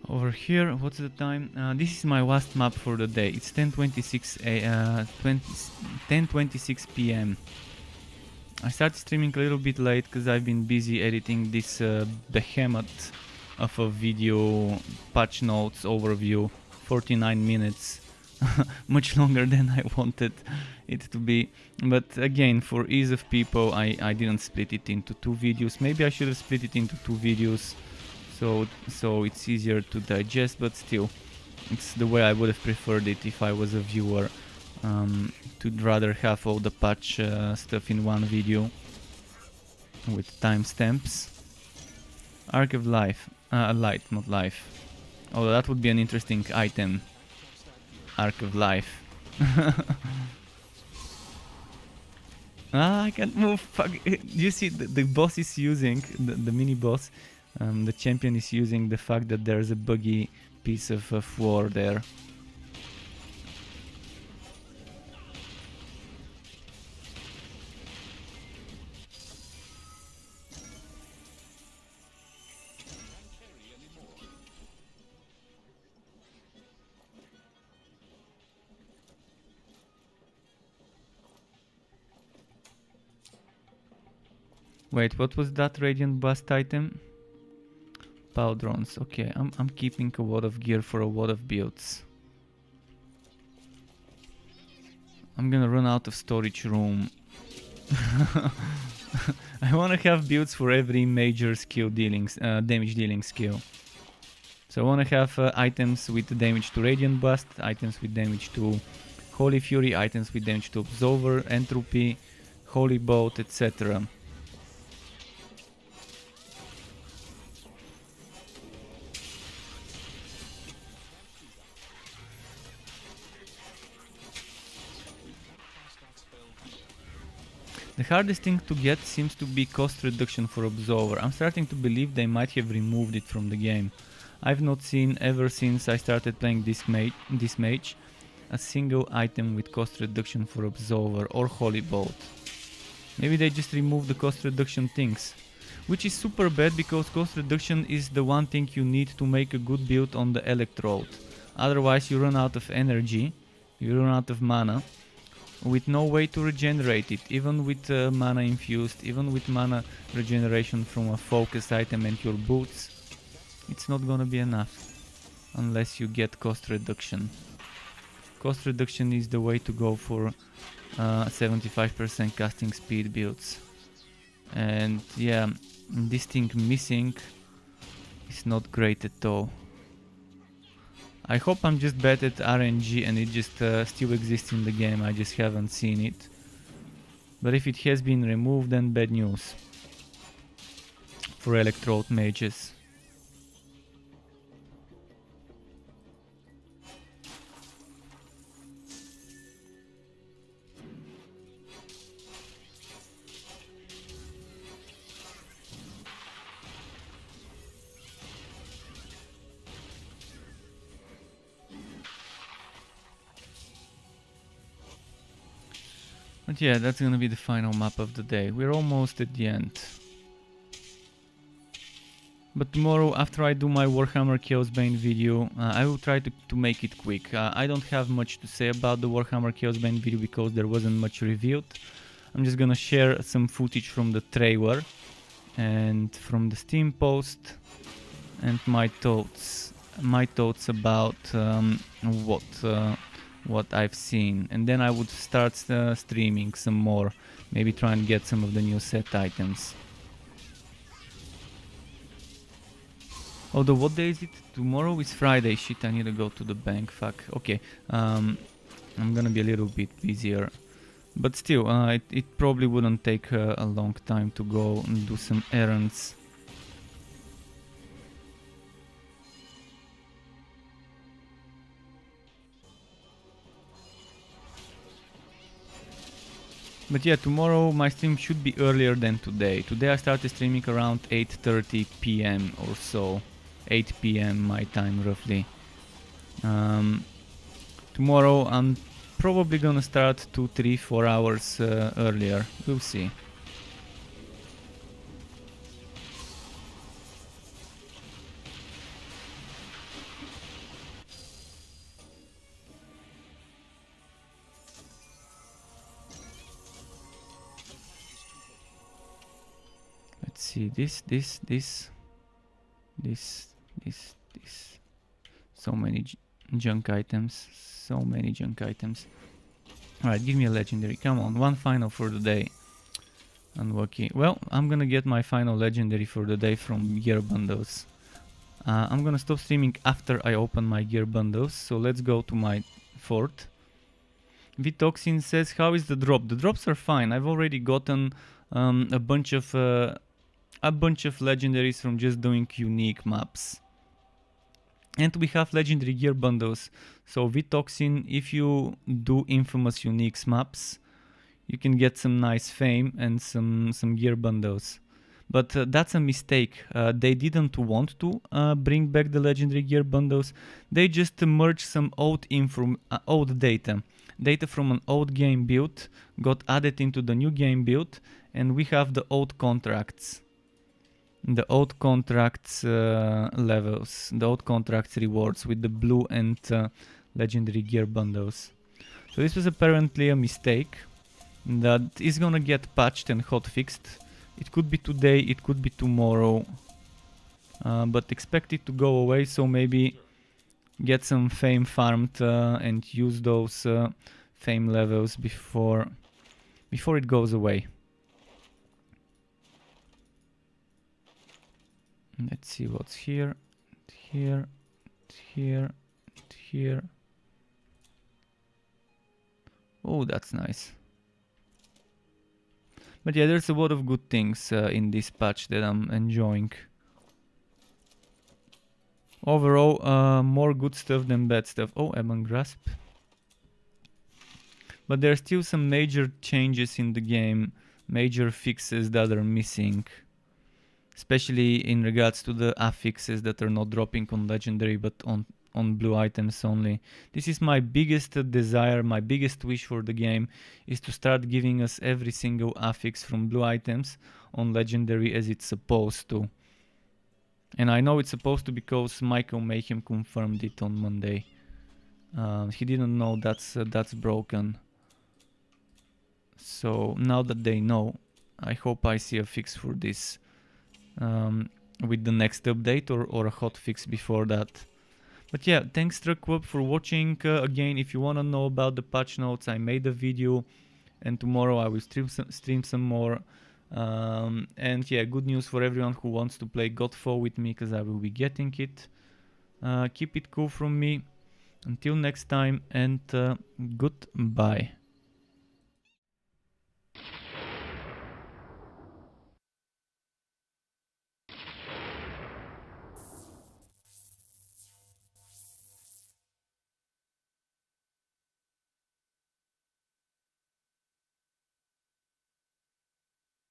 Over here, what's the time? This is my last map for the day. It's 10:26 p.m. I started streaming a little bit late because I've been busy editing this behemoth of a video, patch notes overview, 49 minutes, much longer than I wanted it to be. But again, for ease of people, I didn't split it into 2 videos. Maybe I should have split it into 2 videos. So it's easier to digest, but still, it's the way I would have preferred it if I was a viewer, to rather have all the patch stuff in one video with timestamps. Arc of Life, Light, not Life. Although that would be an interesting item. Arc of Life. I can't move. Fuck. You see, the boss is using the mini boss. The champion is using the fact that there's a buggy piece of floor there. Wait, what was that radiant blast item? Pauldrons. Okay, I'm keeping a lot of gear for a lot of builds. I'm gonna run out of storage room. I wanna have builds for every major skill dealing, damage dealing skill. So I want to have items with damage to Radiant Blast, items with damage to Holy Fury, items with damage to Absolver, Entropy, Holy Bolt, etc. The hardest thing to get seems to be cost reduction for Absolver. I'm starting to believe they might have removed it from the game. I've not seen, ever since I started playing this mage, a single item with cost reduction for Absolver or Holy Bolt. Maybe they just removed the cost reduction things. Which is super bad, because cost reduction is the one thing you need to make a good build on the Electrode. Otherwise you run out of energy, you run out of mana, with no way to regenerate it, even with mana infused, even with mana regeneration from a focus item and your boots. It's not gonna be enough, unless you get cost reduction. Cost reduction is the way to go for 75% casting speed builds. And yeah, this thing missing is not great at all. I hope I'm just bad at RNG and it just still exists in the game, I just haven't seen it. But if it has been removed, then bad news for Electrode mages. But yeah, that's gonna be the final map of the day. We're almost at the end. But tomorrow, after I do my Warhammer Chaosbane video, I will try to make it quick. I don't have much to say about the Warhammer Chaosbane video because there wasn't much revealed. I'm just gonna share some footage from the trailer and from the Steam post and my thoughts about what I've seen, and then I would start streaming some more, maybe try and get some of the new set items. Although, what day is it? Tomorrow is Friday. Shit, I need to go to the bank. Fuck. Okay, I'm gonna be a little bit busier, but still, it probably wouldn't take a long time to go and do some errands. But yeah, tomorrow my stream should be earlier than today. Today I started streaming around 8:30 p.m. or so. 8 p.m. my time roughly. Tomorrow I'm probably gonna start 2, 3, 4 hours earlier. We'll see. Let's see, this. So many junk items, Alright, give me a legendary, come on, one final for the day. Unlucky. Well, I'm gonna get my final legendary for the day from gear bundles. I'm gonna stop streaming after I open my gear bundles, so let's go to my fort. Vitoxin says, how is the drop? The drops are fine. I've already gotten a bunch of legendaries from just doing unique maps. And we have legendary gear bundles. So Vitoxin, if you do infamous uniques maps, you can get some nice fame and some gear bundles. But that's a mistake. They didn't want to bring back the legendary gear bundles. They just merged some old data. Data from an old game build got added into the new game build, and we have the old contracts. The old contracts levels, the old contracts rewards with the blue and legendary gear bundles. So this was apparently a mistake that is gonna get patched and hotfixed. It could be today, it could be tomorrow, but expect it to go away, so maybe get some fame farmed and use those fame levels before it goes away. Let's see what's here. Here, here, here. Oh, that's nice. But yeah, there's a lot of good things in this patch that I'm enjoying. Overall, more good stuff than bad stuff. Oh, Ebon Grasp. But there are still some major changes in the game, major fixes that are missing. Especially in regards to the affixes that are not dropping on legendary but on blue items only. This is my biggest desire, my biggest wish for the game, is to start giving us every single affix from blue items on legendary as it's supposed to. And I know it's supposed to because Michael Mayhem confirmed it on Monday. He didn't know that's broken. So now that they know, I hope I see a fix for this with the next update or a hot fix before that. But yeah, thanks Truckweb for watching. Again, if you want to know about the patch notes, I made a video and tomorrow I will stream some more. And yeah, good news for everyone who wants to play Godfall with me, because I will be getting it. Keep it cool from me. Until next time, and goodbye.